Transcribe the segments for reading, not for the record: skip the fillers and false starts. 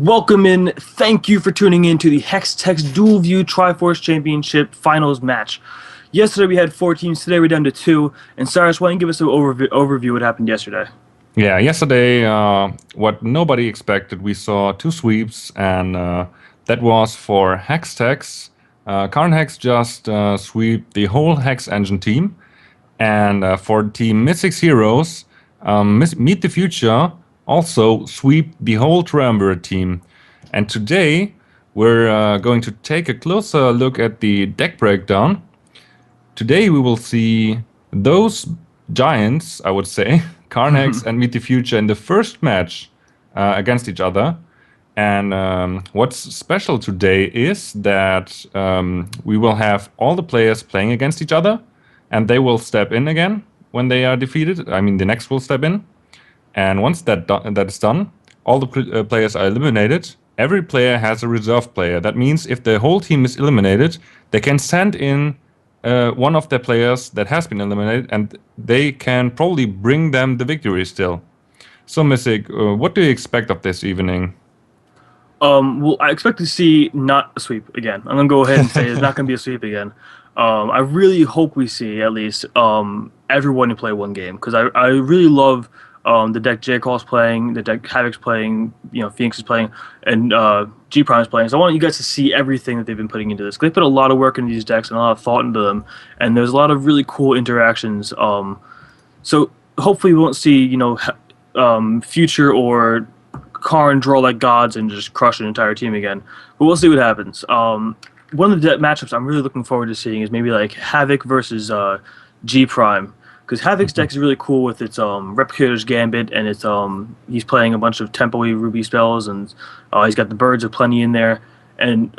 Welcome in. Thank you for tuning in to the Hex Tex Dual View Triforce Championship Finals match. Yesterday we had 4 teams. Today we're down to 2. And Cyrus, why don't you give us an overview of what happened yesterday? Yeah, yesterday, what nobody expected, we saw two sweeps, and that was for Hex Tex. Carnex just sweep the whole Hex Engine team, and for Team Mystics Heroes, Meet the Future also sweep the whole Triumvirate team. And today, we're going to take a closer look at the deck breakdown. Today, we will see those giants, I would say, Carnex and Meet the Future in the first match against each other. And what's special today is that we will have all the players playing against each other, and they will step in again when they are defeated. I mean, the next will step in. And once that is done, all the players are eliminated. Every player has a reserve player. That means if the whole team is eliminated, they can send in one of the players that has been eliminated, and they can probably bring them the victory still. So, Mystic, what do you expect of this evening? Well, I expect to see not a sweep again. I'm gonna go ahead and say it's not gonna be a sweep again. I really hope we see at least everyone to play one game because I really love the deck J. Kroll's playing, the deck Havoc's playing, Phoenix is playing, and G Prime's playing. So I want you guys to see everything that they've been putting into this. They put a lot of work into these decks and a lot of thought into them, and there's a lot of really cool interactions. So hopefully we won't see Future or Karn draw like gods and just crush an entire team again. But we'll see what happens. One of the matchups I'm really looking forward to seeing is maybe like Havoc versus G Prime. Because Havoc's deck is really cool with its Replicator's Gambit, and it's he's playing a bunch of tempo-y Ruby spells, and he's got the Birds of Plenty in there. And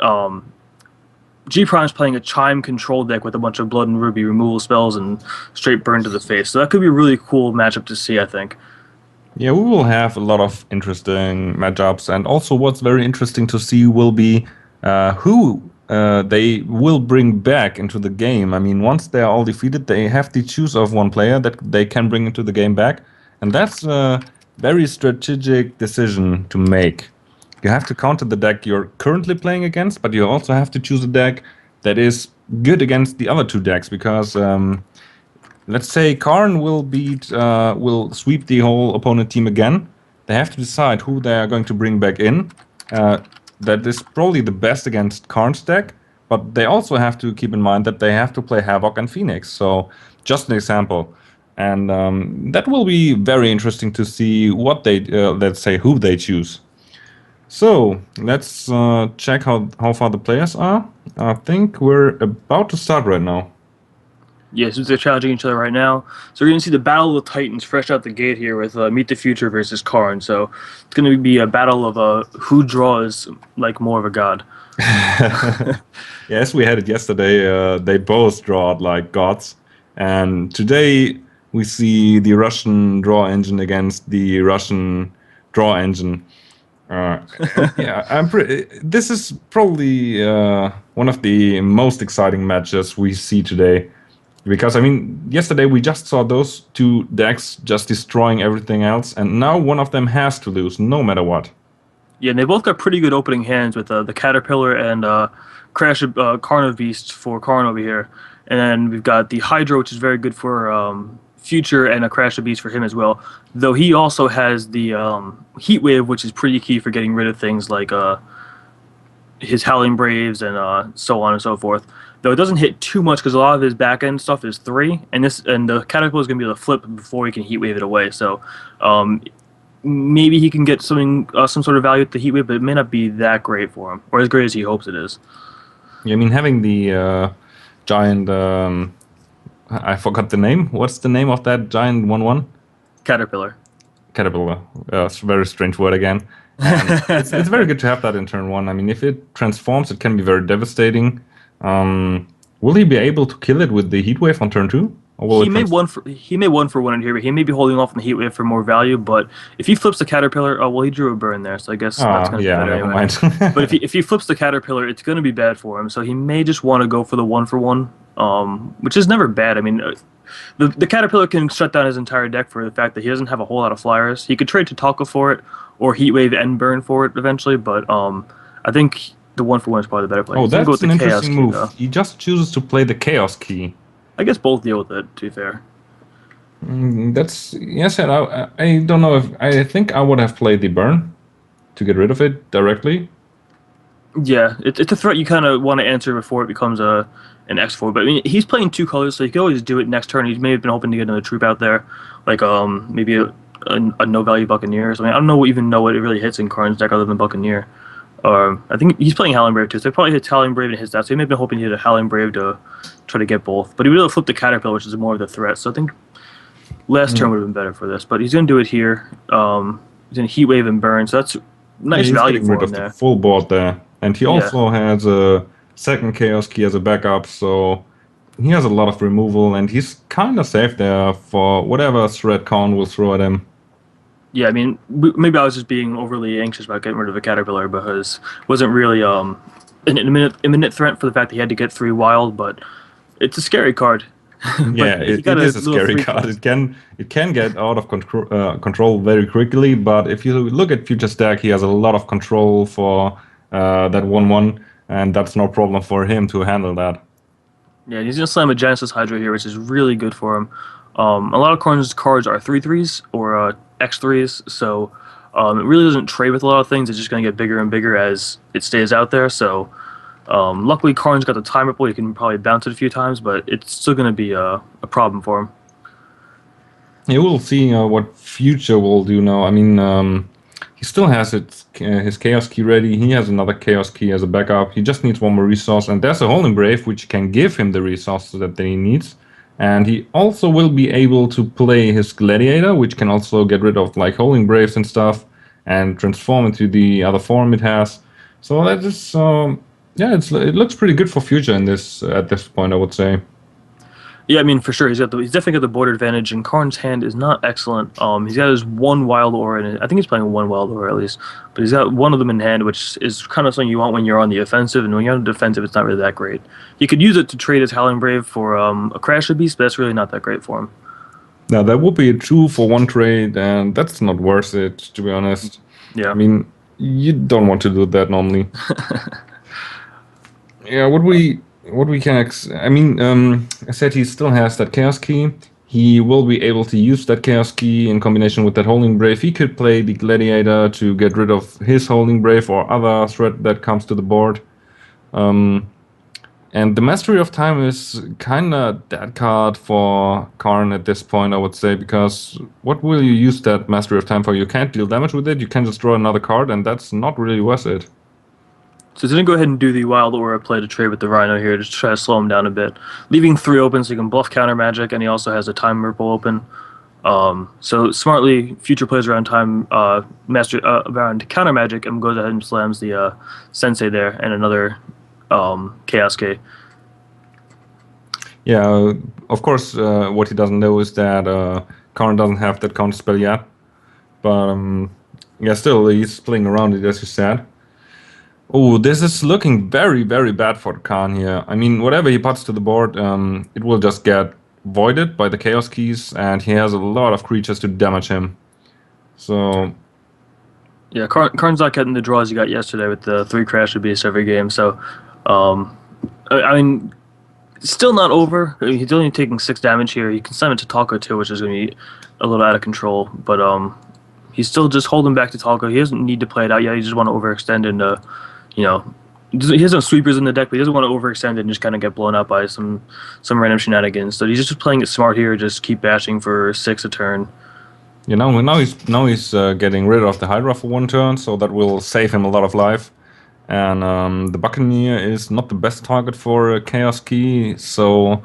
G Prime's playing a Chime control deck with a bunch of Blood and Ruby removal spells and straight burn to the face. So that could be a really cool matchup to see, I think. Yeah, we will have a lot of interesting matchups, and also what's very interesting to see will be who they will bring back into the game. I mean, once they are all defeated, they have to choose of one player that they can bring into the game back, and that's a very strategic decision to make. You have to counter the deck you're currently playing against, but you also have to choose a deck that is good against the other two decks, because let's say Karn will sweep the whole opponent team again. They have to decide who they are going to bring back in. That is probably the best against Karn's deck, but they also have to keep in mind that they have to play Havoc and Phoenix. So just an example. And that will be very interesting to see what they, let's say, who they choose. So let's check how far the players are. I think we're about to start right now. Yes, they're challenging each other right now. So we're going to see the Battle of the Titans fresh out the gate here with Meet the Future versus Karn. So it's going to be a battle of who draws like more of a god. Yes, we had it yesterday. They both draw like gods. And today we see the Russian draw engine against the Russian draw engine. Yeah, this is probably one of the most exciting matches we see today. Because, I mean, yesterday we just saw those two decks just destroying everything else, and now one of them has to lose, no matter what. Yeah, and they both got pretty good opening hands with the Caterpillar and Crash Carno Beast for Karn over here. And then we've got the Hydra, which is very good for Future, and a Crash Beast for him as well. Though he also has the Heat Wave, which is pretty key for getting rid of things like his Howling Braves and so on and so forth. Though it doesn't hit too much because a lot of his back end stuff is 3, and the Caterpillar is going to be able to flip before he can Heat Wave it away. So maybe he can get some sort of value at the Heat Wave, but it may not be that great for him, or as great as he hopes it is. Yeah, I mean, having the giant, I forgot the name. What's the name of that giant 1/1? Caterpillar. Caterpillar. It's a very strange word again. And it's very good to have that in turn 1. I mean, if it transforms, it can be very devastating. Will he be able to kill it with the Heat Wave on turn 2? He may one for 1 in here, but he may be holding off on the Heat Wave for more value. But if he flips the Caterpillar, well, he drew a burn there, so I guess that's going to be bad never anyway. mind. But if he flips the Caterpillar, it's going to be bad for him. So he may just want to go for the 1/1, which is never bad. I mean, the Caterpillar can shut down his entire deck for the fact that he doesn't have a whole lot of flyers. He could trade to Talka for it, or Heat Wave and burn for it eventually. But I think the 1-for-1 is probably the better play. Oh, He's gonna go with that's the an Chaos interesting Key move. though. He just chooses to play the Chaos Key. I guess both deal with it. To be fair. That's yes, and I don't know if I think I would have played the burn to get rid of it directly. Yeah, it's a threat you kind of want to answer before it becomes an X4. But I mean, he's playing 2 colors, so he could always do it next turn. He may have been hoping to get another troop out there, like maybe a no value Buccaneer or something. I don't know even know what it really hits in Karn's deck other than Buccaneer. I think he's playing Howling Brave too, so he probably hits Howling Brave and hits that. So he may have been hoping to hit a Howling Brave to try to get both. But he would have flipped the Caterpillar, which is more of the threat. So I think last turn would have been better for this. But he's gonna do it here. He's gonna Heat Wave and Burn, so that's Yeah, nice he's value getting for rid him of the there. full board there, and he Yeah. also has a second Chaos Key as a backup, so he has a lot of removal, and he's kind of safe there for whatever threat Karn will throw at him. Yeah, I mean, maybe I was just being overly anxious about getting rid of a Caterpillar because it wasn't really an imminent threat for the fact that he had to get 3 wild, but it's a scary card. Yeah, But he it got a is a little scary 3 card. cost. It can get out of control very quickly, but if you look at future stack, he has a lot of control for that 1/1, and that's no problem for him to handle that. Yeah, he's gonna slam a Genesis Hydra here, which is really good for him. A lot of Karn's cards are 3/3s or X3s, so it really doesn't trade with a lot of things. It's just gonna get bigger and bigger as it stays out there. So luckily, Karn's got the time ripple. You can probably bounce it a few times, but it's still gonna be a problem for him. Yeah, we'll see what future will do now. I mean, he still has his Chaos Key ready. He has another Chaos Key as a backup. He just needs one more resource, and there's a Holding Brave which can give him the resources that he needs. And he also will be able to play his Gladiator, which can also get rid of like Holding Braves and stuff, and transform into the other form it has. So that is, yeah, it looks pretty good for future in this at this point, I would say. Yeah, I mean for sure he's definitely got the board advantage, and Karn's hand is not excellent. He's got his 1 wild aura in it. I think he's playing 1 wild aura at least, but he's got one of them in hand, which is kind of something you want when you're on the offensive, and when you're on the defensive, it's not really that great. You could use it to trade his Howling Brave for a Crasher Beast, but that's really not that great for him. Now that would be a 2-for-1 trade, and that's not worth it, to be honest. Yeah. I mean, you don't want to do that normally. Yeah, what we can I mean, I said he still has that Chaos Key. He will be able to use that Chaos Key in combination with that Holding Brave. He could play the Gladiator to get rid of his Holding Brave or other threat that comes to the board. And the Mastery of Time is kind of dead card for Karn at this point, I would say, because what will you use that Mastery of Time for? You can't deal damage with it, you can just draw another card, and that's not really worth it. So he's gonna go ahead and do the Wild Aura play to trade with the Rhino here, just try to slow him down a bit, leaving 3 open so he can bluff counter magic, and he also has a Time Ripple open. So smartly, future plays around time around counter magic, and goes ahead and slams the Sensei there and another Chaos K. Yeah, of course, what he doesn't know is that Karn doesn't have that counter spell yet. But yeah, still, he's playing around it, as you said. Oh, this is looking very, very bad for Karn here. I mean, whatever he puts to the board, it will just get voided by the Chaos Keys, and he has a lot of creatures to damage him. So yeah, Karn's not getting the draws he got yesterday with the 3 Crasher Beasts every game. So, I mean, still not over. I mean, he's only taking 6 damage here. You can send it to Talco too, which is going to be a little out of control. But he's still just holding back to Talco. He doesn't need to play it out yet. He just want to overextend and, he has no sweepers in the deck, but he doesn't want to overextend and just kind of get blown up by some random shenanigans. So he's just playing it smart here. Just keep bashing for 6 a turn. you know, now he's getting rid of the Hydra for 1 turn, so that will save him a lot of life. And the Buccaneer is not the best target for a Chaos Key, so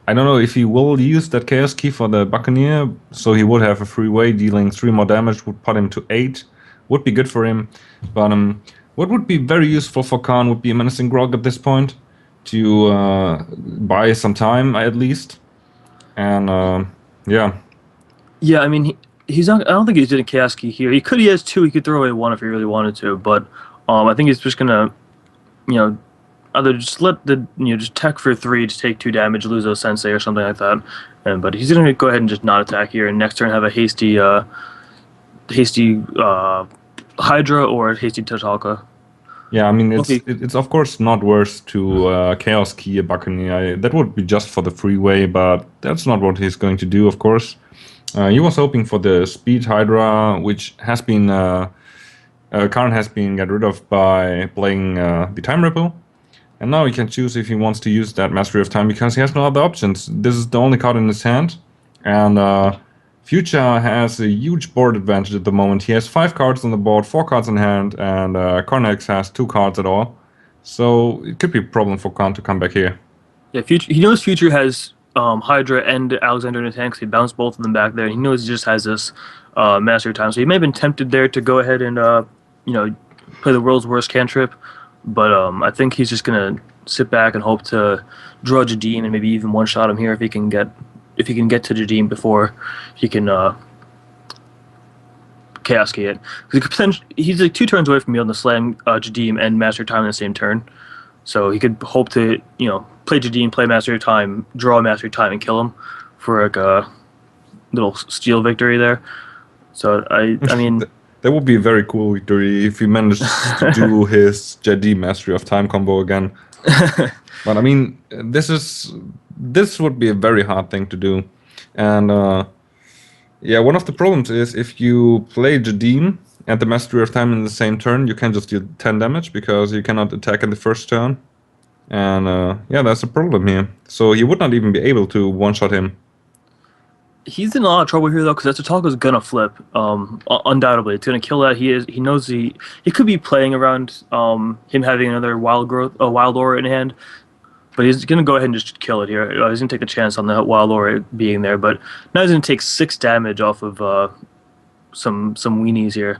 I don't know if he will use that Chaos Key for the Buccaneer, so he would have a free way, dealing 3 more damage would put him to 8. Would be good for him, but what would be very useful for Karn would be a Menacing Grog at this point, to buy some time at least. And yeah. Yeah, I mean, he's not. I don't think he's doing Chaos Key here. He has 2. He could throw away 1 if he really wanted to, but I think he's just gonna, either just let the just tech for 3 to take 2 damage, lose a Sensei or something like that. But he's gonna go ahead and just not attack here, and next turn have a hasty Hydra or Hasty Tatalka. Yeah, I mean Okay. it's of course not worth to Chaos Key a Buccaneer. That would be just for the freeway, but that's not what he's going to do, of course. He was hoping for the Speed Hydra, which has been Karn has been got rid of by playing the Time Ripple. And now he can choose if he wants to use that Mastery of Time because he has no other options. This is the only card in his hand. And Future has a huge board advantage at the moment. He has 5 cards on the board, 4 cards in hand, and Carnex has 2 cards at all. So it could be a problem for Khan to come back here. Yeah, Future. He knows Future has Hydra and Alexander in his hand 'cause he bounced both of them back there. He knows he just has this Mastery of Time, so he may have been tempted there to go ahead and play the world's worst cantrip. But I think he's just gonna sit back and hope to draw Jadeem and maybe even one shot him here if he can get to Jadeem before he can Chaos Key it. He's like 2 turns away from being able to slam Jadeem and Master Time in the same turn. So he could hope to, play Jadeem, play Master Time, draw Master Time, and kill him for like a little steal victory there. So I mean, that would be a very cool victory if he managed to do his Jadeem Mastery of Time combo again. But I mean, this would be a very hard thing to do, and one of the problems is if you play Jadeem and the Mastery of Time in the same turn, you can just deal 10 damage because you cannot attack in the first turn, and that's a problem here. So he would not even be able to one-shot him. He's in a lot of trouble here though, because Tatalka's gonna flip. Undoubtedly, it's gonna kill that. He knows he could be playing around him having another wild aura in hand, but he's gonna go ahead and just kill it here. He's gonna take a chance on that wild aura being there, but now he's gonna take 6 damage off of some weenies here.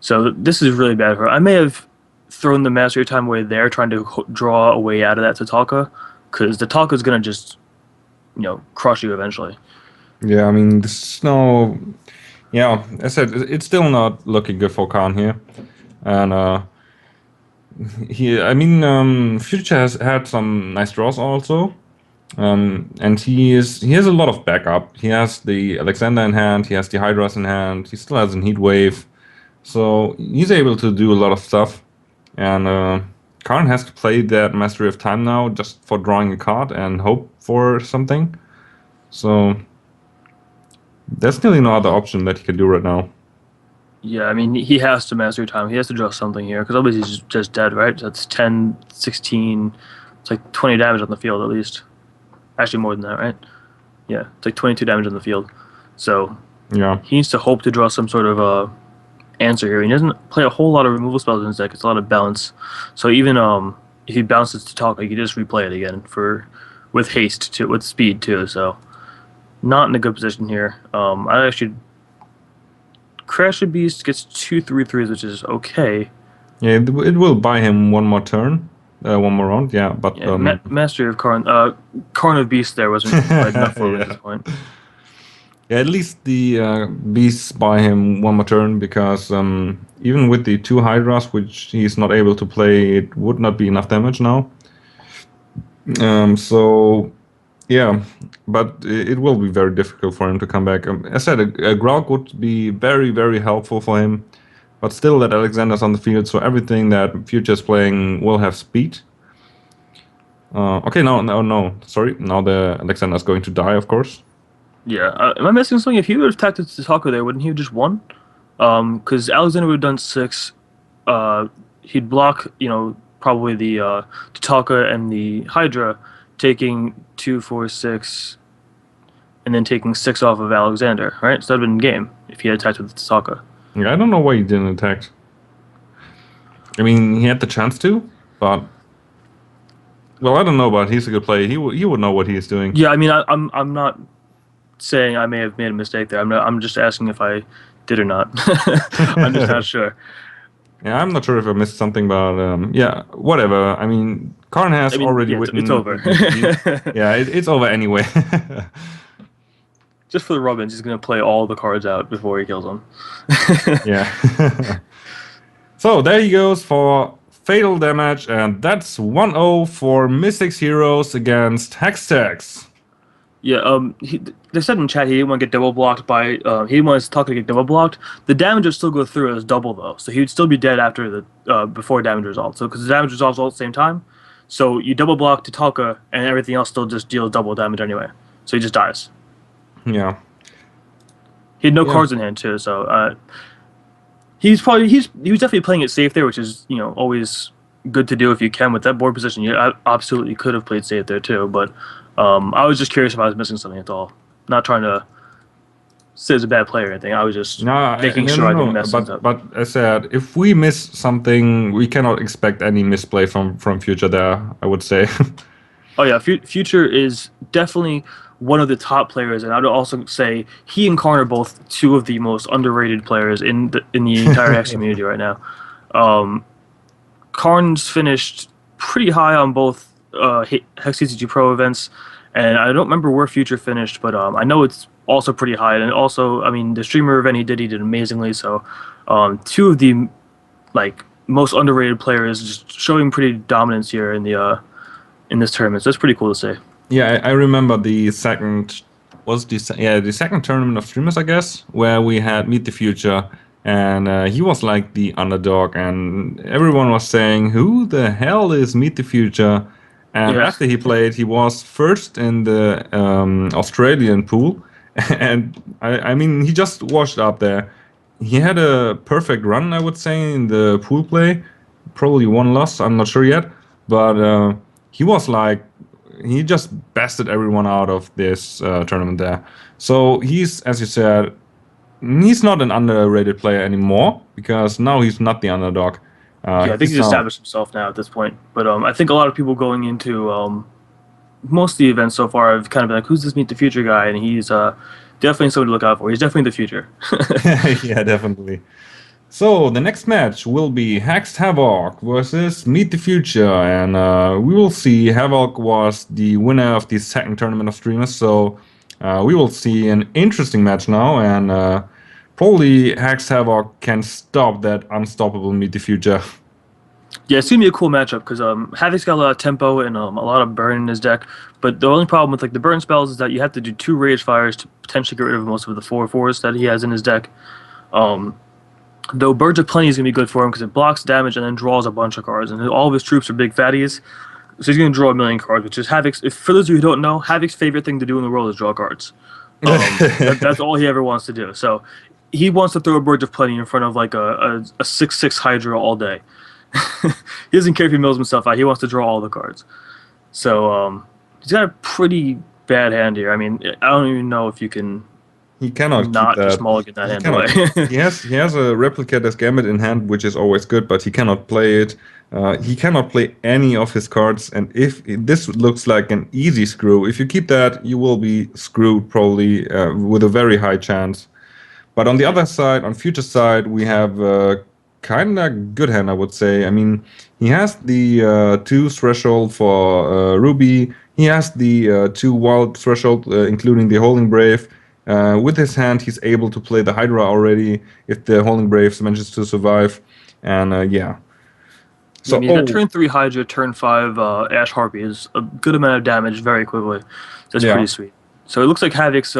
So this is really bad for her. I may have thrown the Mastery of Time away there, trying to draw a way out of that Tatalka, because Tatalka's gonna just crush you eventually. Yeah, I mean, this is no. Yeah, as I said, it's still not looking good for Khan here, and Future has had some nice draws also, and he has a lot of backup. He has the Alexander in hand, he has the Hydras in hand, he still has a Heat Wave, so he's able to do a lot of stuff, and Karn has to play that Mastery of Time now just for drawing a card and hope for something. So there's nearly no other option that he can do right now. Yeah, I mean, he has to Master Time. He has to draw something here, because otherwise he's just dead, right? That's 10, 16, it's like 20 damage on the field at least. Actually, more than that, right? Yeah, it's like 22 damage on the field. So yeah, he needs to hope to draw some sort of answer here. He doesn't play a whole lot of removal spells in his deck. It's a lot of balance. So even if he bounces to talk, he can just replay it again with haste, with speed too, so not in a good position here. I actually Crash the Beast gets 2 3/3s, which is okay. Yeah, it will buy him one more turn, one more round. Yeah, but Mastery of Karn, Karn of Beast there wasn't quite enough for him at this point. Yeah, at least the beasts buy him one more turn because even with the 2 Hydras, which he's not able to play, it would not be enough damage now. So yeah, but it will be very difficult for him to come back. As I said, a Grog would be very, very helpful for him, but still that Alexander's on the field, so everything that Future's playing will have speed. Okay, no, sorry. Now the Alexander's going to die, of course. Yeah, am I missing something? If he would have attacked the Taco there, wouldn't he have just won? Because Alexander would have done 6. He'd block, probably the Tatalka and the Hydra, taking 2, 4, 6, and then taking 6 off of Alexander, right? So that'd been game if he had attacked with the Tatalka. Yeah, I don't know why he didn't attack. I mean, he had the chance to, but well, I don't know, but he's a good player. He would know what he's doing. Yeah, I mean, I'm not saying I may have made a mistake there. I'm just asking if I did or not. I'm just not sure. Yeah, I'm not sure if I missed something, but yeah, whatever. I mean, Karn has already written. It's over. Yeah, it's over anyway. Just for the Robins, he's gonna play all the cards out before he kills them. Yeah. So there he goes for fatal damage, and that's 1-0 for Mystics Heroes against Hextech. Yeah, they said in chat he didn't want to get double blocked by. He didn't want his Talker to get double blocked. The damage would still go through as double though, so he would still be dead after the before damage resolve. So because the damage resolves all at the same time, so you double block to Talka and everything else still just deals double damage anyway. So he just dies. Yeah. He had no Yeah. cards in hand too, so he was definitely playing it safe there, which is always good to do if you can with that board position. You absolutely could have played safe there too, but I was just curious if I was missing something at all. Not trying to say he's a bad player or anything. I was just No, making no, sure I no, didn't no. mess things up. But I said if we miss something, we cannot expect any misplay from Future there, I would say. Oh yeah, Future is definitely one of the top players, and I would also say he and Karn are both two of the most underrated players in the entire Hex community right now. Um, Karn's finished pretty high on both Hex TCG Pro events, and I don't remember where Future finished, but I know it's also pretty high. And also, I mean, the streamer event he did amazingly. So, two of the like most underrated players just showing pretty dominance here in this tournament. So that's pretty cool to see. Yeah, I remember the second the second tournament of streamers, I guess, where we had Meet the Future, and he was like the underdog, and everyone was saying, "Who the hell is Meet the Future?" And Yeah, after he played, he was first in the Australian pool, and I mean, he just washed up there. He had a perfect run, I would say, in the pool play. Probably one loss, I'm not sure yet, but he was like he just bested everyone out of this tournament there. So he's, as you said, he's not an underrated player anymore because now he's not the underdog. yeah. I think He's he's now established himself now at this point. But I think a lot of people going into most of the events so far have kind of been like, "Who's this Meet the Future guy?" And he's definitely someone to look out for. He's definitely the future. yeah, definitely. So the next match will be Hexed Havoc versus Meet the Future, and we will see. Havoc was the winner of the second tournament of streamers, so we will see an interesting match now, and probably Hexed Havoc can stop that unstoppable Meet the Future. Yeah, it's gonna be a cool matchup because Havoc's got a lot of tempo and a lot of burn in his deck. But the only problem with like the burn spells is that you have to do two rage fires to potentially get rid of most of the 4/4s that he has in his deck. Um, though Birds of Plenty is gonna be good for him because it blocks damage and then draws a bunch of cards, and all of his troops are big fatties, so he's gonna draw a million cards. Which is Havoc's. If for those of you who don't know, Havoc's favorite thing to do in the world is draw cards. That's all he ever wants to do. So he wants to throw a Birds of Plenty in front of like a 6/6 Hydra all day. He doesn't care if he mills himself out. He wants to draw all the cards. So he's got a pretty bad hand here. I mean, I don't even know if you can He cannot keep not just that. mulligan that He hand cannot. away. He has a Replicator's Gambit in hand, which is always good, but he cannot play it. He cannot play any of his cards, and if this looks like an easy screw, if you keep that, you will be screwed probably with a very high chance. But on the other side, on Future side, we have kind of good hand, I would say. I mean, he has the 2 threshold for Ruby. He has the 2 wild threshold, including the Holding Brave. With his hand, he's able to play the Hydra already if the Holding Braves manages to survive. And yeah. I So, mean, he's got turn 3 Hydra, turn 5 Ash Harpy is a good amount of damage very quickly. That's yeah. pretty sweet. So it looks like Havoc's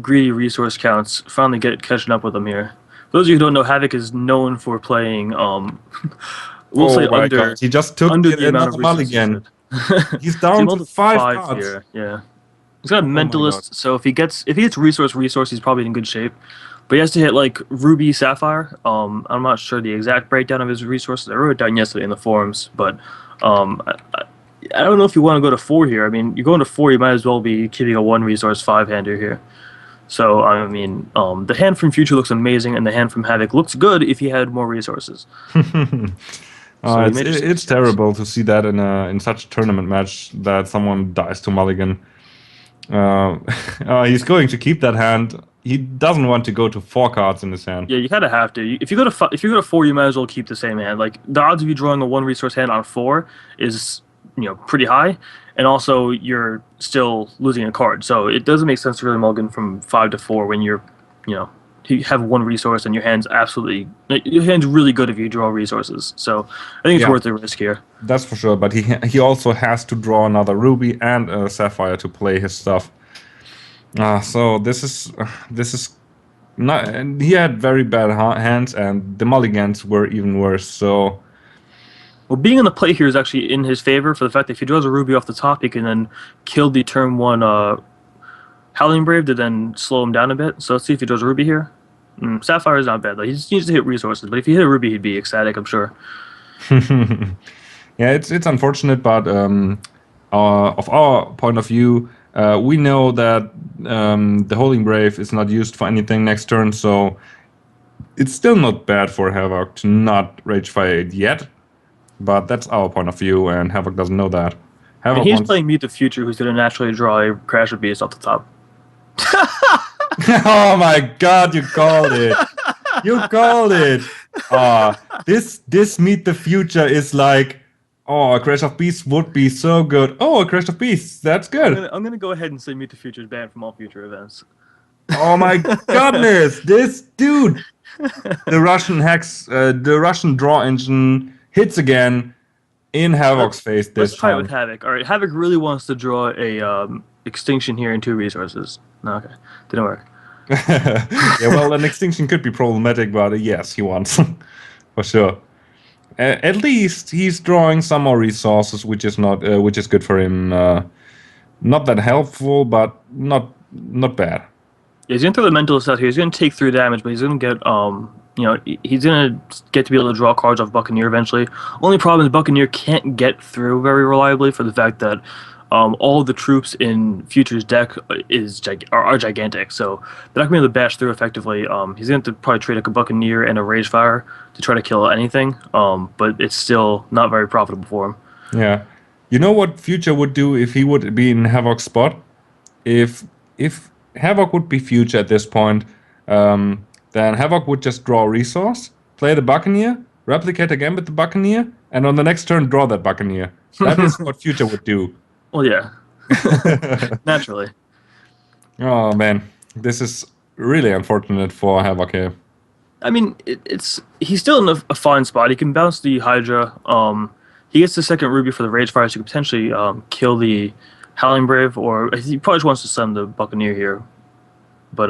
greedy resource counts finally catching up with him here. For those of you who don't know, Havoc is known for playing, we'll say my under God. He just took under the amount of another resources. mulligan. He's So down he to rolled 5 5 cards. here. Yeah, he's got a my God. mentalist, so if he gets resource, he's probably in good shape. But he has to hit like Ruby Sapphire. I'm not sure the exact breakdown of his resources. I wrote it down yesterday in the forums, but I don't know if you want to go to 4 here. I mean, you're going to 4, you might as well be keeping a 1 resource 5-hander here. So I mean, the hand from Future looks amazing, and the hand from Havoc looks good if he had more resources. It's terrible to see that in such a tournament match that someone dies to mulligan. He's going to keep that hand. He doesn't want to go to 4 cards in his hand. Yeah, you kind of have to. If you go to 4, you might as well keep the same hand. Like the odds of you drawing a 1 resource hand on 4 is pretty high, and also you're still losing a card. So it doesn't make sense to really mulligan from 5 to 4 when you have 1 resource and your hand's really good if you draw resources. So I think it's worth the risk here. That's for sure. But he also has to draw another Ruby and a Sapphire to play his stuff. So this is not. And he had very bad hands, and the mulligans were even worse. So Well, being in the play here is actually in his favor for the fact that if he draws a ruby off the top, he can then kill the turn one Howling Brave to then slow him down a bit. So let's see if he draws a ruby here. Sapphire is not bad though. He just needs to hit resources, but if he hit a ruby, he'd be ecstatic, I'm sure. yeah, it's unfortunate, but of our point of view, we know that the Holding Brave is not used for anything next turn, so it's still not bad for Havoc to not Rage Fire it yet. But that's our point of view, and Havoc doesn't know that. And Havoc he's wants. playing Meet the Future, who's going to naturally draw a Crasher Beast off the top. Oh my God! You called it. You called it. This Meet the Future is like, oh, a Crash of Beasts would be so good. Oh, a Crash of Beasts, that's good. I'm gonna go ahead and say Meet the Future is banned from all future events. Oh my goodness, this dude. The Russian hacks, the Russian draw engine hits again in Havoc's face this Let's try it with time. Havoc. All right, Havoc really wants to draw a extinction here in 2 resources. No, okay, didn't work. Yeah, well, an extinction could be problematic, but yes, he wants for sure. At least he's drawing some more resources, which is good for him. Not that helpful, but not bad. Yeah, he's gonna throw the Mentalist out here. He's gonna take 3 damage, but he's gonna get he's gonna get to be able to draw cards off Buccaneer eventually. Only problem is Buccaneer can't get through very reliably for the fact that all of the troops in Future's deck are gigantic, so they're not gonna be able to bash through effectively. He's gonna have to probably trade a Buccaneer and a Rage Fire to try to kill anything, but it's still not very profitable for him. Yeah, you know what Future would do if he would be in Havoc's spot? If Havoc would be Future at this point, then Havoc would just draw a resource, play the Buccaneer, replicate again with the Buccaneer, and on the next turn draw that Buccaneer. That is what Future would do. Well, yeah, naturally. Oh man, this is really unfortunate for Havoc here. I mean, he's still in a fine spot. He can bounce the Hydra. He gets the second Ruby for the Rage Fire, so he could potentially kill the Howling Brave, or he probably just wants to send the Buccaneer here. But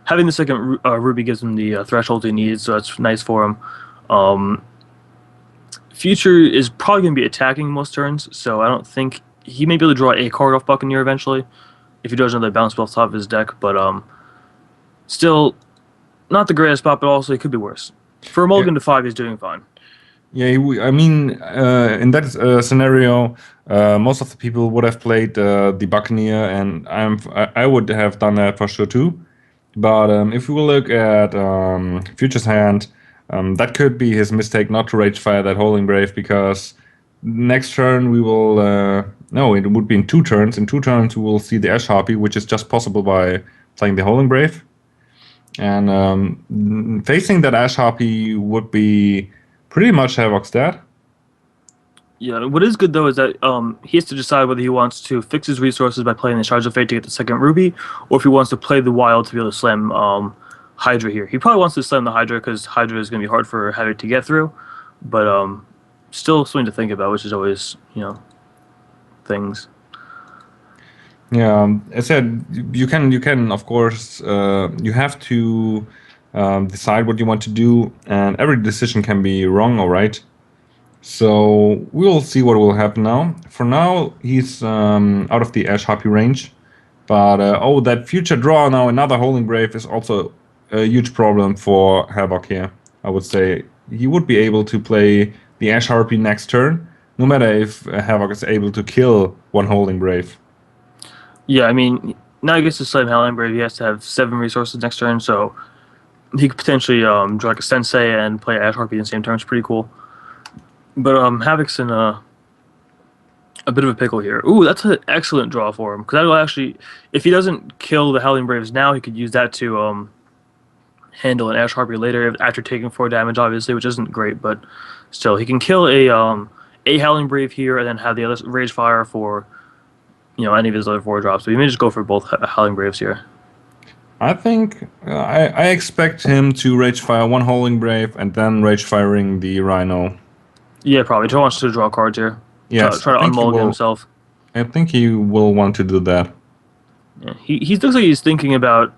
having the second Ruby gives him the threshold he needs, so that's nice for him. Future is probably going to be attacking most turns, so I don't think he may be able to draw a card off Buccaneer eventually if he does another bounce spell off the top of his deck. But still, not the greatest spot, but also it could be worse. For a mulligan to 5, he's doing fine. Yeah, I mean, in that scenario, most of the people would have played the Buccaneer, and I would have done that for sure too. But if we will look at Future's hand, that could be his mistake not to Rage Fire that Holding Brave, because next turn we will... no, it would be in 2 turns. In 2 turns we will see the Ash Harpy, which is just possible by playing the Holding Brave. And facing that Ash Harpy would be pretty much Havoc's dead. Yeah, what is good though is that he has to decide whether he wants to fix his resources by playing the Shards of Fate to get the second Ruby, or if he wants to play the Wild to be able to slam Hydra here. He probably wants to slam the Hydra because Hydra is going to be hard for Havoc to get through, but still something to think about, which is always, things. Yeah, I said you can of course you have to decide what you want to do, and every decision can be wrong or right. So we'll see what will happen now. For now, he's out of the Ash Harpy range, but that Future draw now, another Holding Brave, is also a huge problem for Havoc here. I would say he would be able to play the Ash Harpy next turn, no matter if Havoc is able to kill one Holding Brave. Yeah, I mean, now he gets to slam Howling Brave. He has to have 7 resources next turn, so he could potentially draw like a Sensei and play Ash Harpy in the same turn. It's pretty cool. But Havoc's in a bit of a pickle here. Ooh, that's an excellent draw for him, because that'll actually, if he doesn't kill the Howling Braves now, he could use that to handle an Ash Harpy later after taking 4 damage, obviously, which isn't great, but still, he can kill a Howling Brave here and then have the other Rage Fire for any of his other 4 drops. So he may just go for both Howling Braves here. I think I expect him to Rage Fire one Holding Brave and then Rage Firing the Rhino. Yeah, probably. He wants to draw cards here. Yes, Try to unmulligan himself. I think he will want to do that. Yeah, he looks like he's thinking about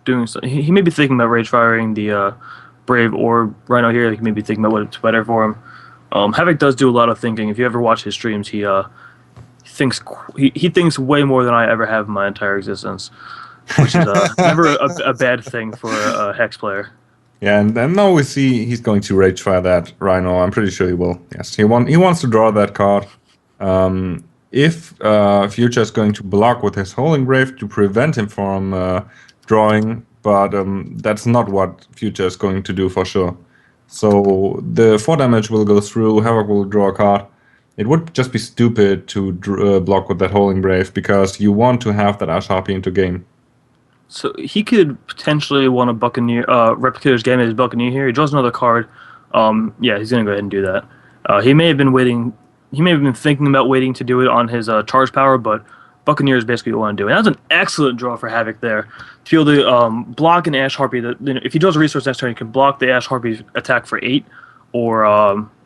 doing so. He may be thinking about rage firing the Brave or Rhino here. He may be thinking about what's better for him. Havoc does do a lot of thinking. If you ever watch his streams, thinks he thinks way more than I ever have in my entire existence, which is never a bad thing for a Hex player. Yeah, and now we see he's going to rage fire that Rhino. I'm pretty sure he will. Yes, he wants to draw that card. If Future is going to block with his Holding Grave to prevent him from drawing, but that's not what Future is going to do for sure. So the 4 damage will go through, Havoc will draw a card. It would just be stupid to block with that Holding Grave because you want to have that Ash Harpy into game. So he could potentially want a Buccaneer, Replicator's Game as Buccaneer here. He draws another card. Yeah, he's gonna go ahead and do that. He may have been waiting. He may have been thinking about waiting to do it on his charge power, but Buccaneer is basically what I want to do. And that was an excellent draw for Havoc there. To be able to block an Ash Harpy. That, if he draws a resource next turn, he can block the Ash Harpy's attack for 8, or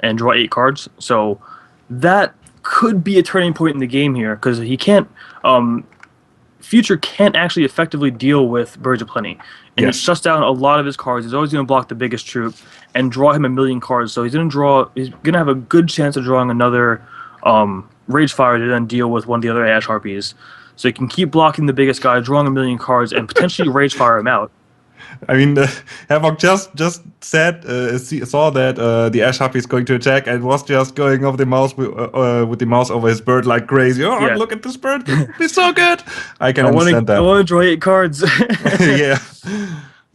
and draw 8 cards. So that could be a turning point in the game here because he can't. Future can't actually effectively deal with Birds of Plenty, and it shuts down a lot of his cards. He's always going to block the biggest troop and draw him a million cards. So he's going to have a good chance of drawing another Rage Fire to then deal with one of the other Ash Harpies. So he can keep blocking the biggest guy, drawing a million cards, and potentially Rage Fire him out. I mean, Havoc just said saw that the Ash Harpy is going to attack and was just going over the mouse with the mouse over his bird like crazy. Oh, Yeah. look at this bird! It's so good. I can understand I that. want to draw 8 cards. Yeah.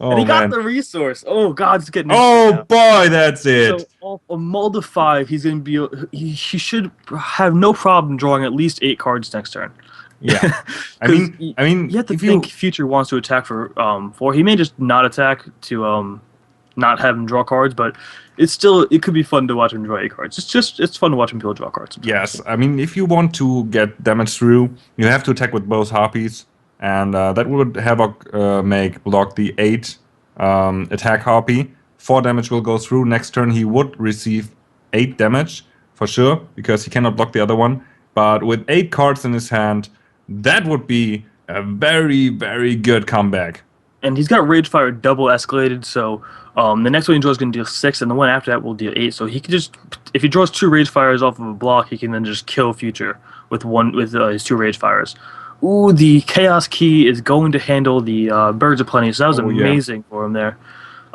Oh, And he got man. the resource. Oh God, it's getting Oh interesting boy, that's now. it. So a mull to 5, he's gonna be. He should have no problem drawing at least 8 cards next turn. Yeah. I mean, You have to if think Future wants to attack for 4. He may just not attack to not have him draw cards, but it could be fun to watch him draw 8 cards. It's fun to watch him people draw cards. Yes, I mean, if you want to get damage through, you have to attack with both harpies, and that would Havoc make block the 8 attack harpy. 4 damage will go through. Next turn, he would receive 8 damage for sure because he cannot block the other one. But with 8 cards in his hand, that would be a very, very good comeback. And he's got Rage Fire double escalated, so the next one he draws is going to deal 6, and the one after that will deal 8. So he could just, if he draws 2 Rage Fires off of a block, he can then just kill Future with his 2 Rage Fires. Ooh, the Chaos Key is going to handle the Birds of Plenty, so that was amazing for him there.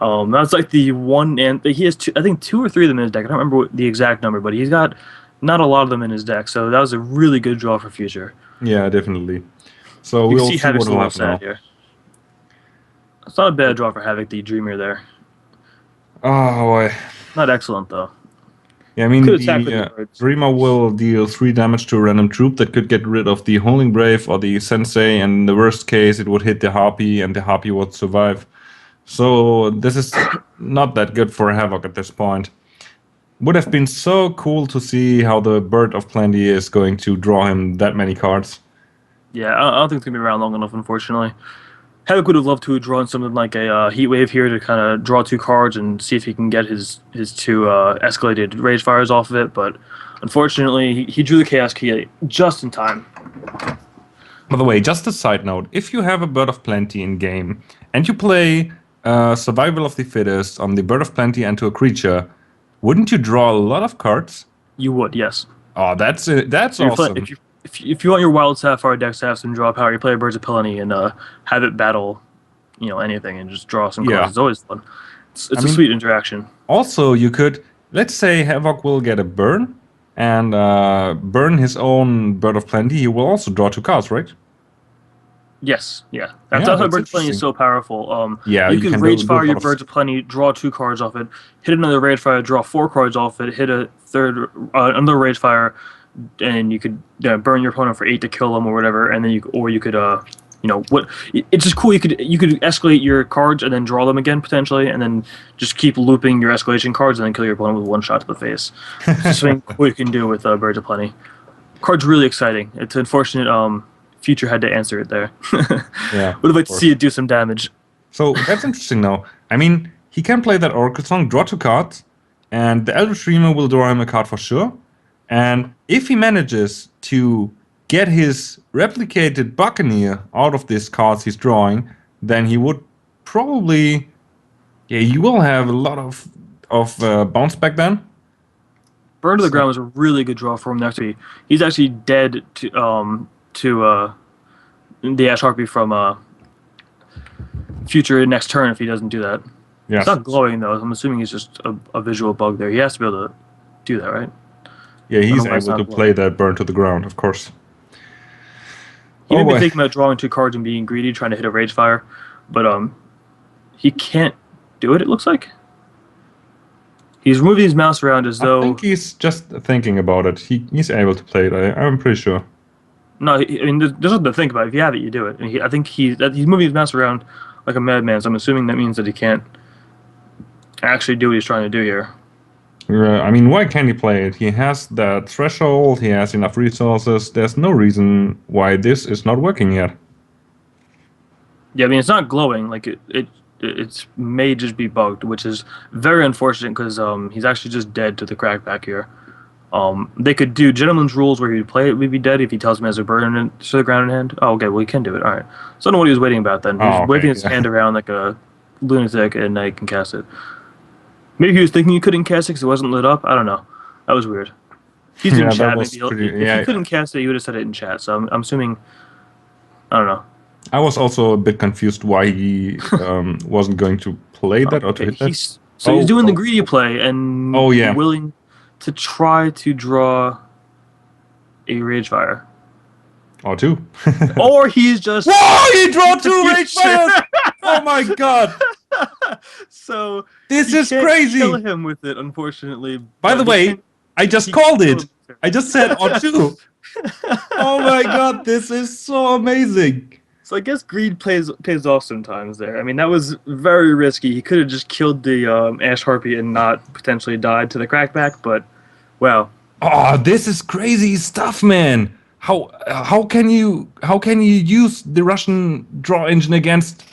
That's like the one, and he has 2, I think 2 or 3 of them in his deck. I don't remember the exact number, but he's got not a lot of them in his deck, so that was a really good draw for Future. Yeah, definitely. So You we'll can see see what Havoc's a will little happen now. sad here. It's not a bad draw for Havoc, the Dreamer there. Oh boy. Not excellent, though. Yeah, I mean, Could attack with the the birds. Dreamer will deal 3 damage to a random troop that could get rid of the Holding Brave or the Sensei, and in the worst case, it would hit the Harpy, and the Harpy would survive. So this is not that good for Havoc at this point. Would have been so cool to see how the Bird of Plenty is going to draw him that many cards. Yeah, I don't think it's going to be around long enough, unfortunately. Havoc would have loved to have drawn something like a Heat Wave here to kind of draw 2 cards and see if he can get his 2 escalated Rage Fires off of it, but unfortunately, he drew the Chaos Key just in time. By the way, just a side note, if you have a Bird of Plenty in game and you play Survival of the Fittest on the Bird of Plenty and to a creature, wouldn't you draw a lot of cards? You would, yes. Oh, that's it. That's awesome. If you want your Wild Sapphire decks to have some draw power, you play a Birds of Plenty and have it battle, anything and just draw some cards. Yeah. It's always fun. It's a sweet interaction. Also, you could, let's say Havoc will get a burn and burn his own Bird of Plenty. He will also draw 2 cards, right? Yes, yeah. Yeah, That's why that's Birds of Plenty is interesting. so powerful. Yeah, you you can can Rage do a Fire lot your of- Birds of Plenty, draw 2 cards off it, hit another Rage Fire, draw 4 cards off it, hit a third, another Rage Fire, and you could burn your opponent for 8 to kill them or whatever, and then you could it's just cool. You could escalate your cards and then draw them again potentially, and then just keep looping your escalation cards and then kill your opponent with 1 shot to the face. It's just something cool you can do with Birds of Plenty. Card's really exciting. It's unfortunate. Future had to answer it there. Yeah, Would have liked of to see it do some damage. So that's interesting now. I mean, he can play that Oracle Song, draw 2 cards, and the Elder Dreamer will draw him a card for sure. And if he manages to get his replicated Buccaneer out of these cards he's drawing, then he would probably, yeah, you will have a lot of bounce back then. Burn to the So, ground was a really good draw for him. Actually, he's actually dead to the Ash Harpy from future next turn if he doesn't do that. It's yes. not glowing though. I'm assuming he's just a visual bug there. He has to be able to do that, right? Yeah, I don't he's know why it's able not to play glowing. that burn to the ground, of course. He Oh may be boy. thinking about drawing 2 cards and being greedy, trying to hit a Rage Fire, but he can't do it. It looks like he's moving his mouse around as I though think he's just thinking about it. He's able to play it. I'm pretty sure. no. I mean, there's nothing to think about. If you have it, you do it. And I think he's moving his mouse around like a madman. So I'm assuming that means that he can't actually do what he's trying to do here. I mean, why can't he play it? He has that threshold. He has enough resources. There's no reason why this is not working yet. Yeah, I mean, it's not glowing. Like it may just be bugged, which is very unfortunate because he's actually just dead to the crackback here. They could do gentleman's rules where he'd play it, would be dead if he tells him he has a burn to the ground in hand. Oh, okay, well he can do it. All right. So I don't know what he was waiting about then. He was Oh, okay, waving his yeah. hand around like a lunatic, and now he can cast it. Maybe he was thinking he couldn't cast it because it wasn't lit up. I don't know. That was weird. He's in Yeah, that chat. was Maybe pretty. if Yeah, he couldn't cast it, he would have said it in chat. So I'm assuming. I don't know. I was also a bit confused why he wasn't going to play that or to Okay, hit that. he's he's Oh, doing the oh, greedy play and Oh, yeah. willing to try to draw a rage fire, or two. or he's just Whoa! He drew two Future. rage fires. Oh my god! so This you is can't crazy. kill him with it, unfortunately. By but the he way, can- I just he called can it. I just said or two. Oh my god! This is so amazing. So I guess greed pays off sometimes there. I mean, that was very risky. He could have just killed the Ash Harpy and not potentially died to the crackback, but wow. Oh, this is crazy stuff, man. How can you use the Russian draw engine against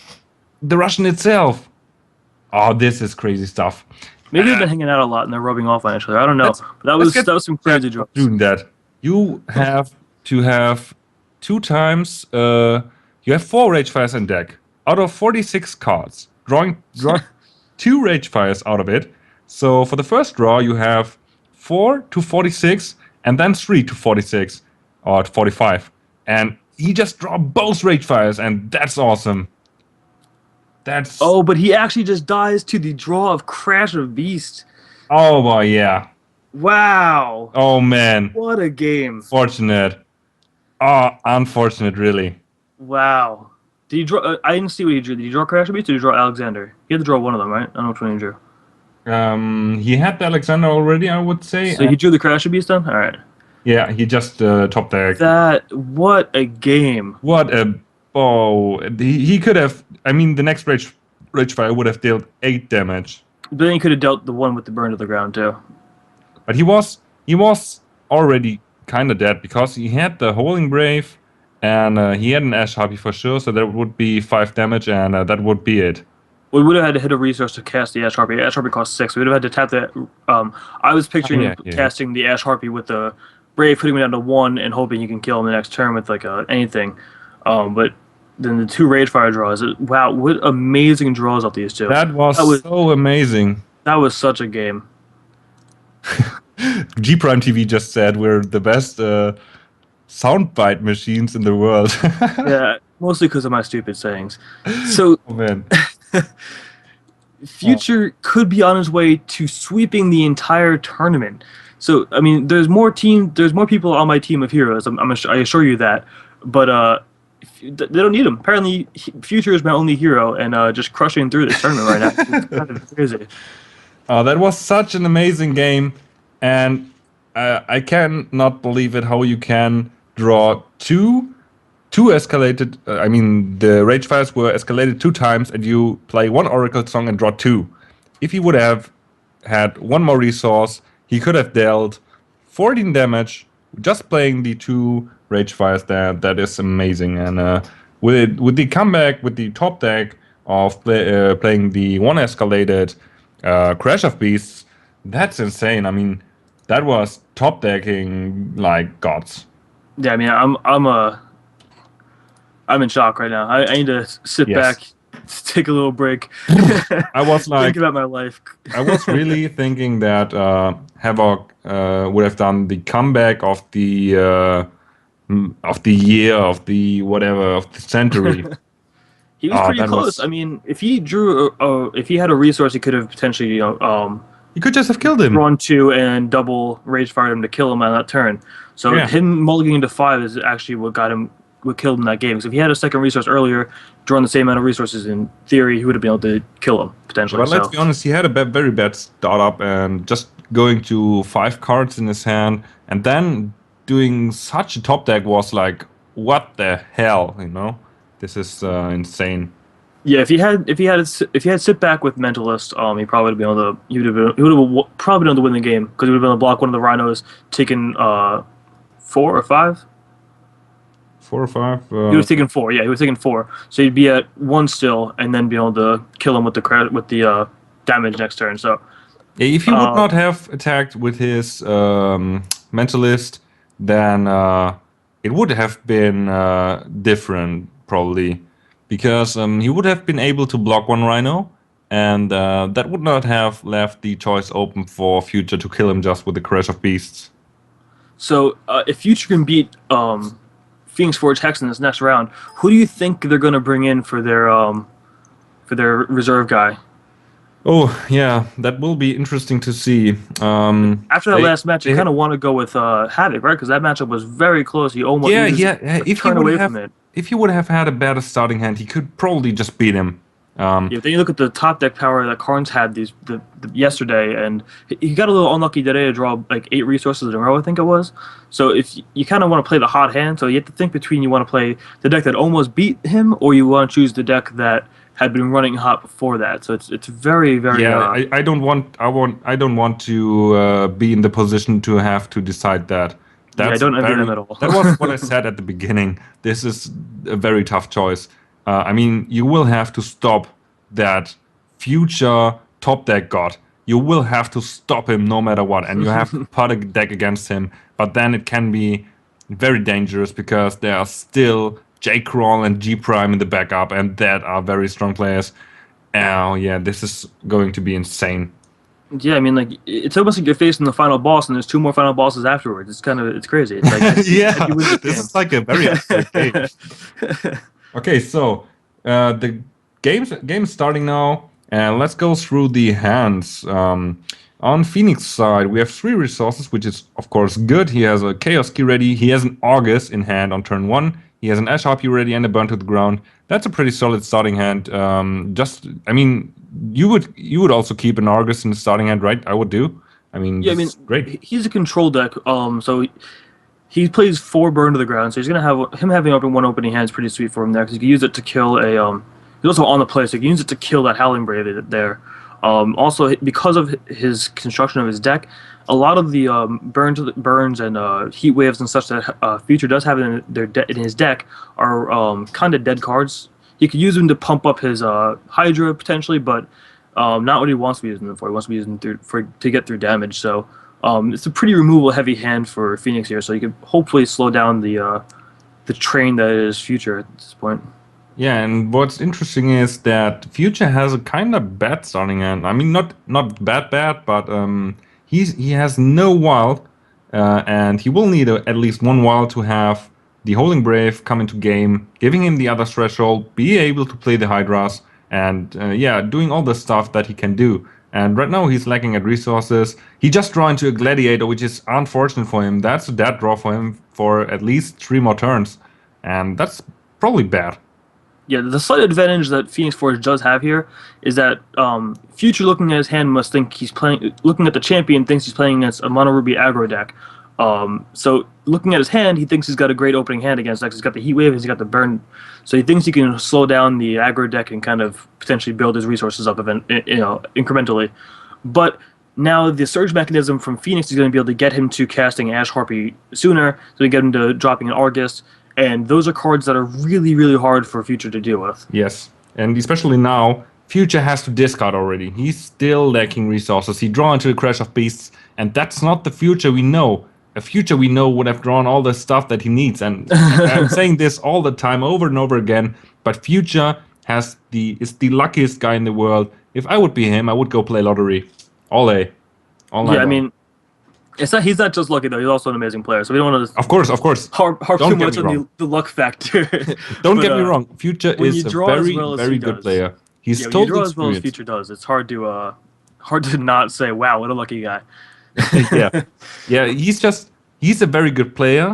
the Russian itself? Oh, this is crazy stuff. Maybe they've been hanging out a lot and they're rubbing off on each other. I don't know. Let's- But that let's get was some crazy draws. Doing that, you have to have 2 times. You have 4 rage fires in deck out of 46 cards. Draw 2 rage fires out of it. So for the first draw, you have 4 to 46, and then 3 to 46 or 45. And he just draw both rage fires, and that's awesome. That's Oh, but he actually just dies to the draw of Crash of Beast. oh boy, yeah. Wow. Oh man, What a game. fortunate. Oh, unfortunate, really. Wow. Did he draw? I didn't see what he drew. Did he draw Crash of Beast or did he draw Alexander? He had to draw one of them, right? I don't know which one he drew. He had the Alexander already, I would say. So he drew the Crash of Beast then? All right. Yeah, he just top deck. What a game. What a he could have. I mean, the next rage fire would have dealt 8 damage, But then he could have dealt the one with the burn to the ground too. but he was already kind of dead because he had the Holding Brave, and he had an Ash Harpy for sure. So that would be 5 damage, and that would be it. We would have had to hit a resource to cast the Ash Harpy. Ash Harpy cost 6. We would have had to tap that. I was picturing Yeah. casting the Ash Harpy with the Brave, putting him down to 1, and hoping you can kill him the next turn with like anything. But then the 2 Rage Fire draws. Wow, what amazing draws off these two. That was so amazing. That was such a game. G Prime TV just said we're the best soundbite machines in the world. Yeah, mostly because of my stupid sayings. So Oh man. Future could be on his way to sweeping the entire tournament. So I mean, there's more people on my team of heroes. I assure you that. But they don't need him. Apparently, Future is my only hero, and just crushing through this tournament right now. It's kind of crazy. That was such an amazing game, and I cannot believe it how you can draw two escalated. I mean, the rage fires were escalated 2 times, and you play 1 Oracle song and draw 2. If he would have had 1 more resource, he could have dealt 14 damage just playing the 2 rage fires. That is amazing, and with the comeback with the top deck of playing the 1 escalated Crash of Beasts, that's insane. I mean, that was top decking like gods. Yeah, I mean, I'm in shock right now. I need to sit Yes. back, take a little break, I was think like, about my life. I was really thinking that Havoc would have done the comeback of the year, of the whatever, of the century. He was Oh, pretty that close. I was. mean, if he drew, if he had a resource, he could have potentially, You could just have killed him. drawn two and double rage fired him to kill him on that turn. So Yeah. him mulliganing into five is actually what got him, what killed him in that game. So if he had a second resource earlier, drawn the same amount of resources, in theory, he would have been able to kill him potentially. But let's So be honest, he had a very bad startup and just going to 5 cards in his hand and then doing such a top deck was like, what the hell, you know? This is insane. yeah, if he had sit back with mentalist, he probably would have been able to. He would have probably been able to win the game because he would have been able to block one of the rhinos, taking four or five. 4 or 5. He was taking four. Yeah, he was taking four. So he'd be at one still, and then be able to kill him with the damage next turn. So If he would uh, not have attacked with his mentalist, then it would have been different probably, because he would have been able to block one rhino, and that would not have left the choice open for Future to kill him just with the Crash of Beasts. if Future can beat Phoenix Forge Hex in this next round, who do you think they're going to bring in for their reserve guy? Oh yeah, that will be interesting to see. After that last match, you They kind of want to go with Havoc, right? Because that matchup was very close. Yeah, He was yeah. a turn away from it. If he would have had a better starting hand, he could probably just beat him. Yeah, then you look at the top deck power that Carnes had yesterday, and he got a little unlucky today to draw like 8 resources in a row, I think it was. So if you kind of want to play the hot hand, so you have to think between you want to play the deck that almost beat him, or you want to choose the deck that had been running hot before that. So it's very very Yeah, I don't want to be in the position to have to decide that. yeah, I That's don't envy them very. at all. That was what I said at the beginning. This is a very tough choice. I mean, you will have to stop that future top deck god. You will have to stop him no matter what, and you have to put a deck against him. But then it can be very dangerous because there are still J Kroll and G Prime in the backup, and that are very strong players. Oh yeah, this is going to be insane. Yeah, I mean, like it's almost like you're facing the final boss, and there's 2 more final bosses afterwards. It's crazy. It's like Yeah, you win this this game. is like a very unfair game. Okay, so the game's starting now, and let's go through the hands. On Phoenix side, we have 3 resources, which is of course good. He has a Chaos Key ready. He has an August in hand on turn 1. He has an Ash Harpy ready and a Burn to the Ground. That's a pretty solid starting hand. I mean, you would also keep an August in the starting hand, right? I would do. I mean, Yeah, I this mean, is great. he's a control deck. So he plays 4 burn to the ground. So he's gonna have him having one opening hand is pretty sweet for him there because you can use it to kill a. He's also on the play, so you can use it to kill that Howling Brave there. Also, because of his construction of his deck, a lot of the burns and heat waves and such that Future does have in in his deck are kind of dead cards. He could use them to pump up his Hydra potentially, but not what he wants to be using them for. He wants to be using them to get through damage. So it's a pretty removal heavy hand for Phoenix here. So you could hopefully slow down the train that is Future at this point. Yeah, and what's interesting is that Future has a kind of bad starting hand. I mean, not bad, but he has no wild, and he will need at least one wild to have the Holding Brave come into game, giving him the other threshold, be able to play the Hydras, and yeah, doing all the stuff that he can do. And right now he's lacking at resources. He just draw into a Gladiator, which is unfortunate for him. That's a dead draw for him for at least 3 more turns, and that's probably bad. Yeah, the slight advantage that Phoenix Forge does have here is that Future looking at his hand must think he's playing. Looking at the champion thinks he's playing against a Mono Ruby aggro deck. So looking at his hand, he thinks he's got a great opening hand against decks. He's got the Heat Wave, he's got the Burn, so he thinks he can slow down the aggro deck and kind of potentially build his resources up, incrementally. But now the surge mechanism from Phoenix is going to be able to get him to casting Ash Harpy sooner, so we get him to dropping an Argus, and those are cards that are really, really hard for Future to deal with. Yes, and especially now, Future has to discard already. He's still lacking resources. He draw into the Crash of Beasts, and that's not the Future we know. a Future we know would have drawn all the stuff that he needs. And I'm saying this all the time, over and over again. But Future is the luckiest guy in the world. If I would be him, I would go play lottery all day, all Yeah, night I long. mean, he's not just lucky though. He's also an amazing player. So we don't want to Of course. harp too Don't get much me on wrong. the luck factor. Don't But get me wrong. Future when you is a draw as very, well as he very good does, player. He's yeah, when you totally draw as well as experienced. Future does, it's hard to not say, "Wow, what a lucky guy." Yeah, yeah. He's a very good player.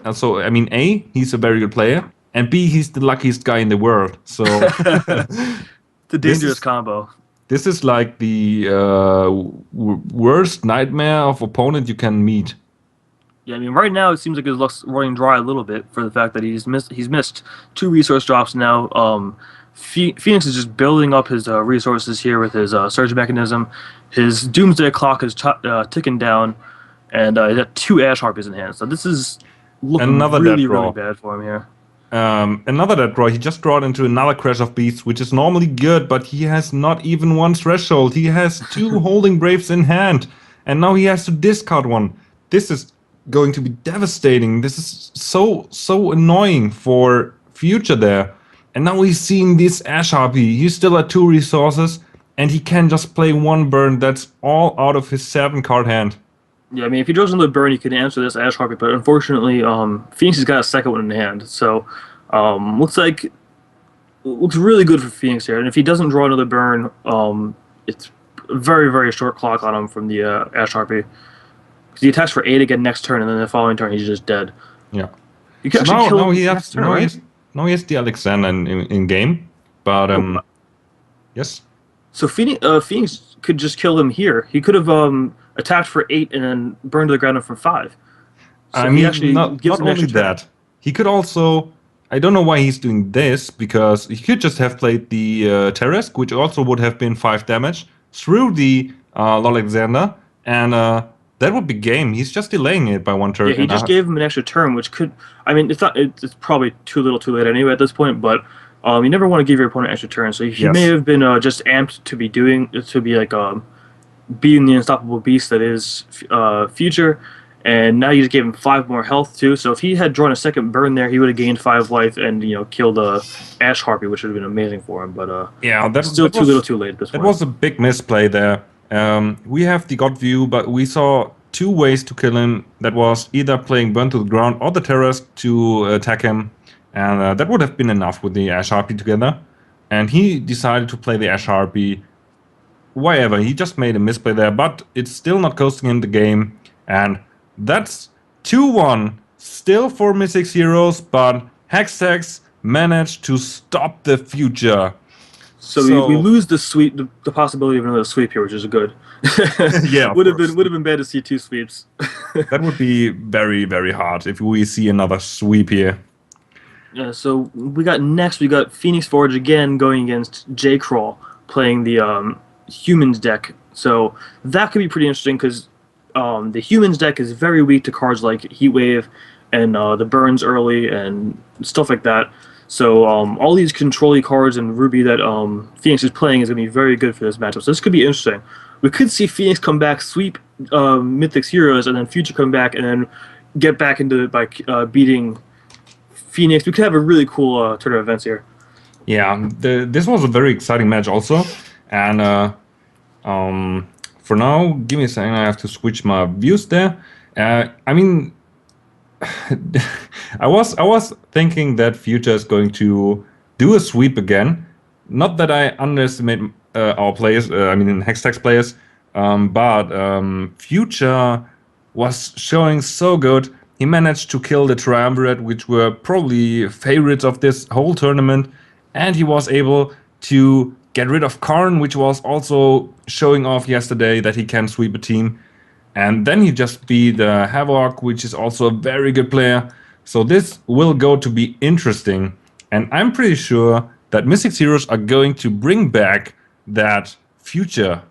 And so I mean, A, he's a very good player, and B, he's the luckiest guy in the world. So It's a this dangerous is combo. this is like the worst nightmare of opponent you can meet. Yeah, I mean, right now it seems like his luck's running dry a little bit for the fact that he's missed two resource drops now. Phoenix is just building up his resources here with his surge mechanism. His doomsday clock is ticking down, and he's got two ash harpies in hand. So this is looking Another really, dead really draw. bad for him here. Another dead draw. He just drawed into another Crash of Beasts, which is normally good, but he has not even one threshold. He has two Holding Braves in hand, and now he has to discard one. This is going to be devastating. This is so annoying for Future there. And now he's seeing this Ash Harpy. He still had two resources, and he can just play one burn. That's all out of his 7-card hand. Yeah, I mean, if he draws another burn, he could answer this ash harpy, but unfortunately, Phoenix has got a second one in hand. So looks really good for Phoenix here. And if he doesn't draw another burn, it's a very, very short clock on him from the Ash Harpy. Because he attacks for 8 again next turn, and then the following turn he's just dead. Yeah. You can So actually kill now him he next has turn, right? now he has the Alexander in game, but yes. So Phoenix could just kill him here. He could have attacked for 8 and then burned to the ground for 5. So I he mean, actually not gives an only extra turn. that, he could also. I don't know why he's doing this, because he could just have played the Teresk, which also would have been 5 damage, through the Alexander, and that would be game. He's just delaying it by one turn. Yeah, he just gave him an extra turn, which could. I mean, it's probably too little, too late anyway at this point. But you never want to give your opponent extra turn. So he Yes. may have been just amped to be being the unstoppable beast that is Future, and now you just gave him 5 more health too. So if he had drawn a second burn there, he would have gained 5 life and killed Ash Harpy, which would have been amazing for him. But Yeah, still too little, too late at this That point. was a big misplay there. We have the God View, but we saw 2 ways to kill him. That was either playing Burn to the Ground or the Terrace to attack him. And that would have been enough with the Ash Harpy together. And he decided to play the Ash Harpy. Whatever, he just made a misplay there, but it's still not costing him the game. And that's 2-1 still for Mythic Heroes, but Hextech managed to stop the Future. So we lose the sweep, the possibility of another sweep here, which is good. Yeah, of would have course. been bad to see 2 sweeps. That would be very, very hard if we see another sweep here. Yeah, so we got Phoenix Forge again going against J Kroll playing the humans deck. So that could be pretty interesting because the humans deck is very weak to cards like Heatwave and the burns early and stuff like that. So all these control cards and Ruby that Phoenix is playing is going to be very good for this matchup. So this could be interesting. We could see Phoenix come back, sweep Mythic's Heroes, and then Future come back and then get back into it by beating Phoenix. We could have a really cool turn of events here. Yeah, this was a very exciting match also. And for now, give me a second, I have to switch my views there. I mean, I was thinking that Future is going to do a sweep again. Not that I underestimate our players, I mean Hextech players, but Future was showing so good. He managed to kill the Triumvirate, which were probably favorites of this whole tournament, and he was able to get rid of Karn, which was also showing off yesterday that he can sweep a team. And then he just beat Havoc, which is also a very good player. So this will go to be interesting. And I'm pretty sure that Mystic Heroes are going to bring back that Future.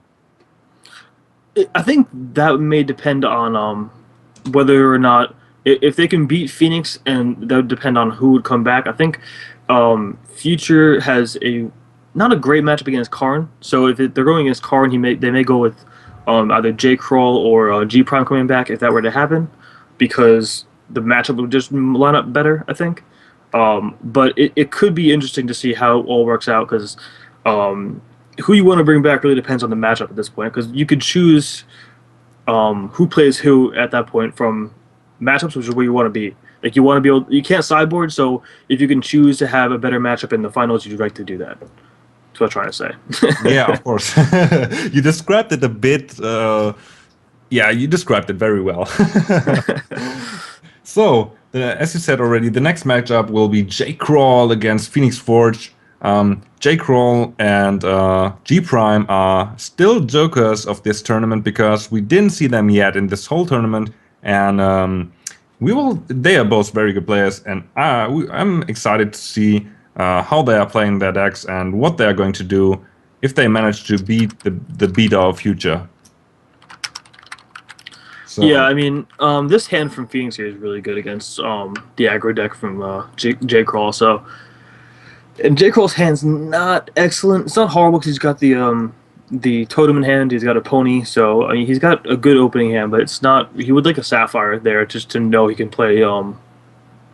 I think that may depend on whether or not if they can beat Phoenix, and that would depend on who would come back. I think Future has not a great matchup against Karn. So if they're going against Karn, they may go with either J Kroll or G Prime coming back if that were to happen, because the matchup would just line up better, I think. But it could be interesting to see how it all works out because who you want to bring back really depends on the matchup at this point because you could choose who plays who at that point from matchups, which is where you want to be. Like you want to be able, you can't sideboard, so if you can choose to have a better matchup in the finals, you'd like to do that. That's what I'm trying to say. Yeah, of course. You described it a bit. Yeah, you described it very well. So, as you said already, the next matchup will be Kroll against Phoenix Forge. Kroll and G Prime are still jokers of this tournament because we didn't see them yet in this whole tournament, and we will. They are both very good players, and I'm excited to see how they are playing their decks and what they are going to do if they manage to beat the beta of Future. So. Yeah, I mean, this hand from Phoenix here is really good against the aggro deck from Kroll. So, and Kroll's hand's not excellent. It's not horrible because he's got the totem in hand. He's got a pony, so I mean, he's got a good opening hand. But it's not. He would like a Sapphire there just to know he can play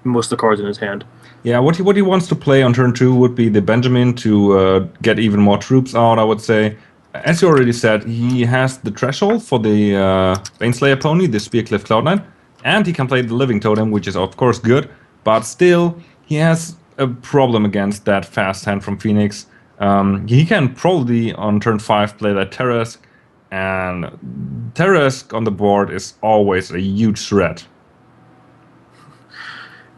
most of the cards in his hand. Yeah, what he wants to play on turn 2 would be the Benjamin to get even more troops out, I would say. As you already said, he has the threshold for the Baneslayer pony, the Spearcliff Cloud Knight, and he can play the Living Totem, which is of course good, but still he has a problem against that fast hand from Phoenix. He can probably on turn 5 play that Terrask, and Terrask on the board is always a huge threat.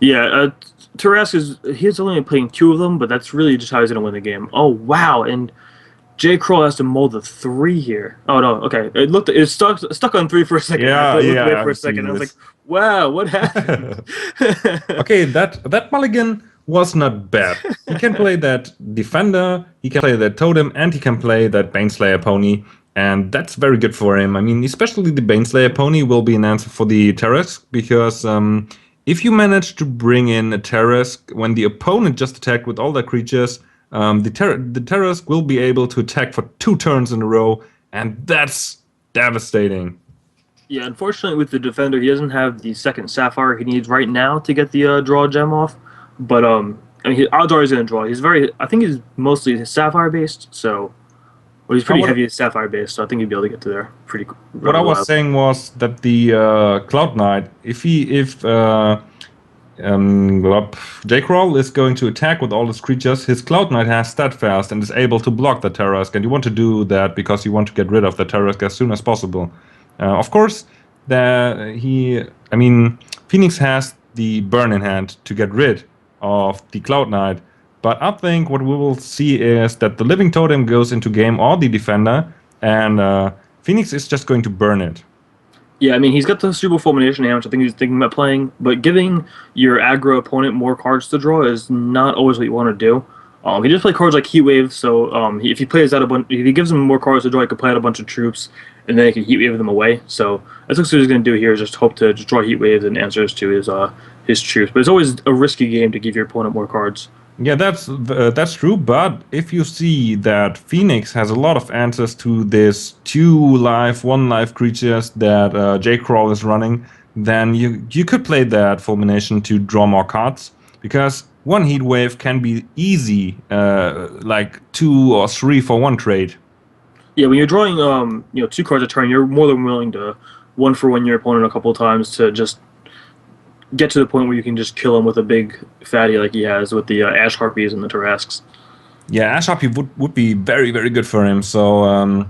Yeah, Terrask he's only playing 2 of them, but that's really just how he's going to win the game. Oh wow, and Kroll has to mull the 3 here. Oh no, okay. It stuck on 3 for a second. Yeah, for a second. I was like, wow, what happened? Okay, that mulligan was not bad. He can play that Defender, he can play that Totem, and he can play that Baneslayer pony, and that's very good for him. I mean, especially the Baneslayer pony will be an answer for the Terrask, because if you manage to bring in a Terrask when the opponent just attacked with all their creatures, the Terrask will be able to attack for 2 turns in a row, and that's devastating. Yeah, unfortunately with the Defender, he doesn't have the second Sapphire he needs right now to get the draw gem off. But I mean, odds are he's going to draw. I think he's mostly Sapphire based, so he's pretty heavy Sapphire based. So I think he'd be able to get to there pretty. What I was saying was that the Cloud Knight, if Kroll is going to attack with all his creatures, his Cloud Knight has Steadfast and is able to block the Terrask, and you want to do that because you want to get rid of the Terrask as soon as possible. Of course, Phoenix has the burn in hand to get rid of the Cloud Knight, but I think what we will see is that the Living Totem goes into game, or the Defender, and Phoenix is just going to burn it. Yeah, I mean, he's got the Super Fulmination hand, which I think he's thinking about playing, but giving your aggro opponent more cards to draw is not always what you want to do. He just play cards like Heatwave, so if he plays out if he gives him more cards to draw, he can play out a bunch of troops, and then he can Heatwave them away. So that's what he's going to do here, is just hope to just draw Heatwaves and answers to his troops. But it's always a risky game to give your opponent more cards. Yeah, that's true, but if you see that Phoenix has a lot of answers to this 2 life, 1 life creatures that Kroll is running, then you could play that Fulmination to draw more cards, because 1 Heatwave can be easy, like 2 or 3 for 1 trade. Yeah, when you're drawing 2 cards a turn, you're more than willing to 1-for-1 your opponent a couple of times to just get to the point where you can just kill him with a big fatty like he has with the Ash Harpies and the Tarrasques. Yeah, Ash Harpy would be very, very good for him. So an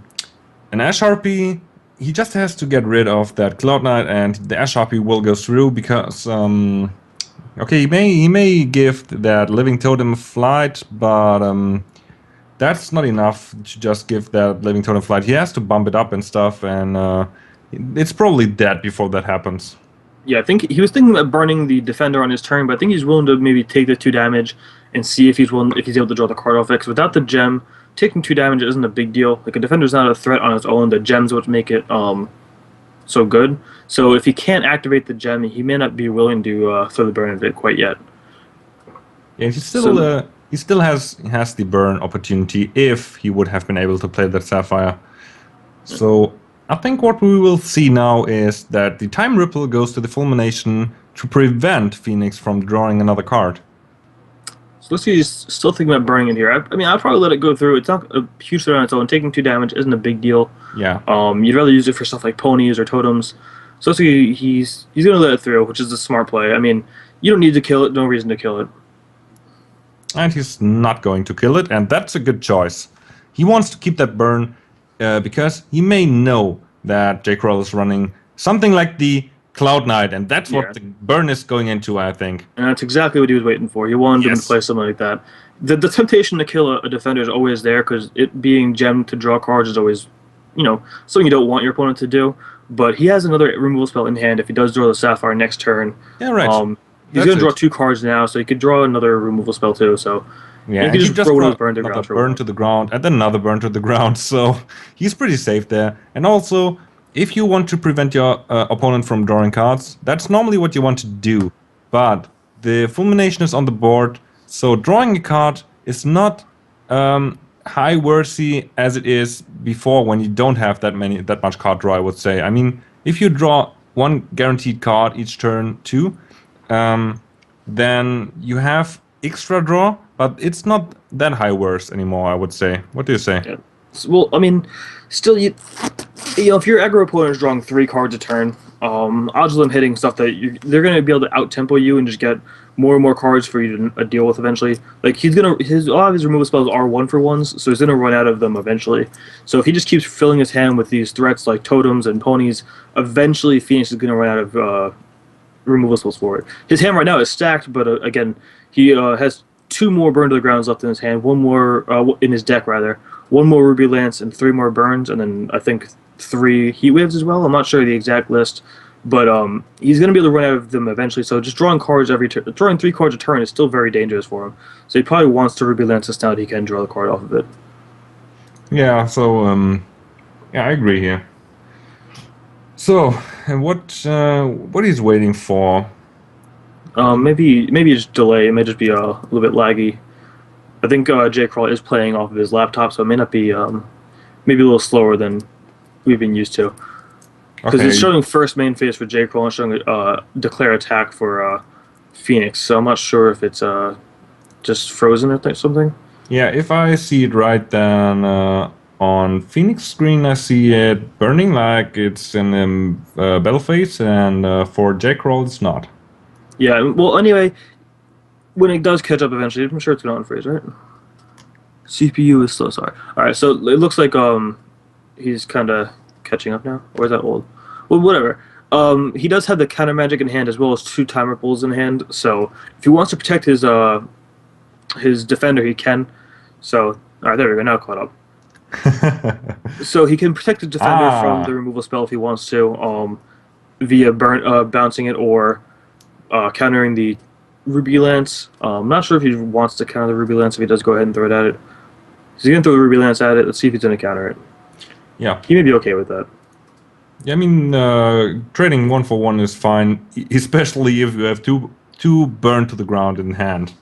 Ash Harpy, he just has to get rid of that Cloud Knight, and the Ash Harpy will go through because okay, he may give that Living Totem flight, but that's not enough to just give that Living Totem flight. He has to bump it up and stuff, and it's probably dead before that happens. Yeah, I think he was thinking about burning the Defender on his turn, but I think he's willing to maybe take the 2 damage and see if he's able to draw the card off it. Because without the gem, taking 2 damage isn't a big deal. Like, a Defender's not a threat on its own. The gem's what make it so good. So if he can't activate the gem, he may not be willing to throw the burn of it quite yet. Yeah, he still has the burn opportunity if he would have been able to play that Sapphire. So I think what we will see now is that the time ripple goes to the Fulmination to prevent Phoenix from drawing another card. So let's see, he's still thinking about burning it here. I mean, I'd probably let it go through. It's not a huge threat on its own. Taking 2 damage isn't a big deal. Yeah. You'd rather use it for stuff like ponies or totems. So let's see, he's going to let it through, which is a smart play. I mean, you don't need to kill it. No reason to kill it. And he's not going to kill it, and that's a good choice. He wants to keep that burn because he may know that J. Kroll is running something like the Cloud Knight, and that's what the burn is going into, I think. And that's exactly what he was waiting for. He wanted him to play something like that. The temptation to kill a defender is always there because it being gemmed to draw cards is always, something you don't want your opponent to do. But he has another removal spell in hand if he does draw the Sapphire next turn. Yeah, right. He's going to draw 2 cards now, so he could draw another removal spell too. So yeah, he could just throw another burn to the ground. Burn to the ground, and then another burn to the ground. So he's pretty safe there. And also, if you want to prevent your opponent from drawing cards, that's normally what you want to do. But the Fulmination is on the board, so drawing a card is not high worthy as it is before when you don't have that much card draw, I would say. I mean, if you draw 1 guaranteed card each turn too, then you have extra draw, but it's not that high worth anymore, I would say. What do you say? Yeah. Well, I mean, still, if your aggro opponent is drawing 3 cards a turn, odds of them hitting stuff that they're going to be able to out-tempo you and just get more and more cards for you to deal with eventually. Like, a lot of his removal spells are 1-for-1s, so he's going to run out of them eventually. So if he just keeps filling his hand with these threats like totems and ponies, eventually Phoenix is going to run out of removal spells for it. His hand right now is stacked, but again, he has 2 more burn to the grounds left in his hand, 1 more in his deck rather, 1 more Ruby Lance and 3 more burns, and then I think 3 heat waves as well. I'm not sure the exact list, but he's going to be able to run out of them eventually. So just drawing cards every turn, drawing 3 cards a turn is still very dangerous for him. So he probably wants to Ruby Lance this now that he can draw the card off of it. Yeah. So yeah, I agree here. So what he's waiting for? Maybe just delay. It may just be a little bit laggy. I think J. Kroll is playing off of his laptop, so it may not be maybe a little slower than we've been used to. Because it's showing first main phase for J. Kroll and showing declare attack for Phoenix. So I'm not sure if it's just frozen or something. Yeah, if I see it right, then on Phoenix screen I see it burning like it's in the battle phase, and for J. Kroll it's not. Yeah, well, anyway, when it does catch up eventually, I'm sure it's going to unfreeze, right? CPU is slow, sorry. Alright, so it looks like he's kind of catching up now. Or is that old? Well, whatever. He does have the counter magic in hand as well as 2 time ripples in hand, so if he wants to protect his defender, he can. So, alright, there we go, now caught up. So he can protect the defender from the removal spell if he wants to, via bouncing it or countering the Ruby Lance. I'm not sure if he wants to counter the Ruby Lance if he does go ahead and throw it at it. He's going to throw the Ruby Lance at it. Let's see if he's going to counter it. Yeah. He may be okay with that. Yeah, I mean, trading 1-for-1 is fine, especially if you have two burn to the ground in hand.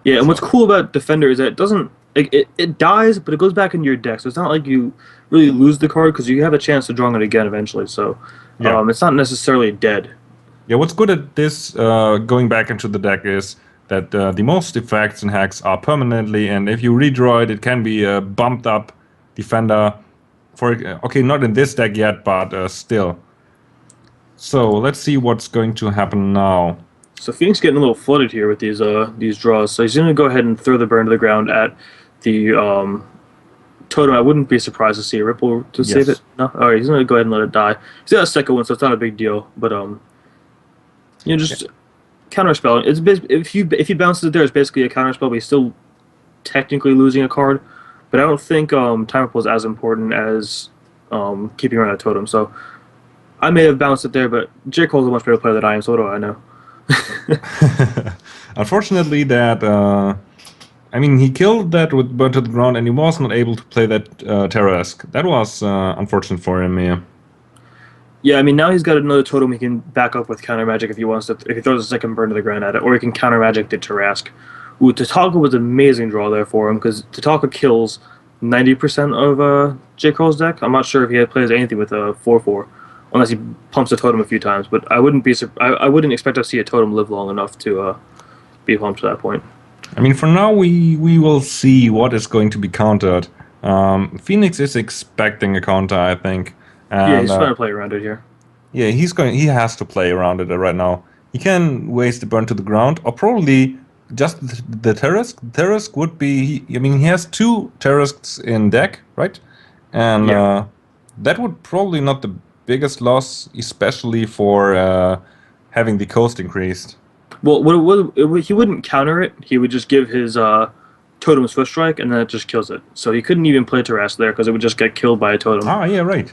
Yeah, and what's cool about Defender is that it doesn't... It dies, but it goes back into your deck, so it's not like you really lose the card because you have a chance to draw it again eventually, so it's not necessarily dead. Yeah, what's good at this going back into the deck is that the most effects and hacks are permanently, and if you redraw it, it can be a bumped up defender. Okay, not in this deck yet, but still. So let's see what's going to happen now. So Phoenix getting a little flooded here with these draws. So he's going to go ahead and throw the burn to the ground at the totem. I wouldn't be surprised to see a ripple to save it. No, all right, he's going to go ahead and let it die. He's got a second one, so it's not a big deal. But just counterspell. It's if he bounces it there, it's basically a counterspell, but he's still technically losing a card. But I don't think time ripple is as important as keeping around a totem. So I may have bounced it there, but J. Kroll's a much better player than I am. So what do I know? Unfortunately, I mean, he killed that with burn to the ground, and he was not able to play that Terra-esque. That was unfortunate for him. Yeah. Yeah, I mean, now he's got another totem he can back up with counter magic if he wants to. If he throws a second burn to the ground at it, or he can counter magic the Terra-esque. Ooh, Tatalka was an amazing draw there for him because Tatalka kills 90% of J. Kroll's deck. I'm not sure if he plays anything with a 4/4, unless he pumps a totem a few times. But I wouldn't expect to see a totem live long enough to be pumped to that point. I mean, for now, we will see what is going to be countered. Phoenix is expecting a counter, I think. Yeah, And, he's trying to play around it here. yeah, he has to play around it right now. He can waste the burn to the ground, or probably just the Terrask. Terrask would be, I mean, he has 2 Terrasks in deck, right? And Yeah. that would probably not the biggest loss, especially for having the coast increased. Well, he wouldn't counter it. He would just give his totem Swift Strike, and then it just kills it. So he couldn't even play Terrask there because it would just get killed by a totem. Ah, yeah, right.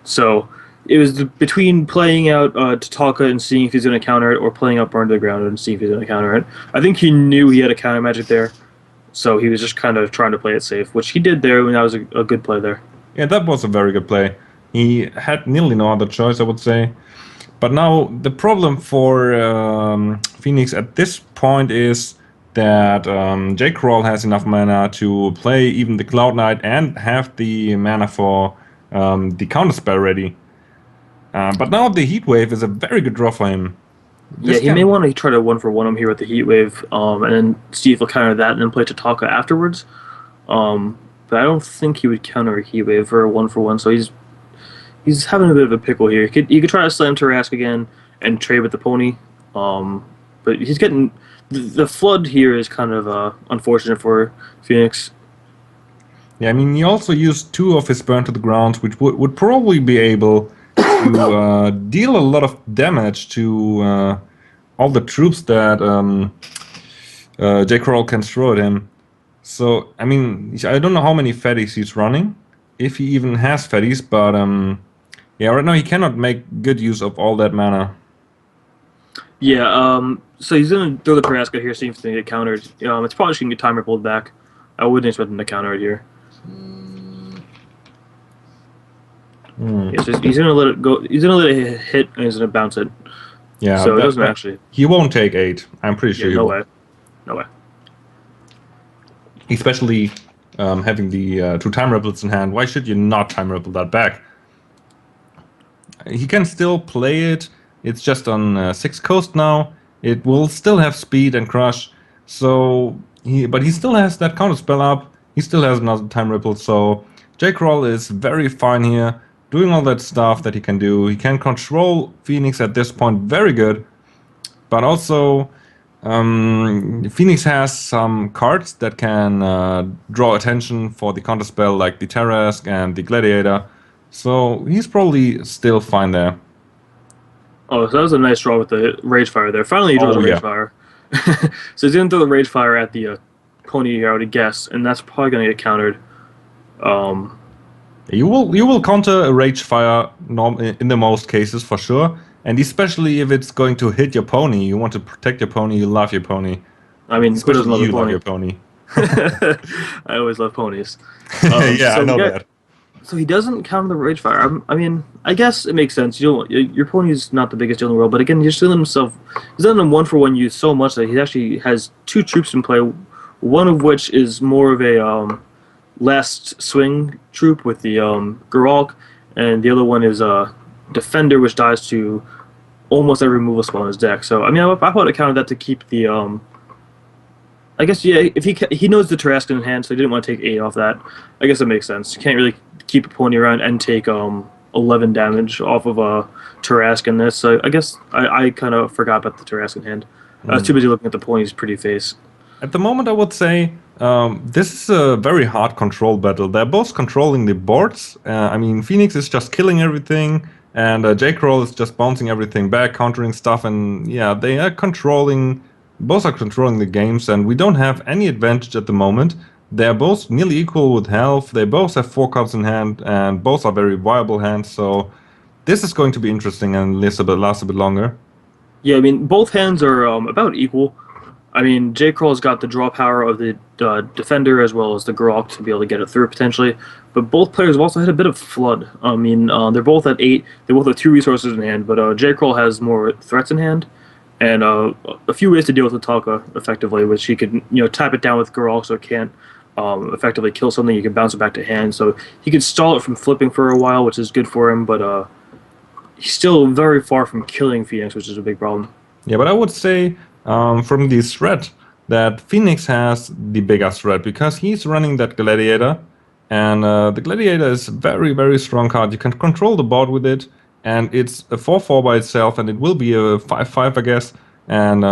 So it was between playing out Tatalka and seeing if he's going to counter it, or playing out Burn to the Ground and seeing if he's going to counter it. I think he knew he had a counter magic there, so he was just kind of trying to play it safe, which he did there, and that was a good play there. Yeah, that was a very good play. He had nearly no other choice, I would say. But now the problem for Phoenix at this point is that J. Kroll has enough mana to play even the Cloud Knight and have the mana for the counterspell ready. But now the Heat Wave is a very good draw for him. Yeah, he may want to try to 1-for-1 him here with the Heat Wave, and then see if he'll counter that, and then play Tatalka afterwards. But I don't think he would counter a Heat Wave for a 1-for-1, so he's having a bit of a pickle here. You could try to slam Tarrasque again and trade with the pony, but he's getting the flood here is kind of unfortunate for Phoenix. Yeah, I mean, he also used 2 of his burn to the ground, which would probably be able to deal a lot of damage to all the troops that J. Kroll can throw at him. So, I mean, I don't know how many fatties he's running, if he even has fatties, but yeah, right now he cannot make good use of all that mana. Yeah, so he's going to throw the Tarrasque here, see if it's going to get countered. It's probably just going to get time rippled back. I wouldn't expect him to counter it here. Yeah, so he's gonna let it go. He's gonna let it hit, and he's gonna bounce it. Yeah, so it doesn't actually. He won't take 8. I'm pretty sure. Yeah, no way. No way. Especially having the 2 time ripples in hand. Why should you not time ripple that back? He can still play it. It's just on 6 coast now. It will still have speed and crush. So but he still has that counter spell up. He still has another time ripple. So J. Kroll is very fine here, doing all that stuff that he can do. He can control Phoenix at this point very good. But also, Phoenix has some cards that can draw attention for the counterspell, like the Tarrasque and the Gladiator. So he's probably still fine there. Oh, so that was a nice draw with the Rage Fire there. Finally, he draws a Rage Fire. So he's going to throw the Rage Fire at the pony here, I would guess, and that's probably going to get countered. You will counter a Rage Fire in the most cases for sure, and especially if it's going to hit your pony. You want to protect your pony. You love your pony. I mean, who doesn't love you a pony? love your pony. I always love ponies. Yeah, so I know that. So he doesn't counter the Rage Fire. I mean, I guess it makes sense. Your pony is not the biggest deal in the world, but again, he's still himself. He's done him 1-for-1 use so much that he actually has 2 troops in play. One of which is more of a last swing troop with the Geralk, and the other one is a Defender, which dies to almost every removal spell in his deck. So I mean, I would have countered that to keep the. I guess yeah, if he knows the Tarrasque in hand, so he didn't want to take 8 off that. I guess that makes sense. You can't really keep a pony around and take 11 damage off of a Tarrasque in this. So I guess I kind of forgot about the Tarrasque in hand. I was too busy looking at the pony's pretty face. At the moment, I would say this is a very hard control battle. They're both controlling the boards. I mean, Phoenix is just killing everything, and J. Kroll is just bouncing everything back, countering stuff, and yeah, they are controlling. Both are controlling the games, and we don't have any advantage at the moment. They're both nearly equal with health. They both have 4 cards in hand, and both are very viable hands. So this is going to be interesting and last a bit longer. Yeah, I mean, both hands are about equal. I mean, J. Kroll's got the draw power of the Defender as well as the Geralk to be able to get it through potentially. But both players have also had a bit of flood. I mean, they're both at 8. They both have 2 resources in hand, but J. Kroll has more threats in hand and a few ways to deal with the Talca effectively, which he could tap it down with Geralk so it can't effectively kill something, you can bounce it back to hand. So he could stall it from flipping for a while, which is good for him, but he's still very far from killing Phoenix, which is a big problem. Yeah, but I would say from the threat that Phoenix has the biggest threat because he's running that Gladiator, and the Gladiator is a very, very strong card. You can control the board with it, and it's a 4/4 by itself, and it will be a 5/5, I guess, and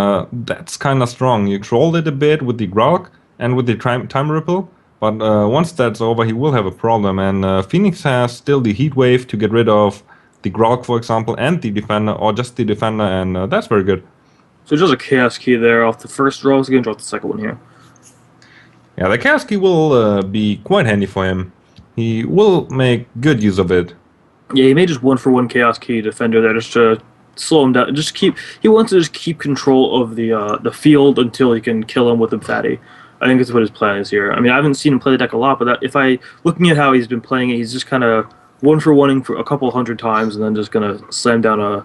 that's kind of strong. You troll it a bit with the Grog and with the time Ripple, but once that's over, he will have a problem, and Phoenix has still the Heat Wave to get rid of the Grog, for example, and the Defender, or just the Defender, and that's very good. So just a Chaos Key there off the first draw. He's going to draw the second one here. Yeah, the Chaos Key will be quite handy for him. He will make good use of it. Yeah, he may just 1-for-1 Chaos Key Defender there just to slow him down. He wants to just keep control of the field until he can kill him with the Fatty. I think that's what his plan is here. I mean, I haven't seen him play the deck a lot, but looking at how he's been playing it, he's just kind of 1-for-1ing for a couple hundred times and then just going to slam down a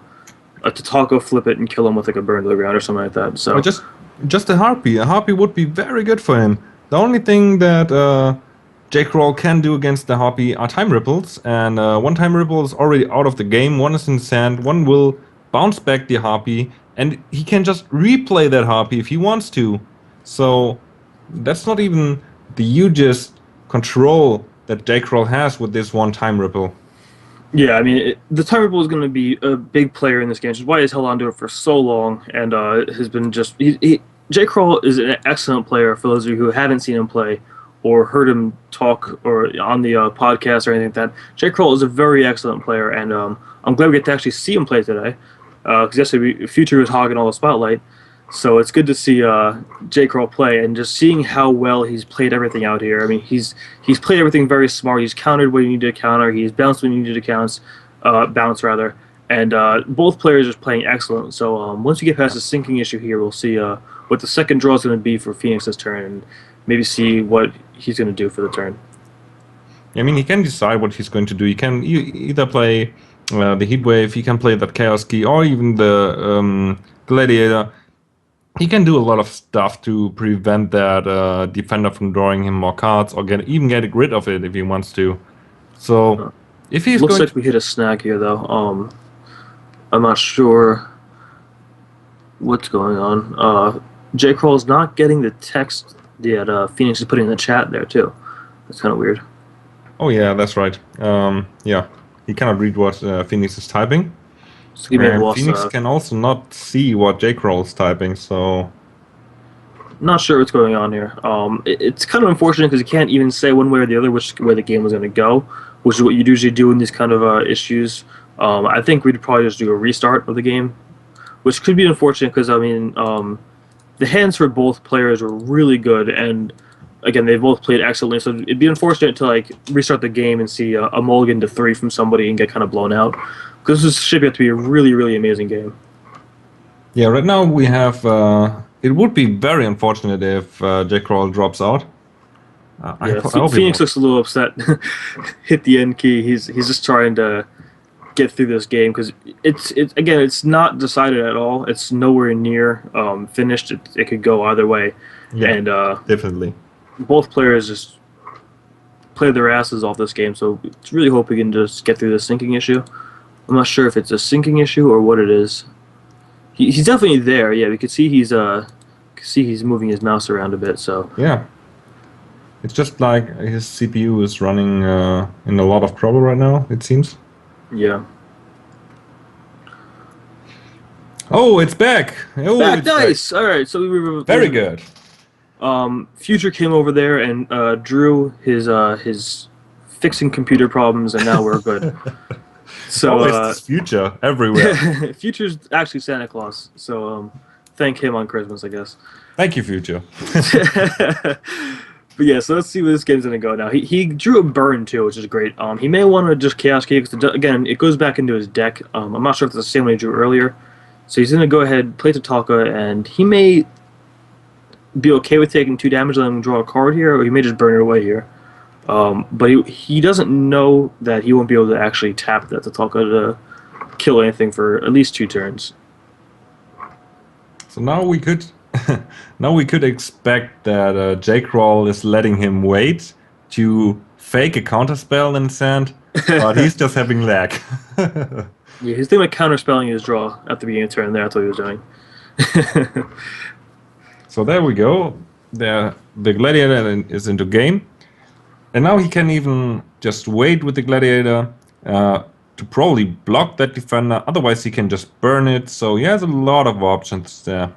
Tautoko, flip it, and kill him with like a burn to the ground or something like that. So or just a Harpy. A Harpy would be very good for him. The only thing that Kroll can do against the Harpy are time ripples, and one time ripple is already out of the game. One is in sand. One will bounce back the Harpy, and he can just replay that Harpy if he wants to. So that's not even the hugest control that Kroll has with this one time ripple. yeah, I mean, the time ripple is going to be a big player in this game, which is why he's held on to it for so long, and has been just. Kroll is an excellent player for those of you who haven't seen him play or heard him talk or on the podcast or anything like that. Kroll is a very excellent player, and I'm glad we get to actually see him play today. Because yesterday, Future was hogging all the spotlight. So it's good to see Kroll play, and just seeing how well he's played everything out here. I mean, he's played everything very smart. He's countered when you need to counter. He's bounced when you need to bounce rather. And both players are playing excellent. So once we get past the sinking issue here, we'll see what the second draw is going to be for Phoenix this turn, and maybe see what he's going to do for the turn. I mean, he can decide what he's going to do. He can either play the Heat Wave, he can play that Chaos Key, or even the Gladiator. He can do a lot of stuff to prevent that defender from drawing him more cards, or even get rid of it if he wants to. So, if he's looks like we hit a snag here, though. I'm not sure what's going on. Kroll is not getting the text that Phoenix is putting in the chat there too. That's kind of weird. Oh yeah, that's right. Yeah, he cannot read what Phoenix is typing. So Phoenix can also not see what Kroll is typing, so not sure what's going on here. It's kind of unfortunate because you can't even say one way or the other which way the game was going to go, which is what you usually do in these kind of issues. I think we'd probably just do a restart of the game, which could be unfortunate because I mean the hands for both players were really good, and again they both played excellently. So it'd be unfortunate to like restart the game and see a mulligan to 3 from somebody and get kind of blown out. Because this should have to be a really, really amazing game. Yeah, right now we have. It would be very unfortunate if Kroll drops out. Phoenix looks a little upset. Hit the end key. He's just trying to get through this game because it's not decided at all. It's nowhere near finished. It could go either way. Yeah, and definitely. Both players just played their asses off this game. So really hope we can just get through the sinking issue. I'm not sure if it's a sinking issue or what it is. He's definitely there. Yeah, we could see he's moving his mouse around a bit. So yeah, it's just like his CPU is running in a lot of trouble right now. It seems. Yeah. Oh, it's back! Oh, it's nice. Back. All right, so we were very good. Future came over there and drew his fixing computer problems, and now we're good. So it's Future everywhere. Future's actually Santa Claus, so thank him on Christmas, I guess. Thank you, Future. But yeah, so let's see where this game's gonna go now. He drew a burn too, which is great. He may want to just Chaos Key because again, it goes back into his deck. I'm not sure if it's the same one he drew earlier. So he's gonna go ahead, play Tautoko, and he may be okay with taking 2 damage and then draw a card here, or he may just burn it away here. But he doesn't know that he won't be able to actually tap that Tautoko to kill anything for at least 2 turns. So now we could Now we could expect that J. Kroll is letting him wait to fake a counterspell and send, but he's just having lag. Yeah, he's thinking about counterspelling his draw at the beginning of the turn. That's what he was doing. So there we go. The gladiator is into game. And now he can even just wait with the gladiator to probably block that defender. Otherwise, he can just burn it. So he has a lot of options there.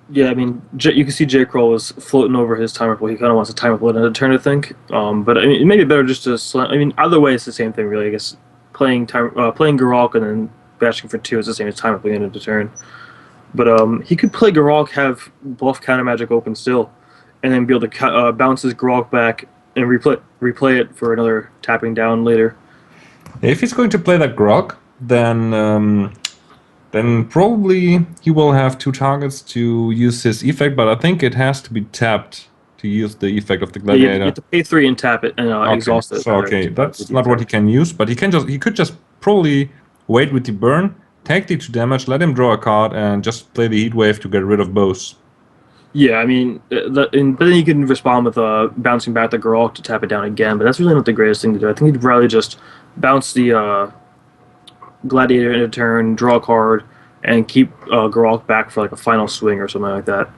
Yeah, I mean, you can see J. Kroll was floating over his timer pool. He kind of wants a timer pool in a turn, I think. But I mean, it may be better just to slam. I mean, either way, it's the same thing, really. I guess playing Garalk and then bashing for 2 is the same as timer pulling into the turn. But he could play Garalk, have bluff counter magic open still, and then be able to bounce his Garalk back and replay it for another tapping down later. If he's going to play that Grog, then probably he will have 2 targets to use his effect, but I think it has to be tapped to use the effect of the gladiator. You have to pay 3 and tap it and exhaust it. So okay, that's not what he can use, but he could just probably wait with the burn, take the 2 damage, let him draw a card, and just play the heat wave to get rid of both. Yeah, I mean, but then you can respond with bouncing back the Garalk to tap it down again, but that's really not the greatest thing to do. I think he'd rather just bounce the Gladiator in a turn, draw a card, and keep Garalk back for like a final swing or something like that.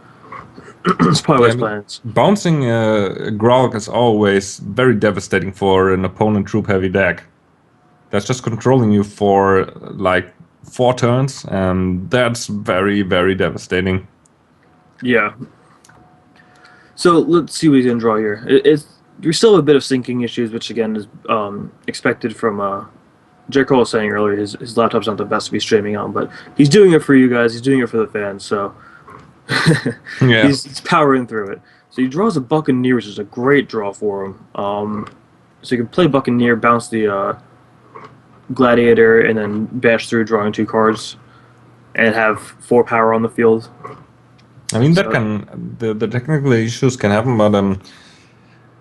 That's probably what his plan is. Bouncing Garalk is always very devastating for an opponent troop-heavy deck. That's just controlling you for like 4 turns, and that's very, very devastating. Yeah. So let's see what he's gonna draw here. We still have a bit of syncing issues, which again is expected from J. Cole was saying earlier. His laptop's not the best to be streaming on, but he's doing it for you guys. He's doing it for the fans. So yeah, he's powering through it. So he draws a Buccaneer, which is a great draw for him. So you can play Buccaneer, bounce the Gladiator, and then bash through, drawing 2 cards, and have 4 power on the field. I mean, that can the technical issues can happen, but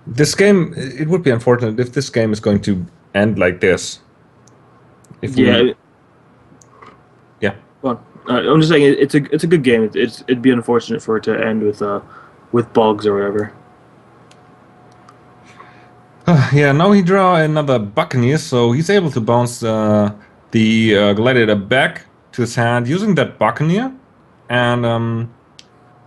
this game, it would be unfortunate if this game is going to end like this. Yeah. Well, I'm just saying it's a good game. It'd be unfortunate for it to end with bugs or whatever. Yeah, now he draw another Buccaneer, so he's able to bounce the Gladiator back to his hand using that Buccaneer, and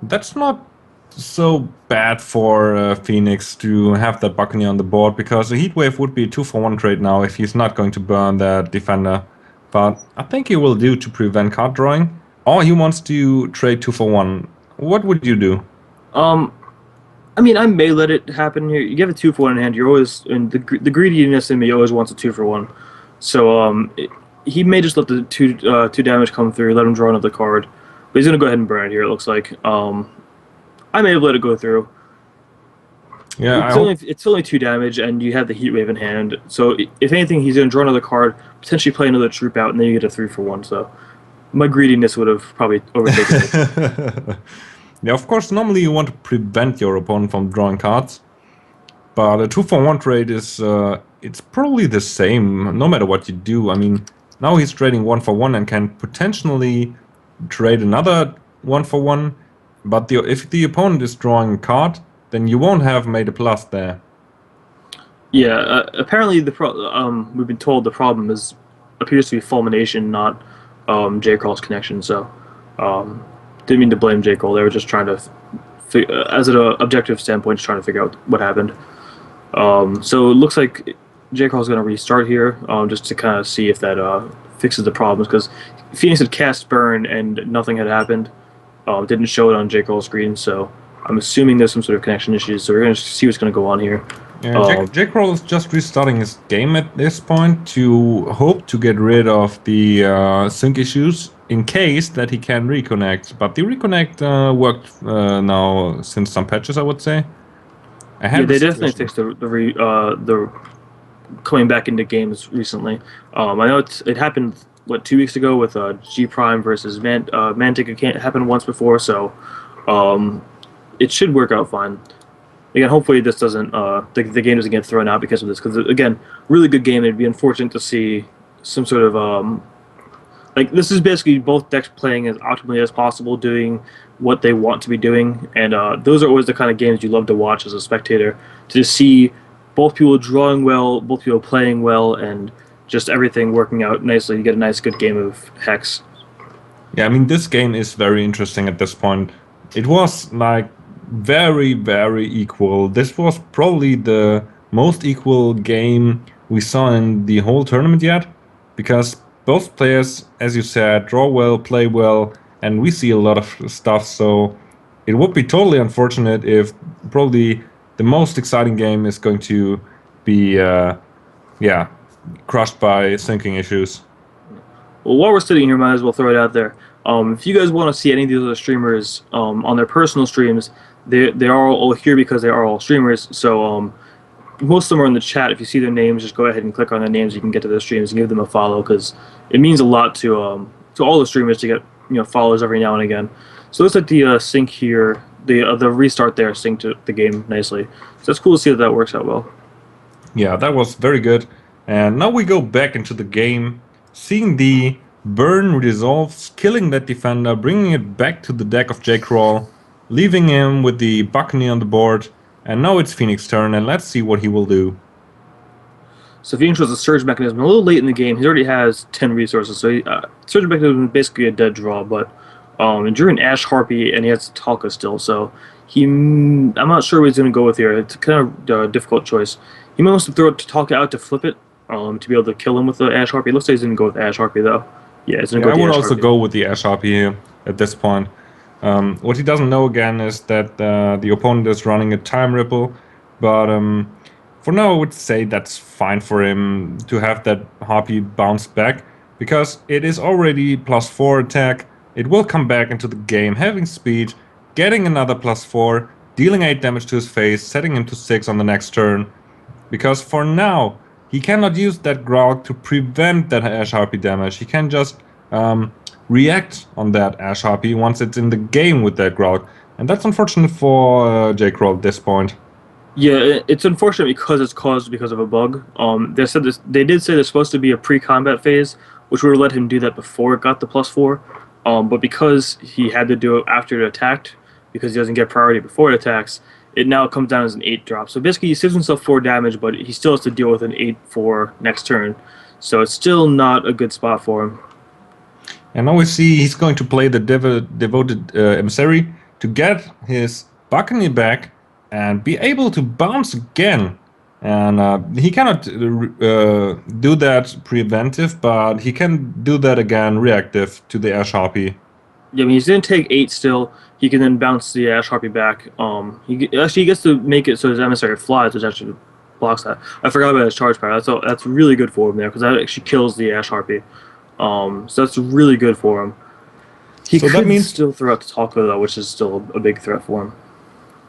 that's not so bad for Phoenix to have that Buccaneer on the board, because the Heatwave would be a 2-for-1 trade now if he's not going to burn that defender. But I think he will do to prevent card drawing, or he wants to trade 2-for-1. What would you do? I mean, I may let it happen here. You have a 2-for-1 in hand. You're always, and the greediness in me always wants a 2-for-1. So he may just let the 2 damage come through, let him draw another card. But he's going to go ahead and burn it here, it looks like. I may have let it go through. Yeah, it's only 2 damage, and you have the Heat Wave in hand. So if anything, he's going to draw another card, potentially play another troop out, and then you get a 3-for-1. So my greediness would have probably overtaken it. Yeah, of course, normally you want to prevent your opponent from drawing cards. But a 2-for-1 trade is it's probably the same, no matter what you do. I mean, now he's trading 1-for-1 and can potentially trade another 1-for-1, but if the opponent is drawing a card, then you won't have made a plus there. Yeah, apparently we've been told the problem appears to be Fulmination, not J. Kroll's connection. So didn't mean to blame J. Kroll. They were just trying to, as an objective standpoint, just trying to figure out what happened. So it looks like J. Kroll's going to restart here, just to kind of see if that fixes the problems, because Phoenix had cast burn and nothing had happened. Didn't show it on J. Kroll's screen, so I'm assuming there's some sort of connection issues. So we're going to see what's going to go on here. Yeah, J. Kroll is just restarting his game at this point to hope to get rid of the sync issues in case that he can reconnect. But the reconnect worked now since some patches, I would say. Yeah, they definitely fixed the coming back into games recently. I know it happened 2 weeks ago with G Prime versus Mantic. It can't happen once before, so it should work out fine. Again, hopefully this doesn't the game doesn't get thrown out because of this. Because again, really good game. It'd be unfortunate to see some sort of like this is basically both decks playing as optimally as possible, doing what they want to be doing, and those are always the kind of games you love to watch as a spectator, to just see both people drawing well, both people playing well, and just everything working out nicely. You get a nice, good game of Hex. Yeah, I mean, this game is very interesting at this point. It was like very, very equal. This was probably the most equal game we saw in the whole tournament yet, because both players, as you said, draw well, play well, and we see a lot of stuff. So it would be totally unfortunate if probably the most exciting game is going to be, yeah, crushed by syncing issues. Well, while we're sitting here, might as well throw it out there. If you guys want to see any of these other streamers on their personal streams, they are all here because they are all streamers. So most of them are in the chat. If you see their names, just go ahead and click on their names. You can get to their streams and give them a follow, because it means a lot to all the streamers to get followers every now and again. So let's let the sync here, the restart there, sync to the game nicely. So it's cool to see that that works out well. Yeah, that was very good. And now we go back into the game, seeing the burn resolves, killing that defender, bringing it back to the deck of Kroll, leaving him with the Buccaneer on the board. And now it's Phoenix's turn, and let's see what he will do. So Phoenix was a Surge Mechanism. A little late in the game, he already has 10 resources. So Surge Mechanism is basically a dead draw, but and drew an Ash Harpy, and he has Talka still. So I'm not sure what he's going to go with here. It's kind of a difficult choice. He might want to throw it to Talka out to flip it, to be able to kill him with the Ash Harpy. It looks like he's going to go with Ash Harpy, though. Yeah, it's going to go with I the would Ash also Harpy. go with the Ash Harpy here at this point. What he doesn't know again is that the opponent is running a Time Ripple, but for now I would say that's fine for him to have that Harpy bounce back, because it is already +4 attack. It will come back into the game, having speed, getting another +4, dealing 8 damage to his face, setting him to 6 on the next turn. Because for now, he cannot use that Growl to prevent that Ash Harpy damage. He can just react on that Ash Harpy once it's in the game with that Growl. And that's unfortunate for Kroll at this point. Yeah, it's unfortunate because it's caused because of a bug. They did say there's supposed to be a pre-combat phase, which would have let him do that before it got the +4. But because he had to do it after it attacked, because he doesn't get priority before it attacks, it now comes down as an 8 drop. So basically he saves himself 4 damage, but he still has to deal with an 8 for next turn. So it's still not a good spot for him. And now we see he's going to play the Devoted Emissary to get his Buccaneer back and be able to bounce again. And he cannot do that preventive, but he can do that again reactive to the Ash Harpy. Yeah, I mean, he's going to take 8 still. He can then bounce the Ash Harpy back. He gets to make it so his Emissary flies, which actually blocks that. I forgot about his charge power. That's really good for him there, because that actually kills the Ash Harpy. So that's really good for him. He could still throw out the Talka, though, which is still a big threat for him.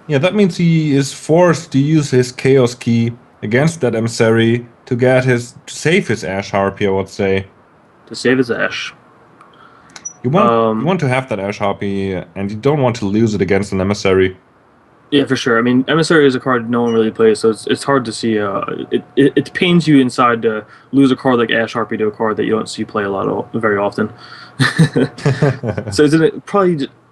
Yeah, that means he is forced to use his Chaos Key against that Emissary to save his Ash Harpy, I would say. To save his Ash. You want to have that Ash Harpy, and you don't want to lose it against an Emissary. Yeah, for sure. I mean, Emissary is a card no one really plays, so it's hard to see. It pains you inside to lose a card like Ash Harpy to a card that you don't see play very often. So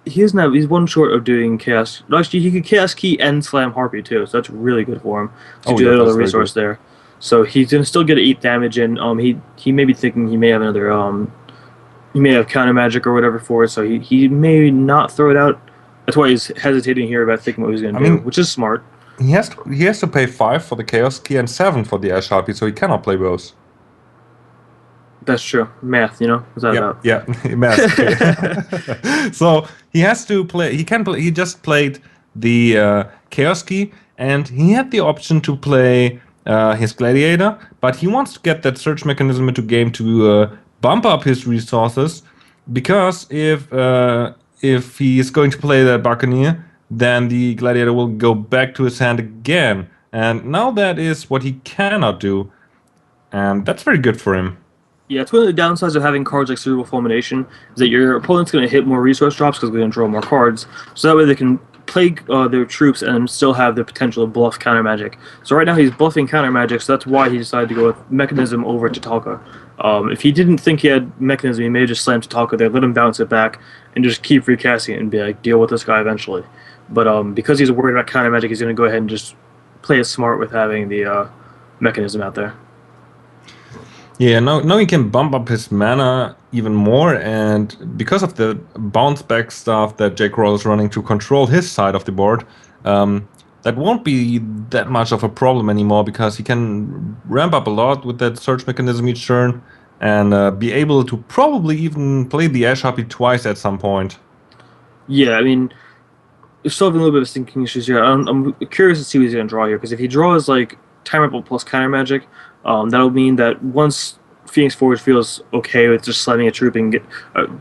he's one short of doing Chaos. Actually, he could Chaos Key and Slam Harpy too, so that's really good for him to do another resource there. So he's gonna still get 8 damage, and he may be thinking he may have another he may have counter magic or whatever for it, so he may not throw it out. That's why he's hesitating here about thinking what he's going to do, which is smart. He has to pay 5 for the Chaos Key and 7 for the Ash Harpy, so he cannot play both. That's true. Math, What's that about? Yeah, math. So he has to play. He just played the Chaos Key, and he had the option to play his Gladiator, but he wants to get that Surge Mechanism into game to bump up his resources, because if he is going to play that Buccaneer, then the Gladiator will go back to his hand again. And now that is what he cannot do. And that's very good for him. Yeah, it's one of the downsides of having cards like Cerebral Fulmination, is that your opponent's going to hit more resource drops because they're going to draw more cards. So that way they can play their troops and still have the potential to bluff counter magic. So right now he's bluffing counter magic, so that's why he decided to go with Mechanism over Tatalka. If he didn't think he had mechanism, he may have just slammed Tatalka there, let him bounce it back, and just keep recasting it and be like, deal with this guy eventually. But because he's worried about counter magic, he's going to go ahead and just play it smart with having the mechanism out there. Yeah, now he can bump up his mana even more, and because of the bounce back stuff that J. Kroll is running to control his side of the board, that won't be that much of a problem anymore because he can ramp up a lot with that search mechanism each turn and be able to probably even play the Ash Harpy twice at some point. Yeah, I mean, you're still having a little bit of thinking issues here. I'm curious to see what he's going to draw here because if he draws like time ripple plus counter magic, that'll mean that once Phoenix Forge feels okay with just slamming a troop and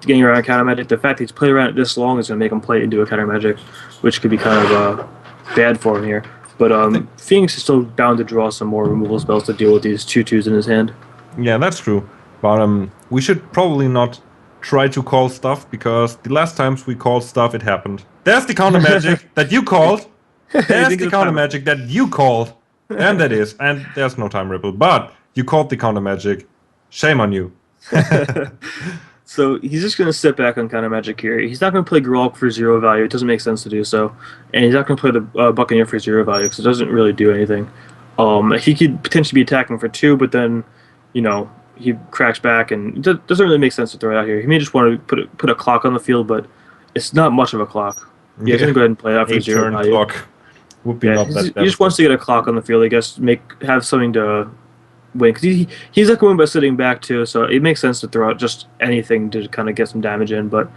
getting around counter magic, the fact that he's played around it this long is going to make him play into a counter magic, which could be kind of bad for him here. But Phoenix is still bound to draw some more removal spells to deal with these 2/2s in his hand. Yeah, that's true. But we should probably not try to call stuff because the last times we called stuff, it happened. There's the counter magic that you called. There's the counter magic that you called. And that is. And there's no time ripple. But you called the counter magic. Shame on you. So he's just going to sit back on counter magic here. He's not going to play Grolk for 0 value. It doesn't make sense to do so. And he's not going to play the Buccaneer for 0 value because it doesn't really do anything. He could potentially be attacking for 2, but then, he cracks back, and it doesn't really make sense to throw it out here. He may just want to put a clock on the field, but it's not much of a clock. Yeah, he's going to go ahead and play it out for 0 value. Clock would be not that he just wants to get a clock on the field, I guess, have something to win. Because he's not going by sitting back, too, so it makes sense to throw out just anything to kind of get some damage in. But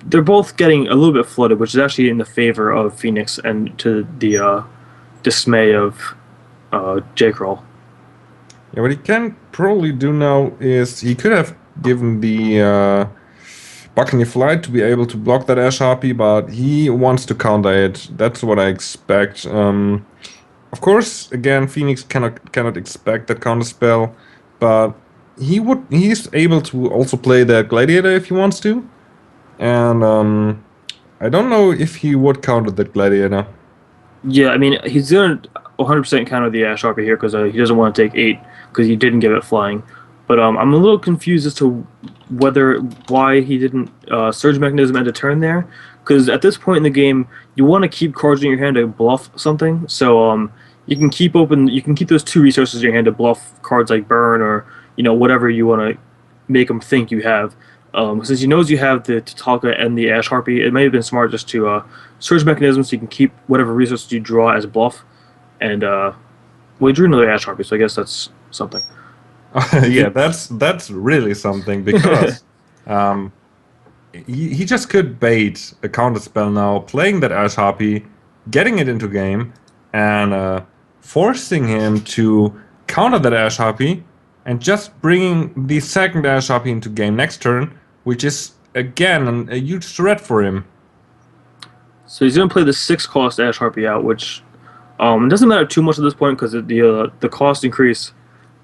they're both getting a little bit flooded, which is actually in the favor of Phoenix and to the dismay of J. Kroll. Yeah, what he can probably do now is he could have given the Buccaneer Flight to be able to block that Ash Harpy, but he wants to counter it. That's what I expect. Of course, again, Phoenix cannot expect that counter spell, but he's able to also play that Gladiator if he wants to, and I don't know if he would counter that Gladiator. Yeah, I mean, he's going to 100% counter the Ash Harpy here because he doesn't want to take 8 because he didn't give it flying. But I'm a little confused as to why he didn't Surge Mechanism end a turn there. Because at this point in the game, you want to keep cards in your hand to bluff something. So you can keep those 2 resources in your hand to bluff cards like Burn or whatever you want to make them think you have. Since he knows you have the Tatalka and the Ash Harpy, it may have been smart just to Surge Mechanism so you can keep whatever resources you draw as bluff. And he drew another Ash Harpy, so I guess that's something. Yeah, that's really something because he just could bait a counter spell now, playing that Ash Harpy, getting it into game, and forcing him to counter that Ash Harpy, and just bringing the second Ash Harpy into game next turn, which is again a huge threat for him. So he's going to play the 6-cost Ash Harpy out, which it doesn't matter too much at this point because the cost increase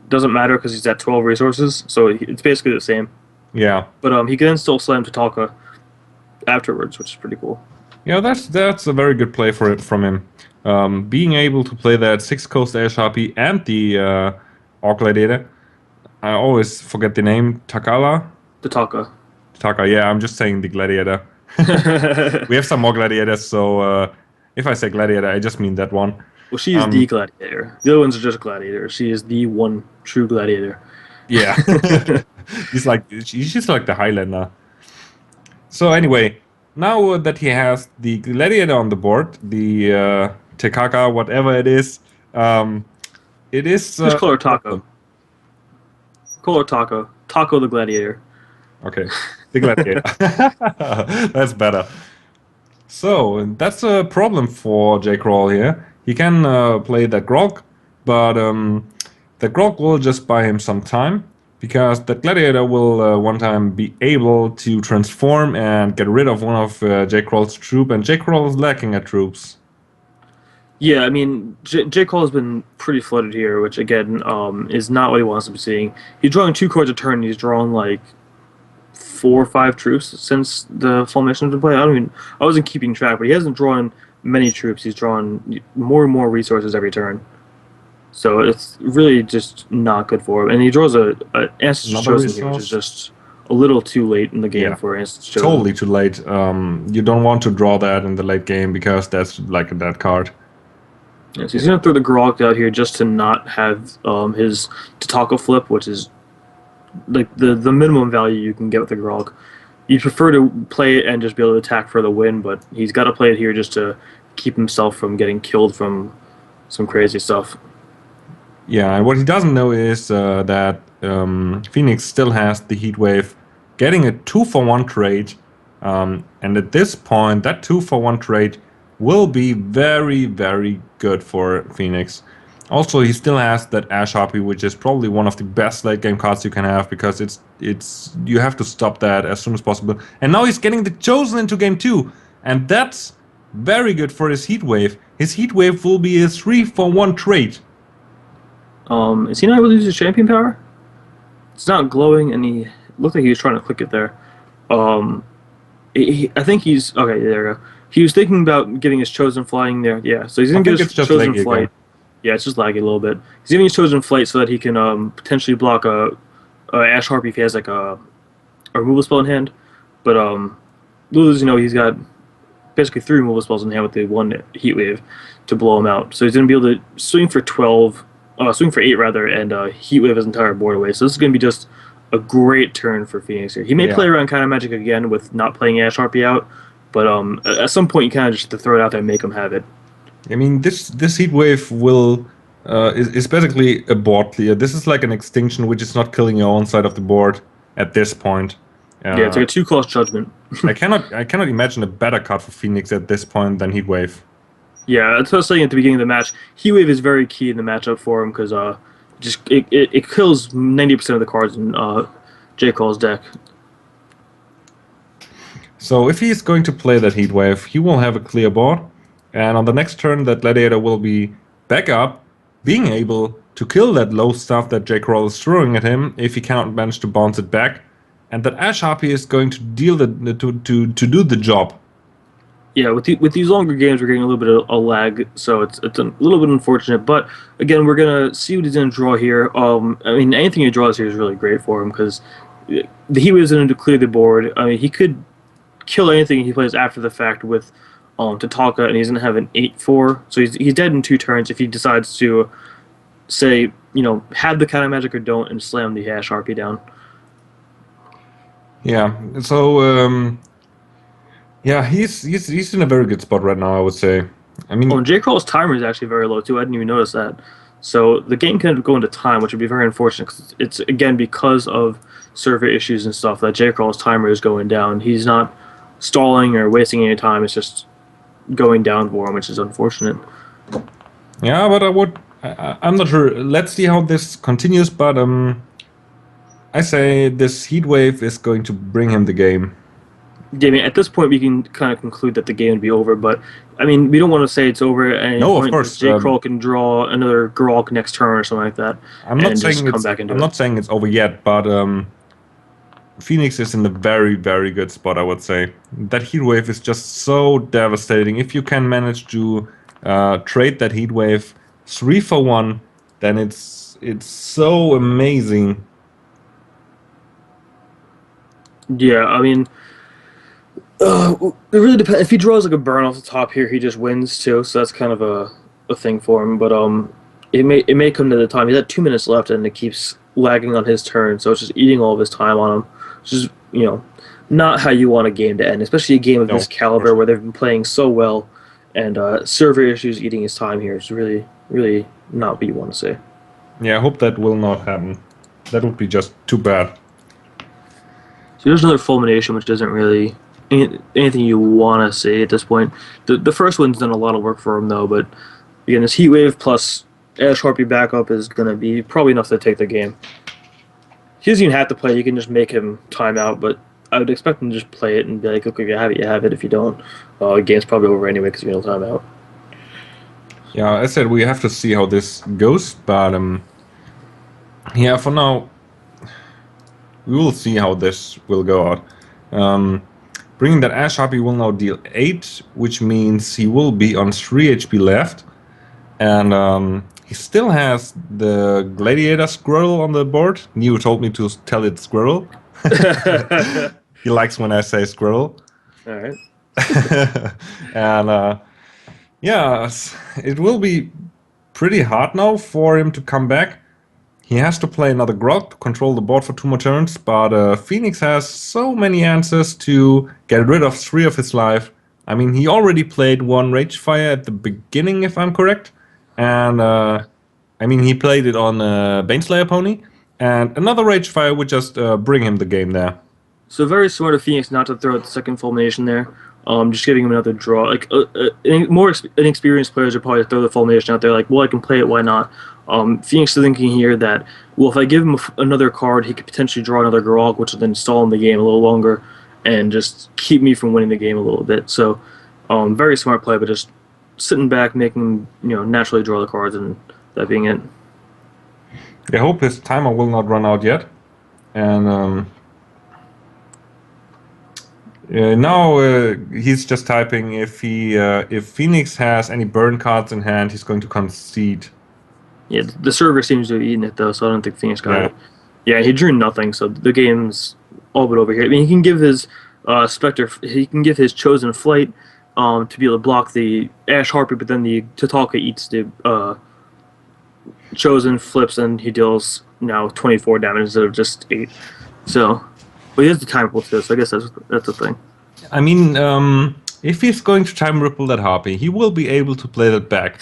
doesn't matter because he's at 12 resources, so it's basically the same. Yeah. But he can then still slam Tatalka afterwards, which is pretty cool. Yeah, that's a very good play from him. Being able to play that 6-cost Ash Harpy and the Orc Gladiator. I always forget the name. Tatalka, yeah, I'm just saying the Gladiator. We have some more Gladiators, so if I say Gladiator, I just mean that one. Well, she is the Gladiator. The other ones are just Gladiator. She is the one true Gladiator. Yeah. she's like the Highlander. So anyway, now that he has the Gladiator on the board, the Tekaka, whatever it is, it is... Just call her Taco. Call her Taco. Taco the Gladiator. Okay, the Gladiator. That's better. So, that's a problem for J. Kroll here. He can play that Grog, but the Grog will just buy him some time, because that Gladiator will one time be able to transform and get rid of one of J. Kroll's troops, and J. Kroll is lacking at troops. Yeah, I mean, J. Cole has been pretty flooded here, which again is not what he wants to be seeing. He's drawing 2 cards a turn. He's drawn like 4 or 5 troops since the formation has been played. I wasn't keeping track, but he hasn't drawn many troops. He's drawn more and more resources every turn. So it's really just not good for him. And he draws a Ancestors Another Chosen here, which is resource. just a little too late in the game Yeah, for Ancestors Chosen. totally too late. You don't want to draw that in the late game because that's like a dead card. Yeah, so he's gonna throw the Grog out here just to not have his Tataka flip, which is like the minimum value you can get with the Grog. You prefer to play it and just be able to attack for the win, but he's got to play it here just to keep himself from getting killed from some crazy stuff. Yeah, and what he doesn't know is that Phoenix still has the Heat Wave, getting a 2-for-1 trade, and at this point, that 2-for-1 trade will be very, very good for Phoenix. Also, he still has that Ash Harpy, which is probably one of the best late game cards you can have because it's you have to stop that as soon as possible. And now he's getting the Chosen into game 2, and that's very good for his Heat Wave. His Heat Wave will be a 3-for-1 trade. Is he not able to use his champion power? It's not glowing, and he looked like he was trying to click it there. I think he's okay. There we go. He was thinking about getting his chosen flying there. Yeah, so he's gonna get his chosen flight. Again. Yeah, it's just laggy a little bit. He's giving his chosen flight so that he can potentially block a Ash Harpy if he has like a removal spell in hand. But Lulu's, he's got basically 3 removal spells in hand with the 1 Heat Wave to blow him out. So he's gonna be able to swing for 8 rather, and Heat Wave his entire board away. So this is gonna be just a great turn for Phoenix here. He may play around kind of magic again with not playing Ash Harpy out, but at some point you kind of just have to throw it out there and make him have it. I mean, this Heat Wave is basically a board clear. This is like an extinction, which is not killing your own side of the board at this point. Yeah, it's like a 2-cost Judgment. I cannot imagine a better card for Phoenix at this point than Heat Wave. Yeah, that's what I was saying at the beginning of the match. Heat Wave is very key in the matchup for him because it kills 90% of the cards in J. Kroll's deck. So if he is going to play that Heat Wave, he will have a clear board, and on the next turn that Gladiator will be back up, being able to kill that low stuff that J. Kroll is throwing at him if he cannot manage to bounce it back, and that Ash Harpy is going to deal to do the job. Yeah, with these longer games, we're getting a little bit of a lag, so it's a little bit unfortunate. But again, we're gonna see what he's gonna draw here. I mean, anything he draws here is really great for him because the Heat was going to clear the board. I mean, he could kill anything he plays after the fact with Tataka, and he's gonna have an 8/4. So he's dead in 2 turns if he decides to say have the counter magic or don't and slam the Ash Harpy down. Yeah. So. Yeah, he's in a very good spot right now, I would say. I mean, J. Kroll's timer is actually very low too. I didn't even notice that. So the game can go into time, which would be very unfortunate. Cause it's again because of server issues and stuff that J. Kroll's timer is going down. He's not stalling or wasting any time. It's just going down for him, which is unfortunate. Yeah, but I'm not sure. Let's see how this continues. But I say this Heat Wave is going to bring him the game. Yeah, I mean, at this point, we can kind of conclude that the game would be over, but I mean, we don't want to say it's over at any point. Of course. J. Kroll can draw another Grog next turn or something like that. I'm not saying it's over yet, but Phoenix is in a very, very good spot, I would say. That Heat Wave is just so devastating. If you can manage to trade that Heat Wave 3-for-1, then it's so amazing. Yeah, I mean. It really depends. If he draws like a burn off the top here, he just wins too. So that's kind of a thing for him. But it may come to the time. He's at 2 minutes left, and it keeps lagging on his turn. So it's just eating all of his time on him. Which is not how you want a game to end, especially a game of this caliber where they've been playing so well, and server issues eating his time here is really really not what you want to say. Yeah, I hope that will not happen. That would be just too bad. So there's another fulmination, which doesn't really. Anything you want to say at this point. The first one's done a lot of work for him, though, but again, this Heat Wave plus Ash Harpy backup is going to be probably enough to take the game. He doesn't even have to play. You can just make him time out, but I would expect him to just play it and be like, okay, if you have it, you have it. If you don't, the game's probably over anyway because you know time out. Yeah, I said we have to see how this goes, but yeah, for now, we will see how this will go out. Bringing that Ash Harpy will now deal 8, which means he will be on 3 HP left. And he still has the Gladiator Squirrel on the board. Neo told me to tell it Squirrel. He likes when I say Squirrel. All right. And yeah, it will be pretty hard now for him to come back. He has to play another Grog to control the board for 2 more turns, but Phoenix has so many answers to get rid of 3 of his life. I mean, he already played 1 Ragefire at the beginning, if I'm correct. And, I mean, he played it on Baneslayer Pony. And another Ragefire would just bring him the game there. So very smart of Phoenix not to throw out the second Fulmination there. Just giving him another draw. Like more inexperienced players would probably throw the Fulmination out there. Like, well, I can play it. Why not? Phoenix is thinking here that, well, if I give him another card, he could potentially draw another Grog, which will then stall in the game a little longer and just keep me from winning the game a little bit. So, very smart play, but just sitting back, making him, naturally draw the cards, and that being it. I hope his timer will not run out yet. And now he's just typing if Phoenix has any burn cards in hand, he's going to concede. Yeah, the server seems to have eaten it though, so I don't think Phoenix got it. Yeah, he drew nothing, so the game's all but over here. I mean, he can give his Spectre, he can give his Chosen Flight to be able to block the Ash Harpy, but then the Tatalka eats the Chosen, flips, and he deals now 24 damage instead of just 8. So, but he has the Time Ripple too, so I guess that's the thing. I mean, if he's going to Time Ripple that Harpy, he will be able to play that back.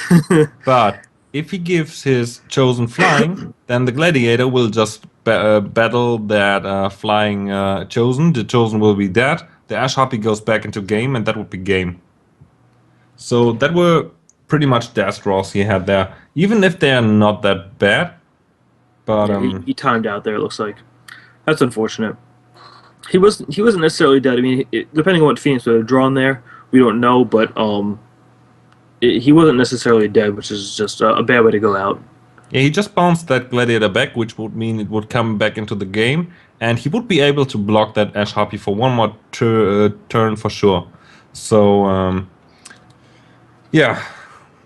But if he gives his Chosen Flying, then the Gladiator will just battle that flying Chosen. The Chosen will be dead. The Ash Harpy goes back into game, and that would be game. So that were pretty much dash draws he had there, even if they are not that bad. But yeah, he timed out there. It looks like that's unfortunate. He wasn't necessarily dead. I mean, depending on what Phoenix would have drawn there, we don't know. But he wasn't necessarily dead, which is just a bad way to go out. Yeah, he just bounced that Gladiator back, which would mean it would come back into the game, and he would be able to block that Ash Harpy for 1 more turn for sure. So, yeah,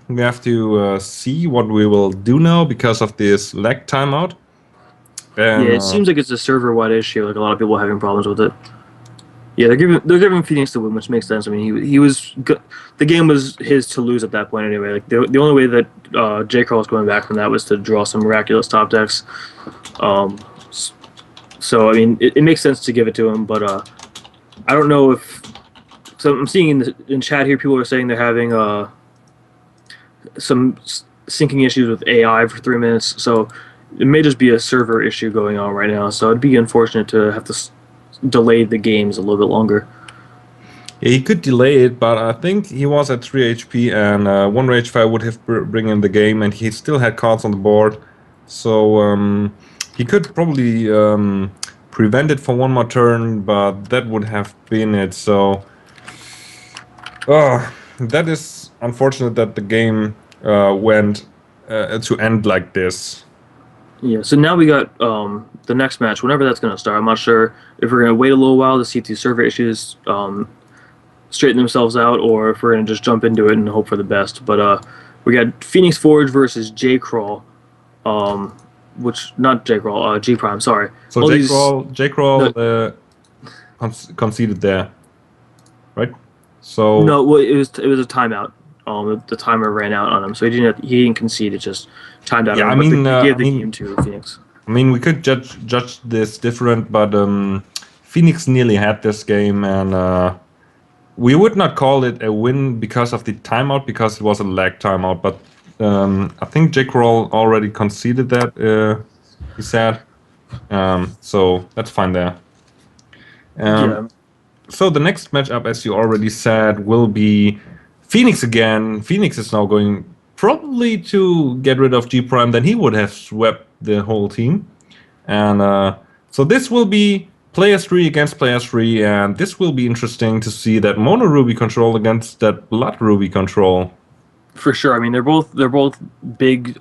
we have to see what we will do now because of this lag timeout. And, yeah, it seems like it's a server-wide issue. Like a lot of people are having problems with it. Yeah, they're giving Phoenix the win, which makes sense. I mean, he was the game was his to lose at that point anyway. Like the only way that J. Kroll was going back from that was to draw some miraculous top decks. So I mean, it makes sense to give it to him, but I don't know if. So I'm seeing in chat here, people are saying they're having some syncing issues with AI for 3 minutes. So it may just be a server issue going on right now. So it'd be unfortunate to have to delay the games a little bit longer. Yeah, he could delay it, but I think he was at 3 HP, and 1 Ragefire would have bring in the game, and he still had cards on the board. So he could probably prevent it for 1 more turn, but that would have been it. So that is unfortunate that the game went to end like this. Yeah, so now we got the next match, whenever that's going to start. I'm not sure if we're going to wait a little while to see if these server issues straighten themselves out, or if we're going to just jump into it and hope for the best. But we got Phoenix Forge versus J. Kroll, which, not J. Kroll, G Prime, sorry. So J. Kroll conceded there, right? So no, well, it was a timeout. The timer ran out on him, so he didn't concede. It just timed out. Yeah, on him, he gave the game to Phoenix. I mean, we could judge this different, but Phoenix nearly had this game, and we would not call it a win because of the timeout, because it was a lag timeout. But I think J. Kroll already conceded that. He said, so that's fine there. Yeah. So the next matchup, as you already said, will be Phoenix again. Phoenix is now going probably to get rid of G Prime. Then he would have swept the whole team. And so this will be player 3 against player 3. And this will be interesting to see that Mono Ruby control against that Blood Ruby control. For sure. I mean, they're both big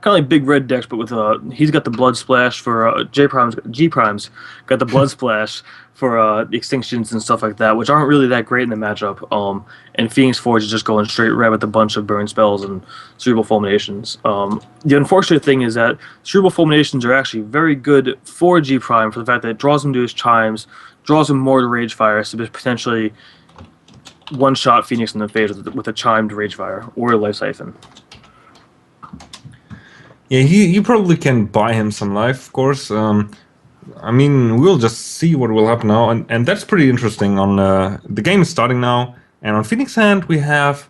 kind of like big red decks, but with he's got the blood splash for G Prime's got the blood splash for the extinctions and stuff like that, which aren't really that great in the matchup. And Phoenix Forge is just going straight red with a bunch of burn spells and cerebral fulminations. The unfortunate thing is that cerebral fulminations are actually very good for G Prime for the fact that it draws him to his chimes, draws him more to Rage Fire, so potentially one shot Phoenix in the face with a chimed Rage Fire or a Life Siphon. Yeah, you probably can buy him some life, of course. I mean, we'll just see what will happen now, and that's pretty interesting. On the game is starting now, and on Phoenix Hand we have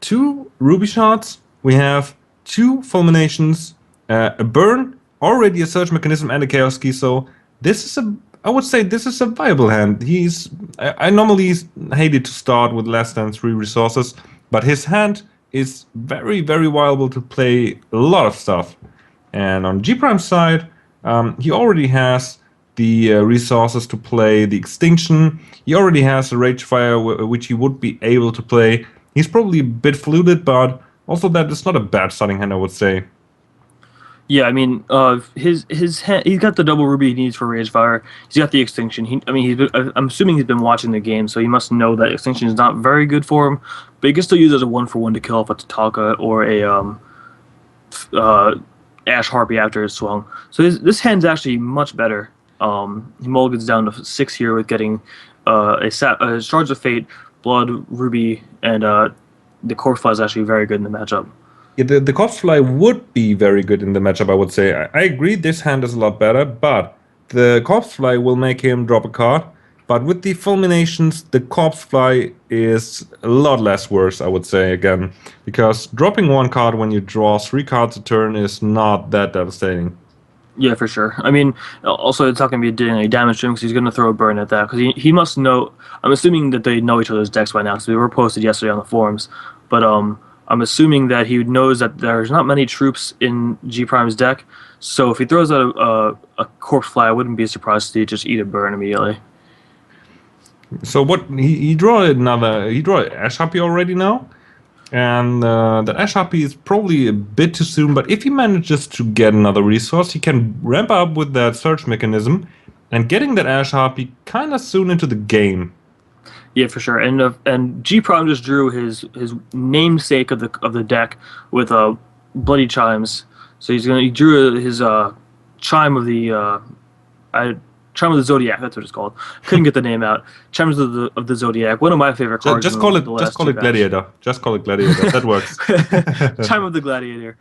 2 Ruby Shots, we have 2 Fulminations, a Burn, already a Surge Mechanism, and a Chaos Key. So this is I would say this is a viable hand. I normally hated to start with less than 3 resources, but his hand is very, very viable to play a lot of stuff. And on G Prime's side, he already has the resources to play the Extinction. He already has a Rage Fire, which he would be able to play. He's probably a bit fluted, but also that is not a bad starting hand, I would say. Yeah, I mean, he's got the double ruby he needs for Rage Fire. He's got the Extinction. I'm assuming he's been watching the game, so he must know that Extinction is not very good for him. But he can still use it as a 1-for-1 to kill off a Tatanka or a Ash Harpy after his swung. So this hand's actually much better. He mulligans down to 6 here with getting a Shards of Fate, Blood, Ruby, and the Corpse Fly is actually very good in the matchup. Yeah, the Corpse Fly would be very good in the matchup, I would say. I agree this hand is a lot better, but the Corpse Fly will make him drop a card. But with the Fulminations, the Corpse Fly is a lot less worse, I would say, again. Because dropping 1 card when you draw 3 cards a turn is not that devastating. Yeah, for sure. I mean, also it's not going to be doing any damage to him because he's going to throw a burn at that. Because he must know. I'm assuming that they know each other's decks by now because they were posted yesterday on the forums. But I'm assuming that he knows that there's not many troops in G Prime's deck. So if he throws out a Corpse Fly, I wouldn't be surprised to see it just eat a burn immediately. So what he draw Ash Harpy already now, and the Ash Harpy is probably a bit too soon. But if he manages to get another resource, he can ramp up with that Surge Mechanism, and getting that Ash Harpy kind of soon into the game. Yeah, for sure. And G Prime just drew his namesake of the deck with Bloody Chimes. So he drew his Chime of the Chime of the Zodiac. That's what it's called. Couldn't get the name out. Chimes of the Zodiac. One of my favorite cards. Just call it Gladiator. Just call it Gladiator. That works. Chime of the Gladiator.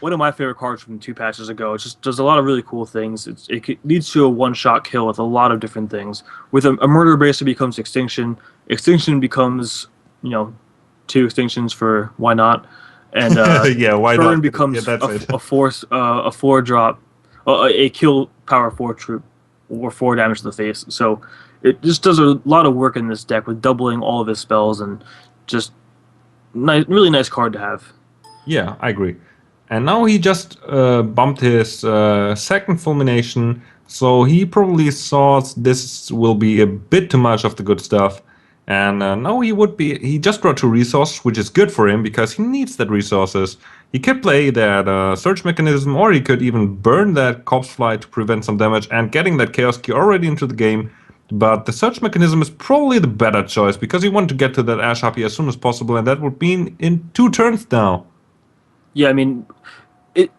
One of my favorite cards from 2 patches ago. It just does a lot of really cool things. It leads to a one-shot kill with a lot of different things. With a murder base, it becomes Extinction. Extinction becomes, 2 Extinctions for why not? And yeah, why Burn not? becomes a 4-drop, a kill power 4 troop or 4 damage to the face. So it just does a lot of work in this deck with doubling all of his spells and just really nice card to have. Yeah, I agree. And now he just bumped his second Fulmination, so he probably thought this will be a bit too much of the good stuff. And now he just brought 2 resources, which is good for him because he needs that resources. He could play that Surge Mechanism, or he could even burn that Corpse Fly to prevent some damage and getting that Chaos Key already into the game. But the Surge Mechanism is probably the better choice because he wanted to get to that Ash Harpy as soon as possible, and that would be in 2 turns now. Yeah, I mean,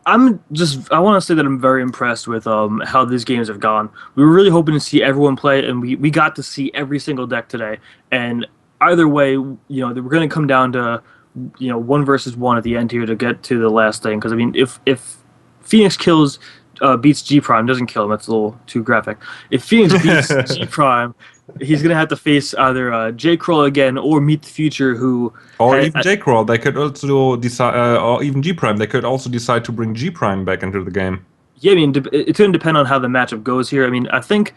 I want to say that I'm very impressed with how these games have gone. We were really hoping to see everyone play, and we got to see every single deck today. And either way, we're going to come down to 1 versus 1 at the end here to get to the last thing. Because I mean, if Phoenix beats G Prime, doesn't kill him. That's a little too graphic. If Phoenix beats G Prime, he's gonna have to face either J Kroll again or Meet the Future, even J Kroll. They could also decide, or even G Prime. They could also decide to bring G Prime back into the game. Yeah, I mean, it's gonna depend on how the matchup goes here. I mean, I think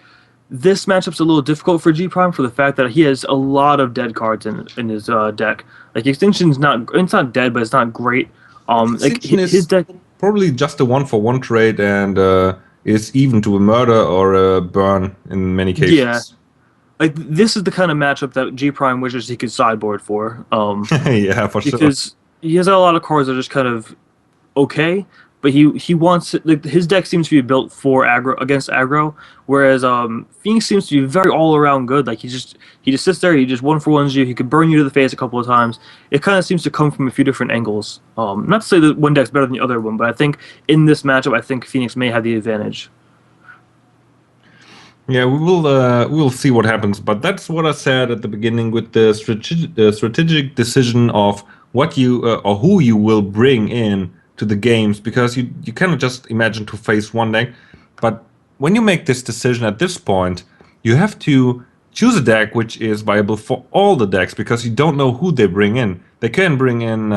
this matchup's a little difficult for G Prime for the fact that he has a lot of dead cards in his deck. Like Extinction's it's not dead, but it's not great. His deck. Probably just a 1-for-1 trade and is even to a murder or a burn in many cases. Yeah. Like, this is the kind of matchup that G Prime wishes he could sideboard for. Yeah, for sure. Because he has a lot of cards that just kind of okay, but he wants like his deck seems to be built for aggro against aggro, whereas Phoenix seems to be very all around good. Like he just sits there, he just one for ones you. He could burn you to the face a couple of times. It kind of seems to come from a few different angles. Not to say that one deck's better than the other one, but I think in this matchup, I think Phoenix may have the advantage. Yeah, we will see what happens, but that's what I said at the beginning with the strategic decision of what you or who you will bring in to the games, because you cannot just imagine to face one deck, but when you make this decision at this point, you have to choose a deck which is viable for all the decks, because you don't know who they bring in. They can bring in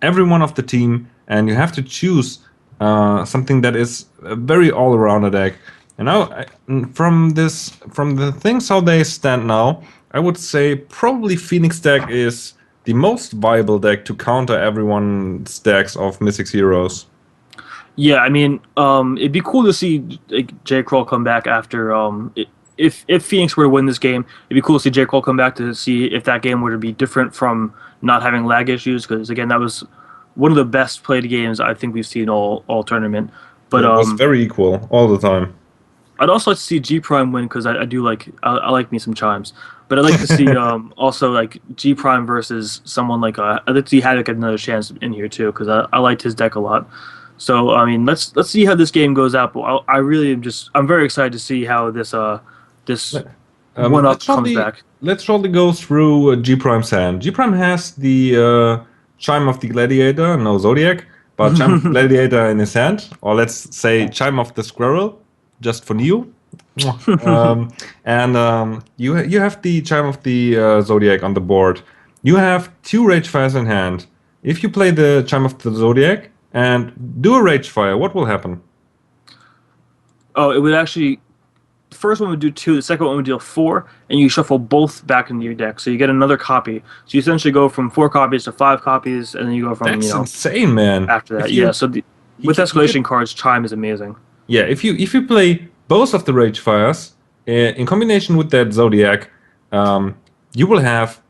everyone of the team, and you have to choose something that is a very all-around deck. And now, from the things how they stand now, I would say probably Phoenix deck is the most viable deck to counter everyone's decks of Mythic Heroes. Yeah, I mean, it'd be cool to see like, J. Kroll come back after if Phoenix were to win this game, it'd be cool to see J. Kroll come back to see if that game were to be different from not having lag issues. Because again, that was one of the best played games I think we've seen all tournament. But It was very equal all the time. I'd also like to see G Prime win because I do like I like me some chimes, but I'd like to see also like G Prime versus someone like I'd like to see Havoc get another chance in here too because I liked his deck a lot. So I mean let's see how this game goes out. But I really am just I'm very excited to see how this one up comes back. Let's shortly go through G Prime's hand. G Prime has the Chime of the Gladiator, no Zodiac, but Chime of the Gladiator in his hand, or let's say Chime of the Squirrel, just for Neo. And you have the Chime of the Zodiac on the board. You have 2 Rage Fires in hand. If you play the Chime of the Zodiac and do a Rage Fire, what will happen? Oh, it would actually. The first one would do 2, the second one would deal 4, and you shuffle both back into your deck. So you get another copy. So you essentially go from 4 copies to 5 copies, and then you go from That's insane, man. after that. Yeah. So with escalation cards, Chime is amazing. Yeah, if you play both of the Rage Fires in combination with that Zodiac, you will have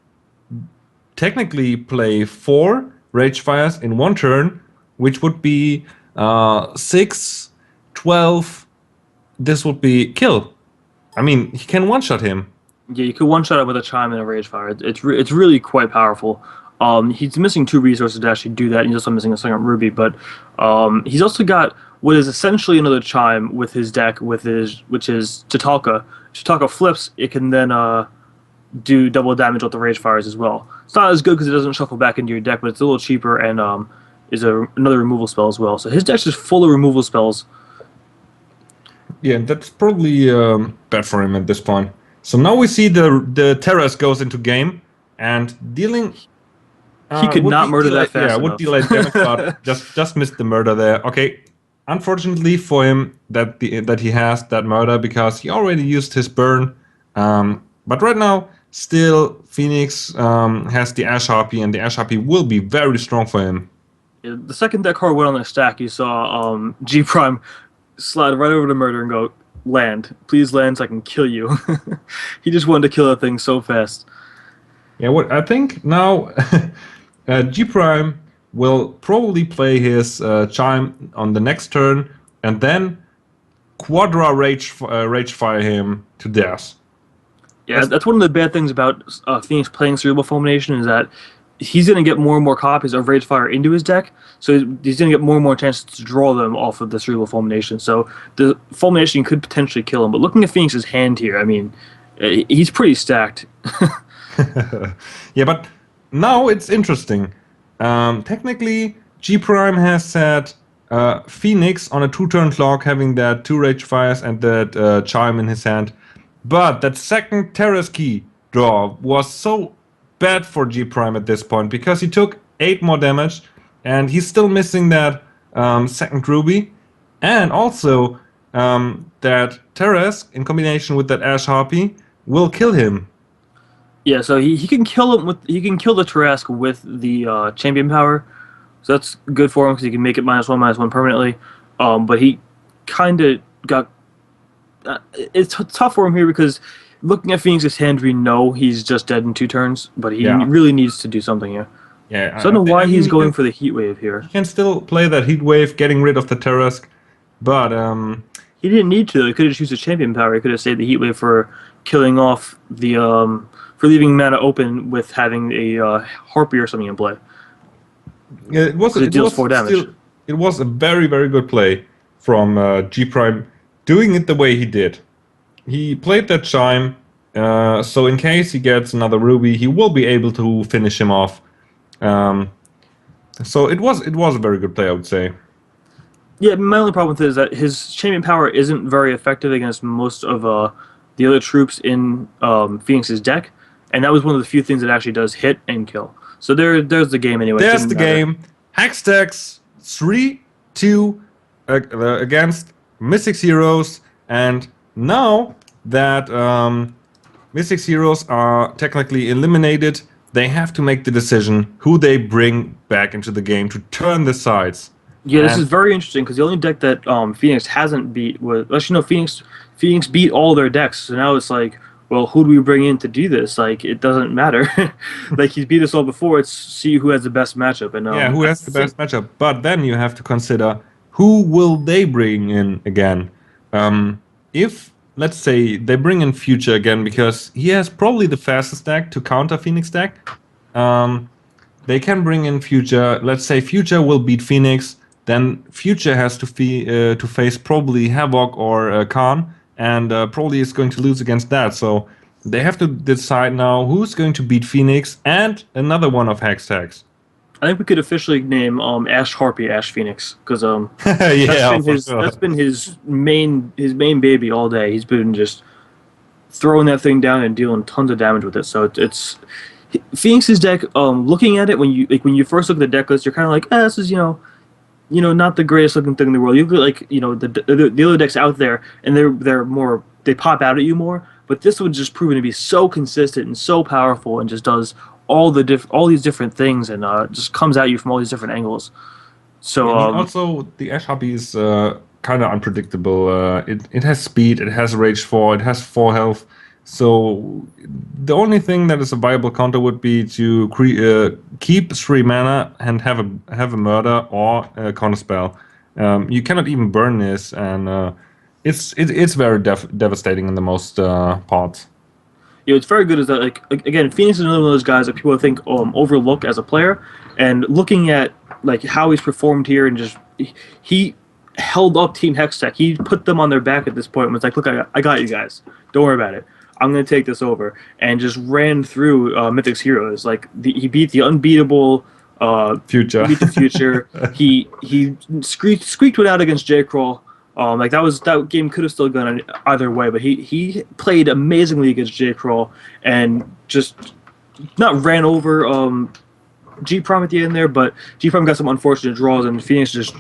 technically play 4 Rage Fires in one turn, which would be 6, 12. This would be kill. I mean, he can one-shot him. Yeah, you could one-shot it with a Chime and a Rage Fire. It's really quite powerful. He's missing 2 resources to actually do that. He's also missing a second Ruby, but he's also got what is essentially another Chime with his deck, which is Tatalka. If Tatalka flips, it can then do double damage with the Rage Fires as well. It's not as good because it doesn't shuffle back into your deck, but it's a little cheaper and is another removal spell as well. So his deck's just full of removal spells. Yeah, that's probably bad for him at this point. So now we see the Terrace goes into game and dealing. He could not murder that fast enough. Would delay damage, but just missed the murder there. Okay, unfortunately for him that he has that murder because he already used his burn. But right now, still Phoenix has the Ash Harpy, and the Ash Harpy will be very strong for him. Yeah, the second that card went on the stack, you saw G Prime slide right over to murder and go, land. Please land so I can kill you. He just wanted to kill that thing so fast. Yeah, what I think now G Prime will probably play his Chime on the next turn and then Quadra Rage Fire him to death. Yeah, that's one of the bad things about Phoenix playing Cerebral Fulmination is that he's going to get more and more copies of Rage Fire into his deck, so he's going to get more and more chances to draw them off of the Cerebral Fulmination. So the Fulmination could potentially kill him. But looking at Phoenix's hand here, I mean, he's pretty stacked. Yeah, but now it's interesting. Technically, G Prime has set Phoenix on a 2-turn clock, having that 2 Rage Fires and that Chime in his hand. But that second Terrace key draw was so bad for G Prime at this point because he took 8 more damage and he's still missing that second Ruby, and also that Terrace in combination with that Ash Harpy will kill him. Yeah, so he can kill him kill the Tarrasque with the champion power, so that's good for him because he can make it -1/-1 permanently. But he kind of got it's tough for him here because looking at Phoenix's hand, we know he's just dead in 2 turns, but he really needs to do something here. Yeah, So I don't know I why mean, he's going for the heat wave here. he can still play that heat wave, getting rid of the Terrask, but He didn't need to. He could have just used his champion power. He could have saved the heat wave for killing off the for leaving mana open with having a harpy or something in play because it it deals was 4 damage. still it was a very good play from G Prime, doing it the way he did. He played that chime, so in case he gets another ruby, he will be able to finish him off. Um, so it was a very good play, I would say. Yeah, my only problem with it is that his champion power isn't very effective against most of the other troops in Phoenix's deck, and that was one of the few things that actually does hit and kill. So there's the game anyway. It There's didn't the matter. game. Hextechs 3-2 against Mystic Heroes, and now that Mystic Heroes are technically eliminated, they have to make the decision who they bring back into the game to turn the sides. Yeah, this is And very interesting because the only deck that Phoenix hasn't beat was actually no Phoenix beat all their decks. So now it's like, well, who do we bring in to do this? Like it doesn't matter. Like he's beat us all before. It's see who has the best matchup. And yeah, who I has the think best matchup? But then you have to consider who will they bring in again. If let's say they bring in Future again because he has probably the fastest deck to counter Phoenix deck. Um, they can bring in Future. Let's say Future will beat Phoenix. Then Future has to face probably Havoc or Khan, and probably is going to lose against that. So they have to decide now who's going to beat Phoenix and another one of Hextechs. I think we could officially name Ash Harpy Ash Phoenix because Yeah, for sure. that's been his main baby all day. He's been just throwing that thing down and dealing tons of damage with it. So it's Phoenix's deck. Looking at it when you first look at the deck list, you're kind of like, this is not the greatest looking thing in the world. You look at like the other decks out there, and they're more they pop out at you more. But this one's just proven to be so consistent and so powerful, and just does all these different things, and just comes at you from all these different angles. So I mean, also the Ash Hobby is kind of unpredictable. It has speed, it has Rage 4, it has 4 health. So the only thing that is a viable counter would be to keep 3 mana and have a murder or a counter spell. You cannot even burn this, and it's very devastating in the most parts. what's very good is that again, Phoenix is another one of those guys that people think overlook as a player, and looking at like how he's performed here and just he held up Team Hextech. He put them on their back at this point and was like, look, I got you guys. Don't worry about it. I'm going to take this over. And just ran through Mythic's heroes. Like he beat the unbeatable Future. He beat the future. he squeaked it out against J. Kroll. Like that game could have still gone either way, but he played amazingly against J. Kroll and just not ran over G Prime at the end there, but G Prime got some unfortunate draws, and Phoenix just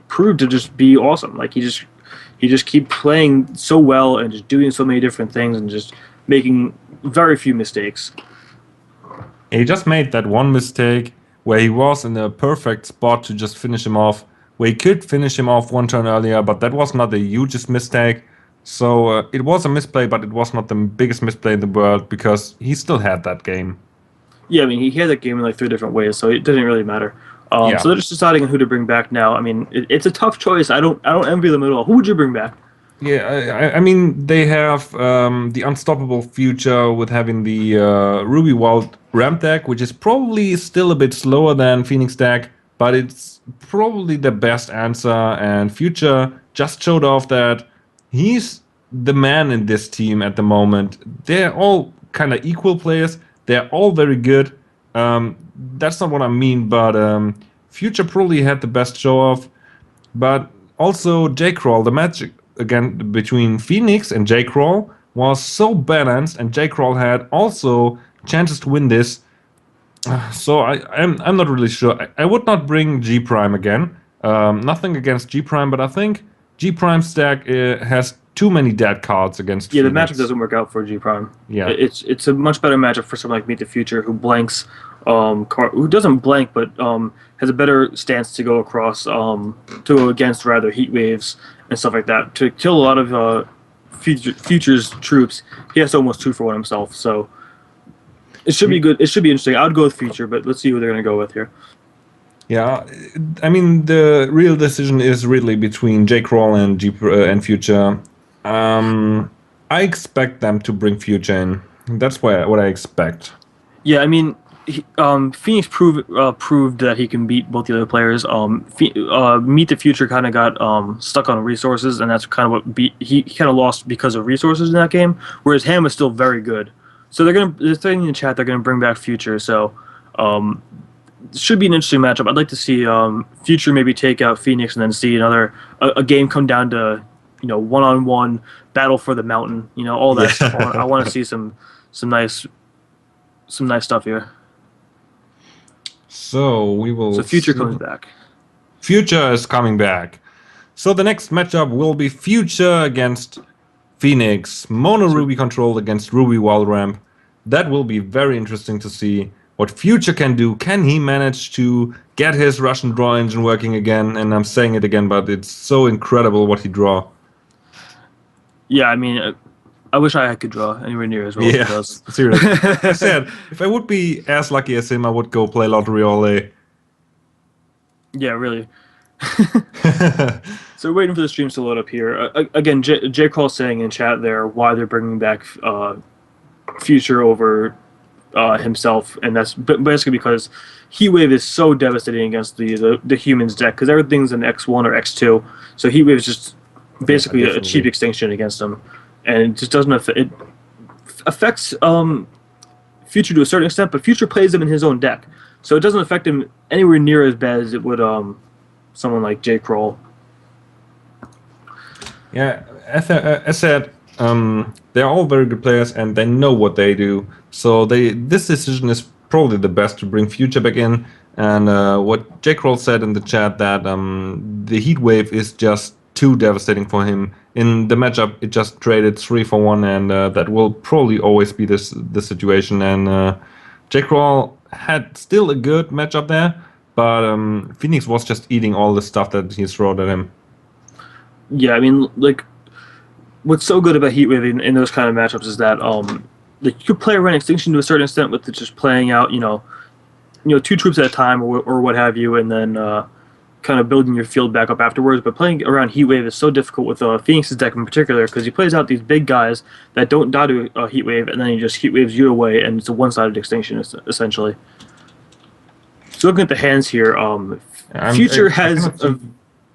proved to just be awesome. Like he just keep playing so well and just doing so many different things and just making very few mistakes. He just made that one mistake where he was in a perfect spot to just finish him off, where he could finish him off one turn earlier, but that was not the hugest mistake. So it was a misplay, but it was not the biggest misplay in the world because he still had that game. Yeah, I mean, he had that game in like 3 different ways, so it didn't really matter. Yeah. So they're just deciding on who to bring back now. I mean, it's a tough choice. I don't envy them at all. Who would you bring back? Yeah, I mean, they have the unstoppable future with having the Ruby Wild ramp deck, which is probably still a bit slower than Phoenix deck, but it's probably the best answer. And Future just showed off that he's the man in this team at the moment. They're all kind of equal players. They're all very good. That's not what I mean, but Future probably had the best show off. But also J. Kroll, the magic again between Phoenix and J. Kroll was so balanced, and J. Kroll had also chances to win this. So I'm not really sure. I would not bring G Prime again. Nothing against G Prime, but I think G Prime's deck has too many dead cards against Yeah, the Phoenix. matchup doesn't work out for G Prime. Yeah. It's a much better matchup for someone like Meet the Future who blanks, who doesn't blank but has a better stance to go across, to go against rather heat waves and stuff like that. To kill a lot of Future's troops, he has to almost 2-for-1 himself. So It should be good. It should be interesting. I would go with future, but let's see who they're gonna go with here. Yeah, I mean the real decision is really between J. Kroll and and Future. I expect them to bring Future in. That's what I expect. Yeah, I mean, Phoenix proved that he can beat both the other players. Meet the Future kind of got stuck on resources, and that's kind of what he kind of lost because of resources in that game. Whereas Ham was still very good. So they're saying in the chat they're gonna bring back Future. So it should be an interesting matchup. I'd like to see Future maybe take out Phoenix and then see a game come down to one-on-one battle for the mountain. All that stuff. I want to see some nice stuff here. So we will. So Future comes back. Future is coming back. So the next matchup will be Future against Phoenix. Mono Ruby controlled against Ruby Wall Ramp. That will be very interesting to see what Future can do. Can he manage to get his Russian draw engine working again? And I'm saying it again, but it's so incredible what he draw. Yeah, I mean, I wish I could draw anywhere near as well as he does. Seriously. I said, if I would be as lucky as him, I would go play lottery all day. Yeah, really. So we're waiting for the streams to load up here. Again, J. Kroll saying in chat there why they're bringing back Future over himself, and that's basically because Heatwave is so devastating against the humans deck because everything's an X1 or X2, so Heatwave is just basically a cheap extinction against them, and it just doesn't it affects Future to a certain extent, but Future plays them in his own deck, so it doesn't affect him anywhere near as bad as it would someone like J. Kroll. Yeah, as I said, they're all very good players and they know what they do. So this decision is probably the best to bring Future back in. And what J. Kroll said in the chat that the Heat Wave is just too devastating for him. In the matchup, it just traded 3 for 1, and that will probably always be the situation. And J. Kroll had still a good matchup there, but Phoenix was just eating all the stuff that he threw at him. Yeah, I mean, like, what's so good about Heatwave in those kind of matchups is that like you could play around Extinction to a certain extent with just playing out, 2 troops at a time or what have you, and then kind of building your field back up afterwards. But playing around Heatwave is so difficult with Phoenix's deck in particular because he plays out these big guys that don't die to Heatwave, and then he just Heatwaves you away, and it's a one-sided Extinction essentially. So looking at the hands here, Future has.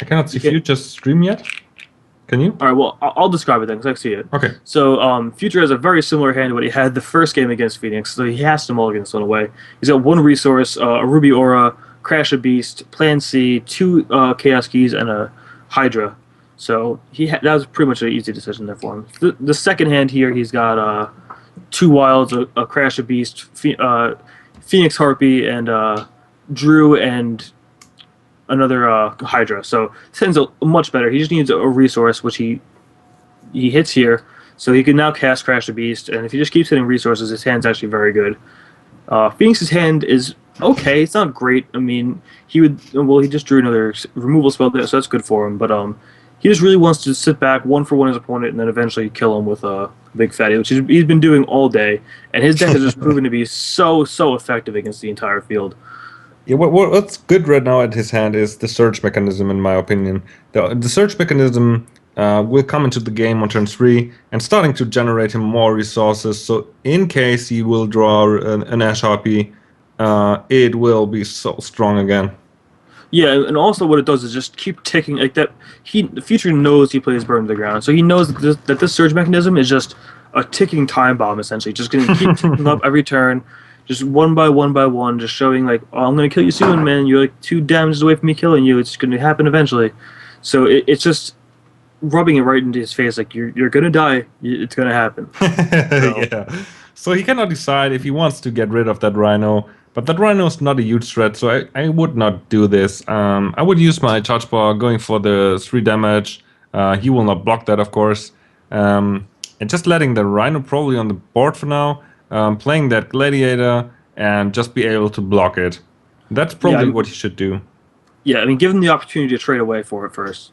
I cannot see Future's stream yet. Can you? All right, well, I'll describe it then, because I see it. Okay. So, Future has a very similar hand to what he had the first game against Phoenix, so he has to mulligan this one away. He's got 1 resource, a Ruby Aura, Crash a Beast, Plan C, 2 Chaos Keys, and a Hydra. So, that was pretty much an easy decision there for him. The second hand here, he's got 2 Wilds, a Crash a Beast, Phoenix Harpy, and Drew, and another Hydra. So this hand's much better. He just needs a resource, which he hits here. So he can now cast Crash the Beast, and if he just keeps hitting resources, his hand's actually very good. Phoenix's hand is okay. It's not great. I mean, he just drew another removal spell there, so that's good for him. But he just really wants to sit back, 1-for-1 his opponent, and then eventually kill him with a Big Fatty, which he's been doing all day. And his deck has just proven to be so effective against the entire field. Yeah, what's good right now at his hand is the search mechanism, in my opinion. The search mechanism will come into the game on turn 3 and starting to generate him more resources. So in case he will draw an Ash Harpy, it will be so strong again. Yeah, and also what it does is just keep ticking like that. The Future knows he plays Burn to the Ground, so he knows that this surge mechanism is just a ticking time bomb, essentially, just going to keep ticking up every turn. Just one by one, just showing like, oh, I'm going to kill you soon, man. You're like 2 damages away from me killing you. It's going to happen eventually. So it's just rubbing it right into his face, like you're going to die. It's going to happen. So. Yeah. So he cannot decide if he wants to get rid of that Rhino, but that Rhino is not a huge threat, so I would not do this. I would use my charge bar, going for the 3 damage. He will not block that, of course. And just letting the Rhino probably on the board for now. Playing that Gladiator and just be able to block it. That's probably what he should do. Yeah, I mean, give him the opportunity to trade away for it first.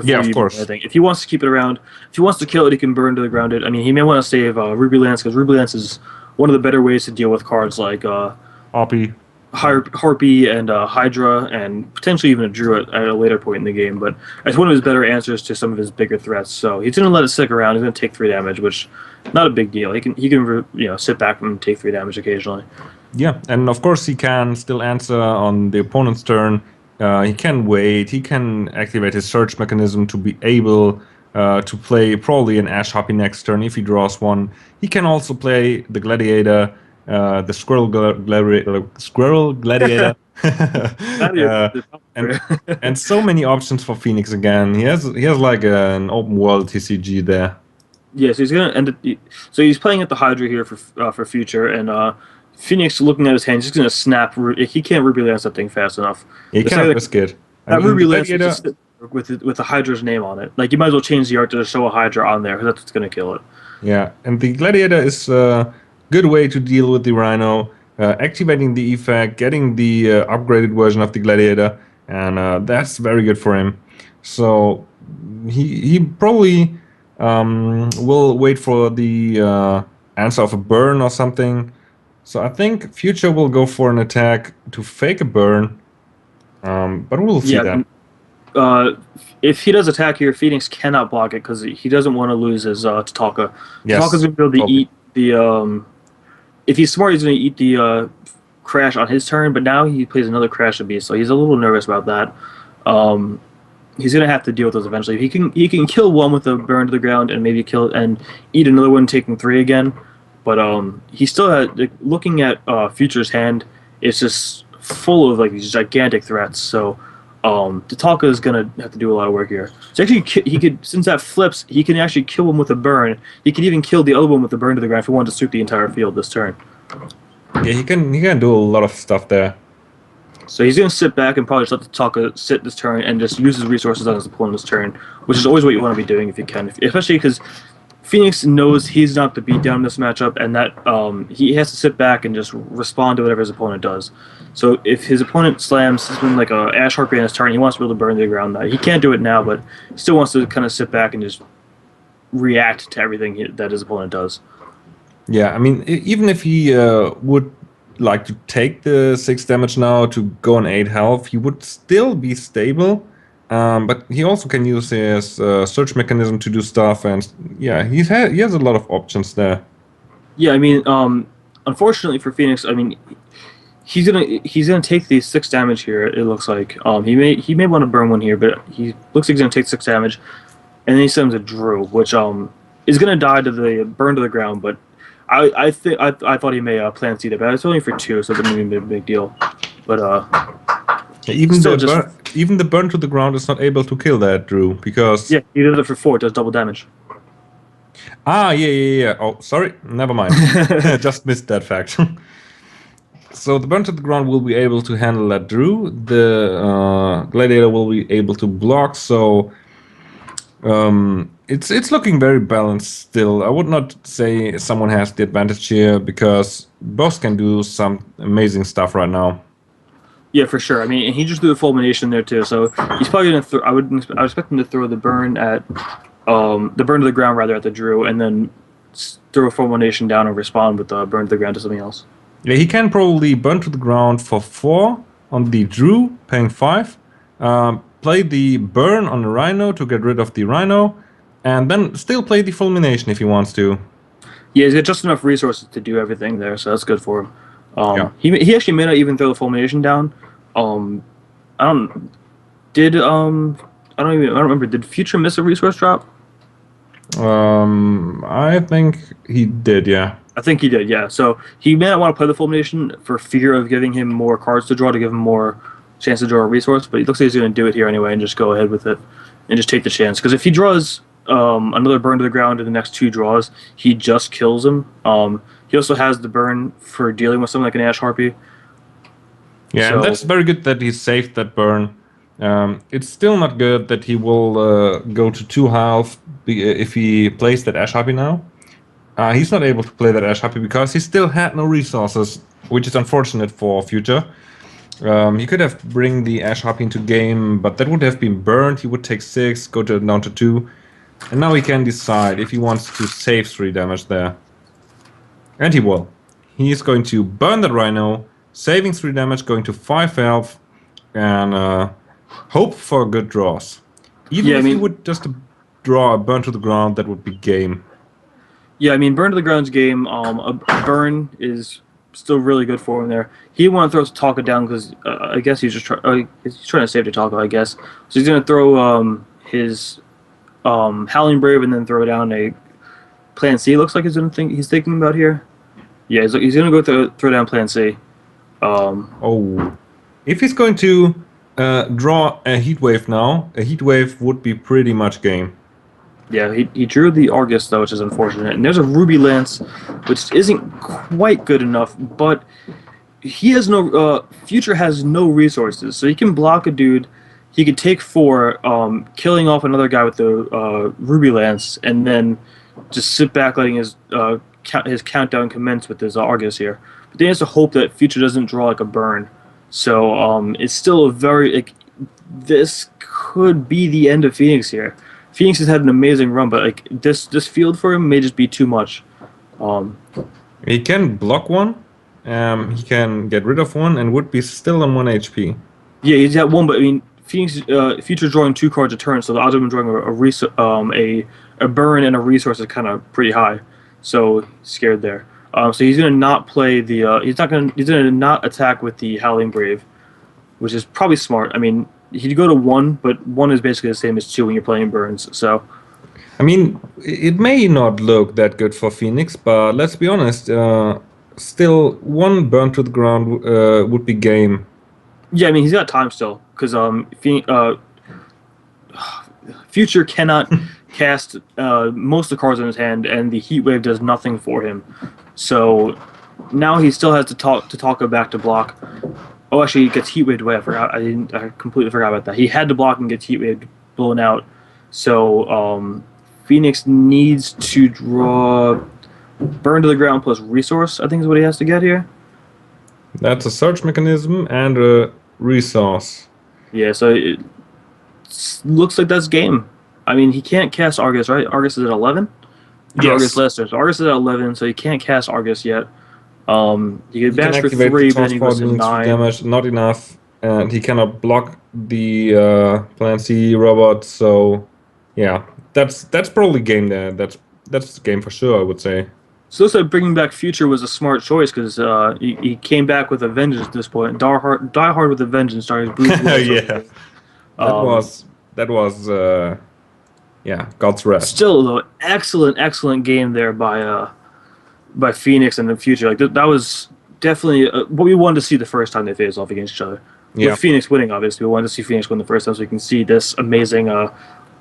Yeah, of course. If he wants to keep it around, if he wants to kill it, he can burn to the ground it. I mean, he may want to save Ruby Lance, because Ruby Lance is one of the better ways to deal with cards like Hoppy. Harpy and Hydra, and potentially even a Druid at a later point in the game. But it's one of his better answers to some of his bigger threats. So he's going to let it stick around. He's going to take 3 damage, which not a big deal. He can sit back and take 3 damage occasionally. Yeah, and of course he can still answer on the opponent's turn. He can wait. He can activate his search mechanism to be able to play probably an Ash Hoppy next turn if he draws one. He can also play the Gladiator, the Squirrel Gladiator. uh, and and so many options for Phoenix again. He has like an open world TCG there. Yeah, so he's gonna end it. So he's playing at the Hydra here for future, and Phoenix looking at his hand, he's just gonna snap. He can't Ruby Lance that thing fast enough. He can't risk it. That Ruby Lance is just with the Hydra's name on it. Like you might as well change the art to show a Hydra on there, because that's what's gonna kill it. Yeah, and the Gladiator is a good way to deal with the Rhino, activating the effect, getting the upgraded version of the Gladiator, and that's very good for him. So he probably will wait for the answer of a burn or something. So I think Future will go for an attack to fake a burn, but we'll see that. If he does attack here, Phoenix cannot block it because he doesn't want to lose his Tatanka. Yes, Tatanka's going to be able to eat the... if he's smart, he's going to eat the Crash on his turn, but now he plays another Crash of Beast, so he's a little nervous about that. He's going to have to deal with those eventually. He can kill one with a burn to the ground and maybe kill and eat another one, taking 3 again. But he still had, looking at Future's hand, it's just full of like these gigantic threats. So Tatanka is gonna have to do a lot of work here. So actually, he could, since that flips, he can actually kill him with a burn. He could even kill the other one with a burn to the ground if he wanted to sweep the entire field this turn. Yeah, he can do a lot of stuff there. So he's gonna sit back and probably just let Tatanka sit this turn and just use his resources on his opponent's turn, which is always what you want to be doing if you can, especially because Phoenix knows he's not the beatdown in this matchup, and that he has to sit back and just respond to whatever his opponent does. So if his opponent slams something like a Ash Harpy on his turn, he wants to be able to burn to the ground. He can't do it now, but he still wants to kind of sit back and just react to everything that his opponent does. Yeah, I mean, even if he would like to take the 6 damage now to go on 8 health, he would still be stable. But he also can use his search mechanism to do stuff, and yeah, he has a lot of options there. Yeah, I mean, unfortunately for Phoenix, I mean, he's gonna take the 6 damage here. It looks like he may want to burn one here, but he looks like he's gonna take 6 damage, and then he sends a Drew, which is gonna die to the burn to the ground. But I thought he may plant seed it, but it's only for 2, so it wouldn't be a big deal. But even the burn to the ground is not able to kill that Drew, because yeah, he did it for 4. It does double damage. Ah, yeah. Oh, sorry, never mind. Just missed that fact. So the burn to the ground will be able to handle that Drew. The Gladiator will be able to block. So it's looking very balanced still. I would not say someone has the advantage here, because both can do some amazing stuff right now. Yeah, for sure. I mean, and he just threw the fulmination there too, so he's probably gonna throw. I would expect him to throw the burn at the burn to the ground rather at the Drew, and then throw a fulmination down and respond with the burn to the ground to something else. Yeah, he can probably burn to the ground for 4 on the Drew, paying 5. Play the burn on the Rhino to get rid of the Rhino, and then still play the fulmination if he wants to. Yeah, he's got just enough resources to do everything there, so that's good for him. Yeah. He actually may not even throw the fulmination down. I don't remember. Did Future miss a resource drop? I think he did, yeah. I think he did, yeah. So he may not want to play the fulmination for fear of giving him more cards to draw, to give him more chance to draw a resource, but it looks like he's going to do it here anyway and just go ahead with it and just take the chance. Because if he draws another burn to the ground in the next 2 draws, he just kills him. He also has the burn for dealing with something like an Ash Harpy. Yeah, so, and that's very good that he saved that burn. It's still not good that he will go to 2 health if he plays that Ash Harpy now. He's not able to play that Ash Harpy because he still had no resources, which is unfortunate for Future. He could have bring the Ash Harpy into game, but that would have been burned. He would take 6, go down to 2. And now he can decide if he wants to save 3 damage there. And he will. He's going to burn that Rhino, saving 3 damage, going to 5 health, and hope for good draws. Even Yeah, I if he mean, would just draw a burn to the ground, that would be game. yeah, I mean, burn to the ground's game. A burn is still really good for him there. He want to throw Taka down because I guess he's just he's trying to save the Taka, I guess. So he's gonna throw his Howling Brave and then throw down a Plan C. Looks like he's thinking about here. Yeah, he's gonna go throw down Plan C. Oh, if he's going to draw a Heat Wave now, a Heat Wave would be pretty much game. Yeah, he drew the Argus though, which is unfortunate. And there's a Ruby Lance, which isn't quite good enough, but he has no Future has no resources, so he can block a dude. He could take 4, killing off another guy with the Ruby Lance, and then just sit back, letting his countdown commence with his Argus here. But then he has to hope that Future doesn't draw like a burn. So it's still a very this could be the end of Phoenix here. Phoenix has had an amazing run, but like this field for him may just be too much. He can block one, he can get rid of one, and would be still on 1 HP. Yeah, he's got one, but I mean, Phoenix Future drawing 2 cards a turn, so the odds of him drawing a burn and a resource is kind of pretty high. So he's scared there. So he's gonna not play the he's gonna not attack with the Howling Brave, which is probably smart. I mean, he'd go to 1, but 1 is basically the same as 2 when you're playing burns. So I mean, it may not look that good for Phoenix, but let's be honest. Still, 1 burn to the ground would be game. yeah, I mean he's got time still because Future cannot cast most of the cards in his hand, and the Heat Wave does nothing for him. So now he still has to talk back to block. Oh, actually, he gets Heat Waved away. I completely forgot about that. He had to block and gets Heat Waved blown out. So Phoenix needs to draw Burn to the Ground plus Resource, I think is what he has to get here. That's a search mechanism and a resource. Yeah, so it looks like that's game. I mean, he can't cast Argus, right? Argus is at 11? Yes. Argus Lester. So Argus is at 11, so he can't cast Argus yet. He could bash for activate 3, the but then he goes to transport, 9. damage, not enough, and he cannot block the Plan C robot. So, yeah, that's probably game there. That's the game for sure, I would say. So looks like bringing back Future was a smart choice because he came back with a vengeance at this point. Die hard with a vengeance, starting his Yeah, that was yeah, God's wrath. Still, though, excellent game there by Phoenix and the Future. Like that was definitely what we wanted to see the first time they faced off against each other. Yeah. With Phoenix winning, obviously, we wanted to see Phoenix win the first time, so we can see this amazing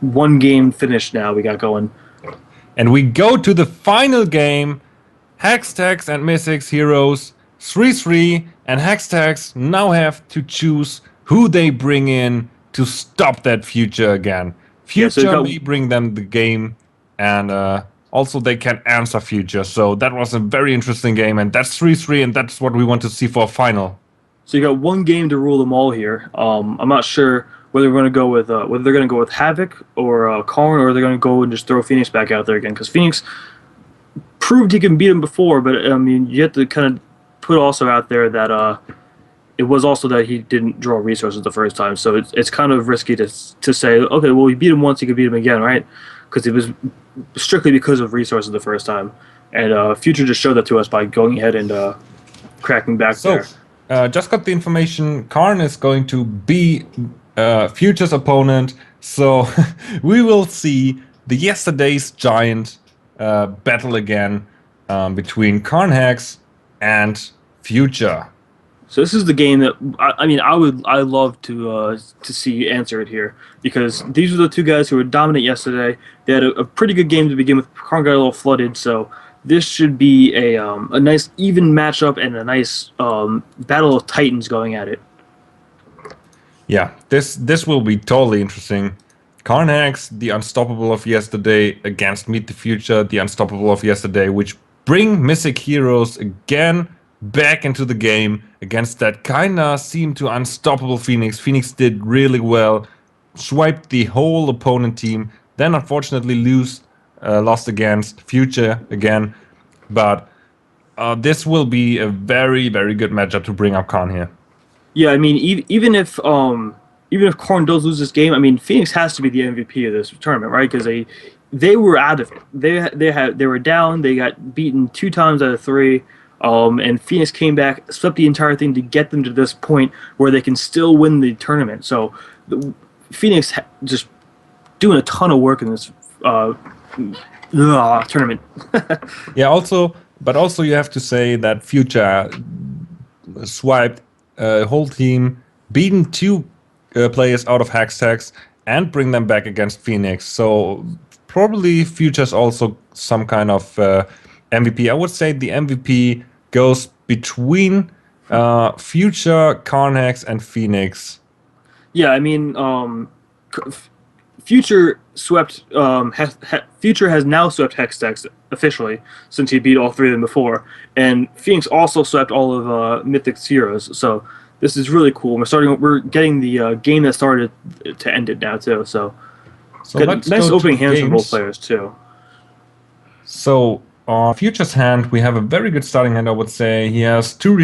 1-game finish. Now we got going. And we go to the final game. Hextech and Mystics Heroes 3-3, and Hextech now have to choose who they bring in to stop that Future again. Future may bring them the game, and also they can answer Future. So that was a very interesting game, and that's 3-3, and that's what we want to see for a final. So you got 1 game to rule them all here. I'm not sure whether they're going to go with Havoc or Karn, or they're going to go and just throw Phoenix back out there again, because Phoenix proved he can beat him before, but I mean you have to kind of put also out there that it was also that he didn't draw resources the first time, so it's kind of risky to say, okay, well, he beat him once, he could beat him again, right? Because it was strictly because of resources the first time, and Future just showed that to us by going ahead and cracking back there. Just got the information. Karn is going to be Future's opponent, so we will see the yesterday's giant battle again between Carnex and Future. So this is the game that I love to see answer it here, because these were the 2 guys who were dominant yesterday. They had a pretty good game to begin with. Karn got a little flooded, so this should be a nice even matchup and a nice battle of titans going at it. Yeah, this will be totally interesting. Carnex, the unstoppable of yesterday, against Meet the Future, the unstoppable of yesterday, which bring Mythic Heroes again back into the game against that kinda seemed to unstoppable Phoenix. Phoenix did really well, swiped the whole opponent team, then unfortunately lost against Future again. But This will be a very, very good matchup to bring up Khan here. Yeah, I mean, even if Corn does lose this game, I mean, Phoenix has to be the MVP of this tournament, right? Because they were out of it. They were down. They got beaten 2 times out of 3. And Phoenix came back, swept the entire thing to get them to this point where they can still win the tournament. So Phoenix just doing a ton of work in this tournament. Yeah, also you have to say that Future swiped a whole team, beaten 2 players out of Hextech, and bring them back against Phoenix. So probably Future's also some kind of MVP. I would say the MVP goes between Future, Carnex, and Phoenix. Yeah, I mean, Future swept Future has now swept Hextech officially since he beat all 3 of them before, and Phoenix also swept all of Mythic's heroes. So this is really cool. We're getting the game that started to end it now too. So let's nice go opening to hands from both games. players too. So on Future's hand, we have a very good starting hand. I would say he has 2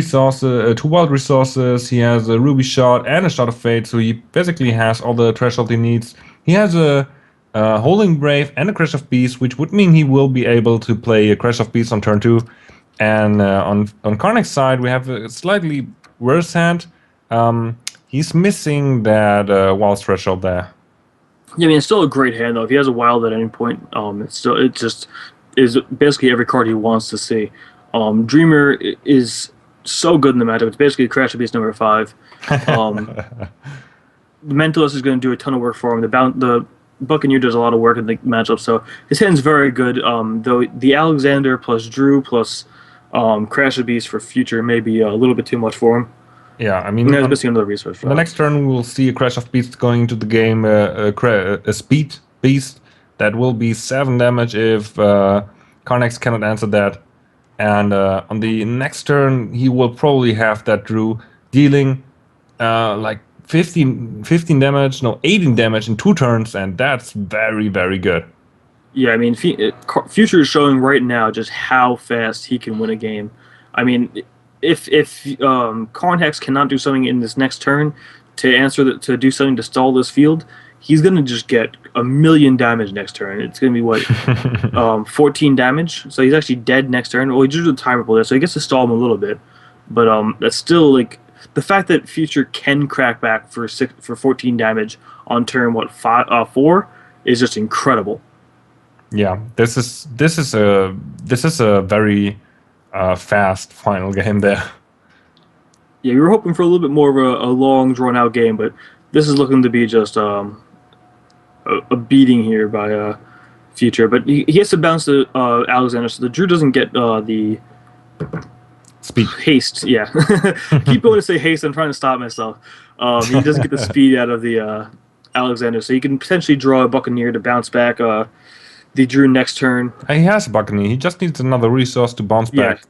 wild resources. He has a ruby shot and a shot of fate. So he basically has all the threshold he needs. He has a holding brave and a crash of beast, which would mean he will be able to play a crash of beast on turn 2. And on Carnex's side, we have a slightly worse hand. He's missing that wild threshold there. Yeah, I mean, it's still a great hand though. If he has a wild at any point, it just is basically every card he wants to see. Dreamer is so good in the matchup. It's basically Crash Beast number 5. The Mentalist is going to do a ton of work for him. The Buccaneer does a lot of work in the matchup, so his hand's very good. Though the Alexander plus Drew plus Crash Beast for Future may be a little bit too much for him. Yeah, I mean, He's missing another resource. The next turn, we'll see a Crash of Beast going into the game, a Speed Beast that will be 7 damage if Carnex cannot answer that. And on the next turn, he will probably have that Drew dealing like 18 damage in 2 turns, and that's very, very good. Yeah, I mean, Future is showing right now just how fast he can win a game. I mean, if Carnex cannot do something in this next turn to do something to stall this field, he's gonna just get a million damage next turn. It's gonna be what 14 damage. So he's actually dead next turn. Well, he just did the timer there, so he gets to stall him a little bit. But that's still like the fact that Future can crack back for 14 damage on turn 4 is just incredible. Yeah, this is a very fast final game there. Yeah, we were hoping for a little bit more of a long, drawn-out game, but this is looking to be just a beating here by Future. But he has to bounce to Alexander, so the Drew doesn't get the speed. Haste. Yeah, keep going to say haste. I'm trying to stop myself. He doesn't get the speed out of the Alexander, so he can potentially draw a Buccaneer to bounce back the Drew next turn. He has a Buccaneer. He just needs another resource to bounce back.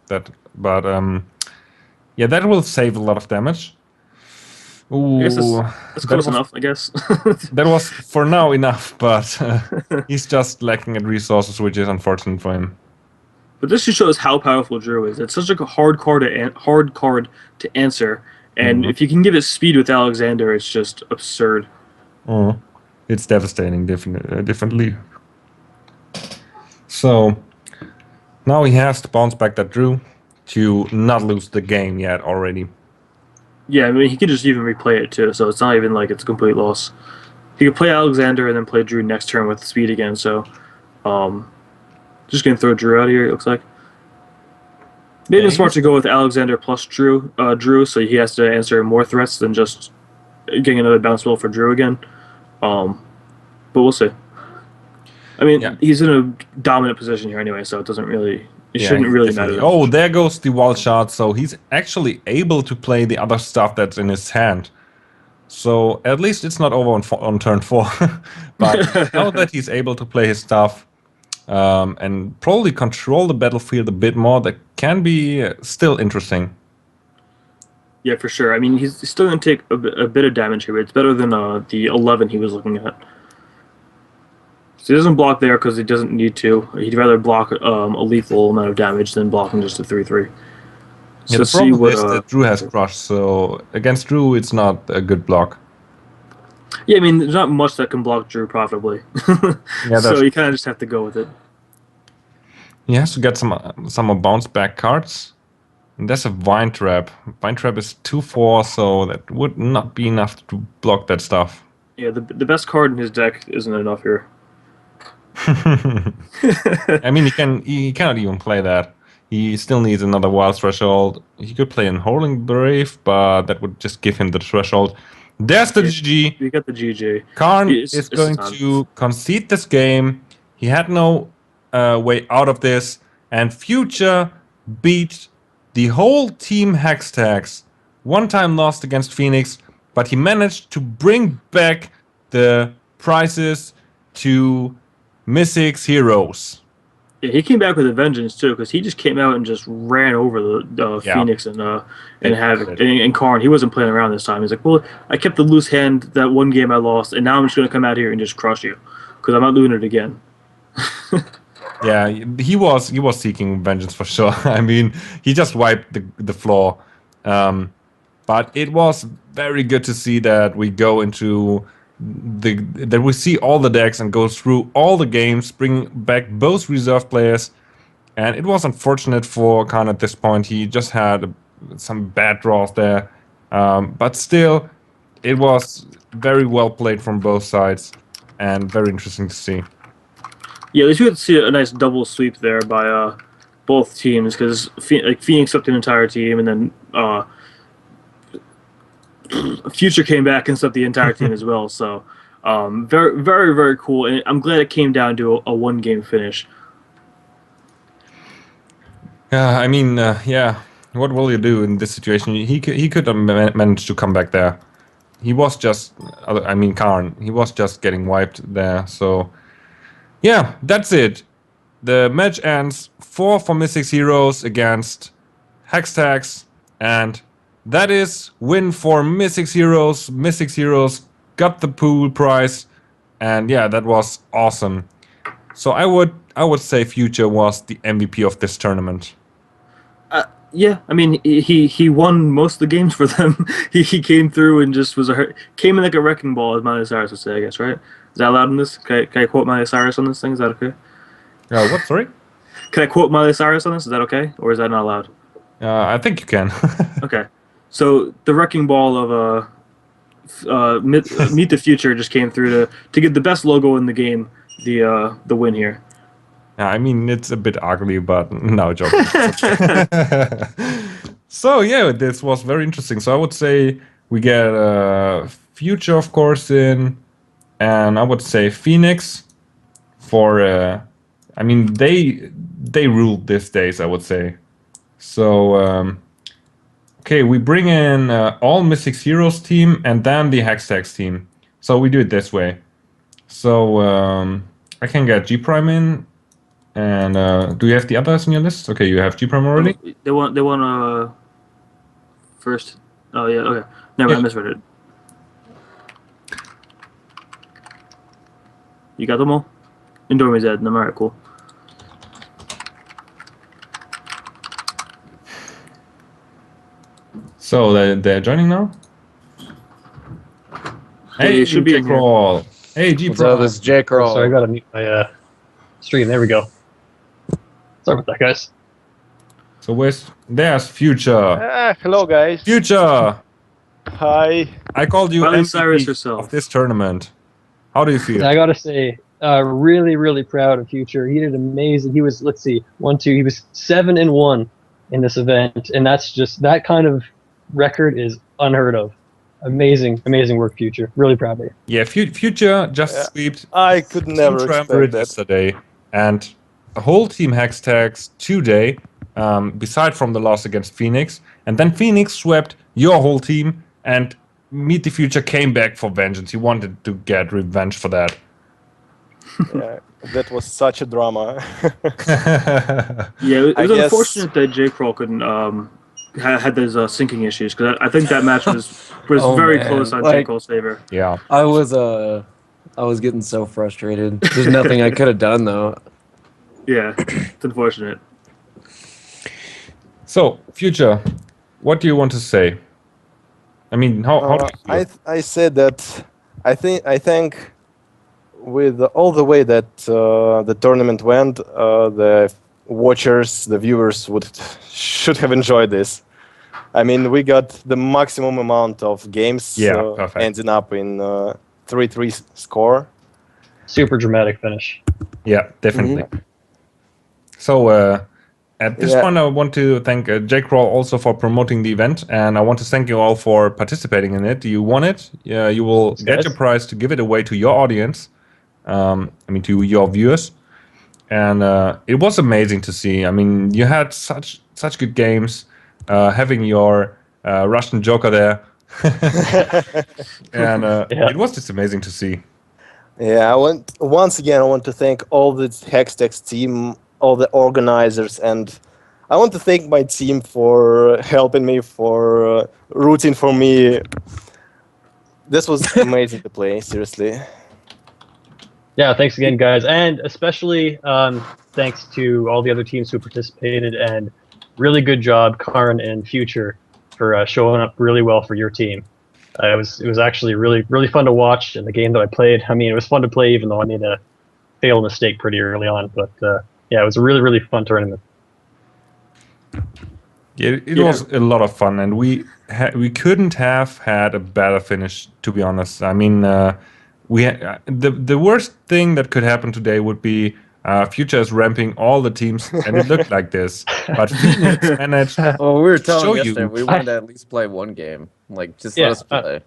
Yeah, that will save a lot of damage. Ooh, I guess that's close enough, I guess. That was for now enough, but he's just lacking at resources, which is unfortunate for him. But this just shows how powerful Drew is. It's such a hard card to answer, and if you can give it speed with Alexander, it's just absurd. It's devastating, definitely. So now he has to bounce back that Drew to not lose the game yet already. Yeah, I mean, he could just even replay it too, so it's not even like it's a complete loss. He could play Alexander and then play Drew next turn with speed again, so just going to throw Drew out here, it looks like. Maybe it's smart to go with Alexander plus Drew, so he has to answer more threats than just getting another bounce roll for Drew again. But we'll see. I mean, he's in a dominant position here anyway, so it doesn't really... It shouldn't really matter. Oh, there goes the wild shot. So he's actually able to play the other stuff that's in his hand. So at least it's not over on turn 4. But now that he's able to play his stuff and probably control the battlefield a bit more, that can be still interesting. Yeah, for sure. I mean, he's still going to take a bit of damage here, but it's better than the 11 he was looking at. So he doesn't block there because he doesn't need to. He'd rather block a lethal amount of damage than blocking just a 3/3. Yeah, So the see problem what. is that Drew has Crush, so against Drew it's not a good block. Yeah, I mean, there's not much that can block Drew profitably. Yeah, So that's you kind of just have to go with it. he has to get some bounce back cards. And that's a Vine Trap. Vine Trap is 2/4, so that would not be enough to block that stuff. Yeah, the best card in his deck isn't enough here. I mean, he cannot even play that. He still needs another Wild Threshold. He could play in Howling Brave, but that would just give him the threshold. There's the Yeah, GG. you got the GG. Karn is It's going time. to concede this game. He had no way out of this, and Future beat the whole team Hextags. One time lost against Phoenix, but he managed to bring back the prizes to Mythic's Heroes. Yeah, he came back with a vengeance too, because he just came out and just ran over the Yeah. Phoenix and Havoc did. and Karn. He wasn't playing around this time. He's like, well, I kept the loose hand that one game I lost, and now I'm just going to come out here and just crush you, because I'm not doing it again. Yeah, he was seeking vengeance for sure. I mean, he just wiped the floor. But it was very good to see that we go into that we see all the decks and go through all the games, bring back both reserve players. And it was unfortunate for Khan at this point. He just had some bad draws there. But still, it was very well played from both sides and very interesting to see. Yeah, at least we got to see a nice double sweep there by both teams, because Phoenix swept an entire team, and then Future came back and swept the entire team as well. So very, very, very cool, and I'm glad it came down to a one-game finish. Yeah, I mean, yeah. What will you do in this situation? He could have managed to come back there. He was just, I mean, Karn. He was just getting wiped there. So, yeah, that's it. The match ends 4 for Mythic's Heroes against Hextags, and that is win for Mythic's Heroes. Mythic's Heroes got the pool prize, and yeah, that was awesome. So I would say Future was the MVP of this tournament. Yeah, I mean he won most of the games for them. he came through and just came in like a wrecking ball, as Miley Cyrus would say, I guess, right? Is that allowed in this? Can I quote Miley Cyrus on this thing? Is that okay? What? Sorry? Can I quote Miley Cyrus on this? Is that okay, or is that not allowed? I think you can. Okay, so the wrecking ball of Meet the Future just came through to get the best logo in the game, the win here. Yeah, I mean, it's a bit ugly, but no joke. So yeah, this was very interesting. So I would say we get Future, of course, in, and I would say Phoenix for. I mean, they ruled these days, I would say. So okay, we bring in all Mythic's Heroes team and then the Hextags team. So we do it this way. So I can get G Prime in. And do you have the others on your list? Okay, you have G Prime already? They want first. Oh yeah, okay. Never mind, I misread it. You got them all? Endormi's dead. No, alright, cool. So they're joining now? Hey, it should be in here. Kroll. Hey, G Prime. This is J. Kroll. Sorry, I gotta mute my stream. There we go. Sorry about that, guys. So there's Future. Hello, guys. Future! Hi. I called you Miley Cyrus MVP herself. of this tournament. How do you feel? I gotta say, really, really proud of Future. He did amazing. He was, let's see, he was 7-1 in this event, and that's just that kind of record is unheard of. Amazing, amazing work, Future. Really proud of you. Yeah, Future just swept I could never Team expect Tramper that. yesterday, and the whole team Hextags today, beside from the loss against Phoenix, and then Phoenix swept your whole team, and Meet the Future came back for vengeance. He wanted to get revenge for that. Yeah, that was such a drama. Yeah, it I was guess- unfortunate that J. Kroll couldn't had those syncing issues, because I think that match was Oh, very man. close on Like- J. Kroll's favor. Yeah. I was I was getting so frustrated. There's nothing I could have done though. Yeah, it's unfortunate. So, Future, what do you want to say? I mean, how do you feel? I said that I think with all the way that the tournament went, the watchers, the viewers should have enjoyed this. I mean, we got the maximum amount of games perfect. ending up in 3-3 score. Super dramatic finish. Yeah, definitely. So, at this point, I want to thank Kroll also for promoting the event, and I want to thank you all for participating in it. You won it. You will get your prize to give it away to your audience. I mean, to your viewers. And it was amazing to see. I mean, you had such good games. Having your Russian Joker there, and it was just amazing to see. Yeah, once again I want to thank all the Hextex team, all the organizers, and I want to thank my team for helping me, for rooting for me. This was amazing to play, seriously. Yeah, thanks again, guys, and especially thanks to all the other teams who participated, and really good job, Karn and Future, for showing up really well for your team. It was actually really fun to watch, and the game that I played, I mean, it was fun to play even though I made a fatal mistake pretty early on, but yeah, it was a really fun tournament. Yeah, it was a lot of fun, and we couldn't have had a better finish, to be honest. I mean, the worst thing that could happen today would be Future is ramping all the teams, and it looked like this. But Phoenix managed. Oh, we were telling show yesterday you. we wanted to at least play one game. Like, just let us play.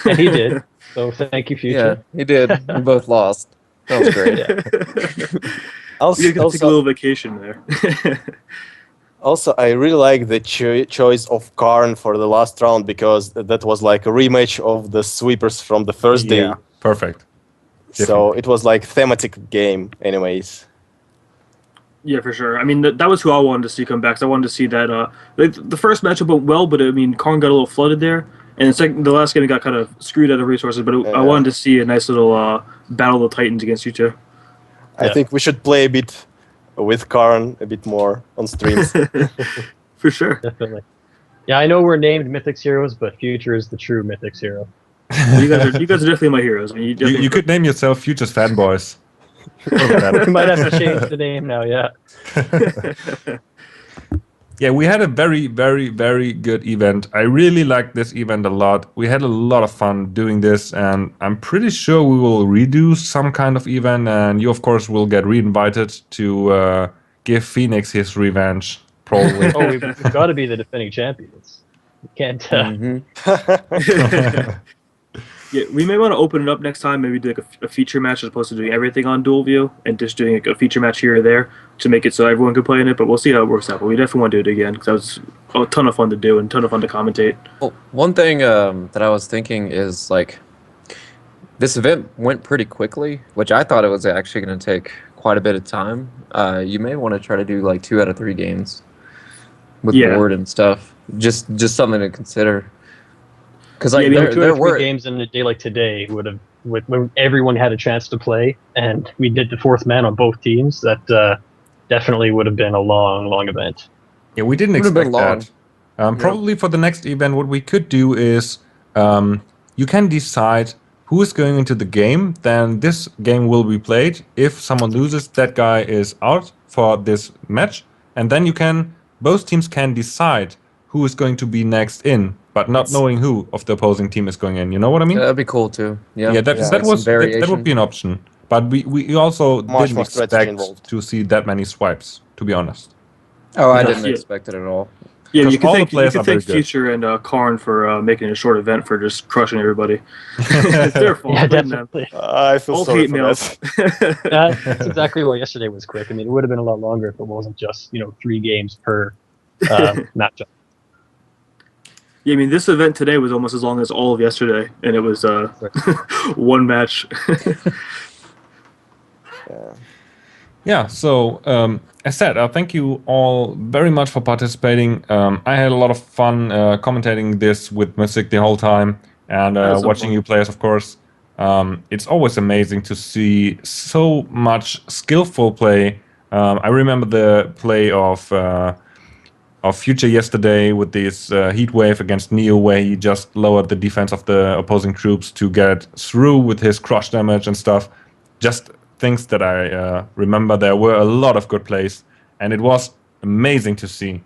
And he did. So thank you, Future. Yeah, he did. We both lost. That was great. You can take a little vacation there. Also, I really like the choice of Karn for the last round, because that was like a rematch of the sweepers from the first day. Yeah, perfect. So it was like thematic game, anyways. Yeah, for sure. I mean, that was who I wanted to see come back. So I wanted to see that. The first matchup went well, but I mean, Karn got a little flooded there, and the last game he got kind of screwed out of resources. But I wanted to see a nice little battle of the Titans against you two. I think we should play a bit with Karn a bit more on streams. For sure. Definitely. Yeah, I know we're named Mythics heroes, but Future is the true Mythics hero. You guys are definitely my heroes. I mean, you could name yourself Future's fanboys. We might have to change the name now. Yeah. Yeah, we had a very good event. I really liked this event a lot. We had a lot of fun doing this, and I'm pretty sure we will redo some kind of event, and you, of course, will get re-invited to give Phoenix his revenge, probably. Oh, we've got to be the defending champions. We can't. Yeah, we may want to open it up next time. Maybe do like a feature match as opposed to doing everything on dual view, and just doing like a feature match here or there to make it so everyone could play in it. But we'll see how it works out. But we definitely want to do it again, because that was a ton of fun to do and a ton of fun to commentate. Well, one thing that I was thinking is, like, this event went pretty quickly, which I thought it was actually going to take quite a bit of time. You may want to try to do like 2 out of 3 games with board and stuff. Just something to consider. Because like there were games in a day like today when everyone had a chance to play, and we did the 4th man on both teams. That definitely would have been a long event. Yeah, we didn't expect that. Probably for the next event, what we could do is you can decide who is going into the game. Then this game will be played. If someone loses, that guy is out for this match, and then both teams can decide who is going to be next in, but not knowing who of the opposing team is going in. You know what I mean? Yeah, that'd be cool too. Yeah, that would be an option. But we also didn't expect to see that many swipes, to be honest. Oh, I didn't expect it at all. Yeah, you can thank Future and Karn for making a short event for just crushing everybody. It's their fault. Yeah, definitely. I feel sorry for that. That's exactly why yesterday was quick. I mean, it would have been a lot longer if it wasn't just 3 games per matchup. Yeah, I mean, this event today was almost as long as all of yesterday, and it was one match. Yeah, so as said, thank you all very much for participating. I had a lot of fun commentating this with Mystic the whole time, and watching you players, of course. It's always amazing to see so much skillful play. I remember the play of Future yesterday with this heat wave against Neo, where he just lowered the defense of the opposing troops to get through with his crush damage and stuff. Just things that I remember. There were a lot of good plays, and it was amazing to see.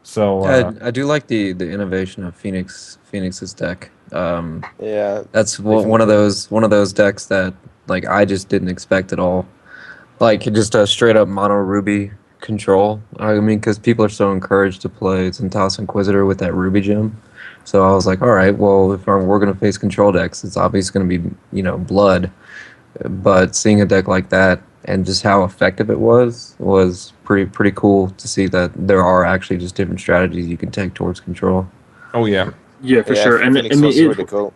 So I do like the innovation of Phoenix's deck. Yeah, That's one of those decks that like I just didn't expect at all. Like just a straight up mono Ruby control. I mean, because people are so encouraged to play Zentas Inquisitor with that Ruby gem. So I was like, all right, well, if we're going to face control decks, it's obviously going to be, blood. But seeing a deck like that and just how effective it was pretty cool to see that there are actually just different strategies you can take towards control. oh yeah, Yeah, for sure. And I Phoenix mean, was really cool.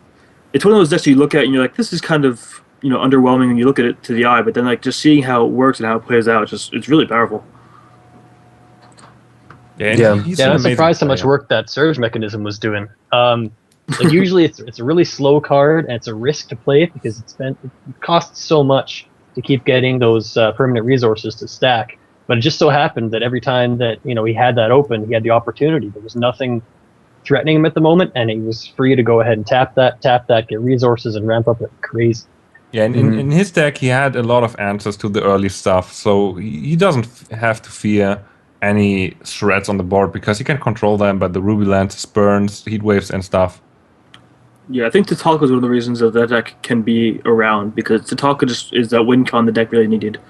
it's one of those decks you look at and you're like, this is kind of underwhelming when you look at it to the eye, but then like just seeing how it works and how it plays out, it's really powerful. Yeah. he's Yeah, an I'm amazing surprised how much player. work that surge mechanism was doing. Like usually it's a really slow card and it's a risk to play it because it costs so much to keep getting those permanent resources to stack. But it just so happened that every time that he had that open, he had the opportunity. There was nothing threatening him at the moment, and he was free to go ahead and tap that, get resources, and ramp up like crazy. Yeah, and in his deck, he had a lot of answers to the early stuff, so he doesn't have to fear any threats on the board because he can control them by the Ruby Lances, Burns, Heat Waves, and stuff. Yeah, I think Tatalka is one of the reasons that deck can be around because Tatalka just is that win con the deck really needed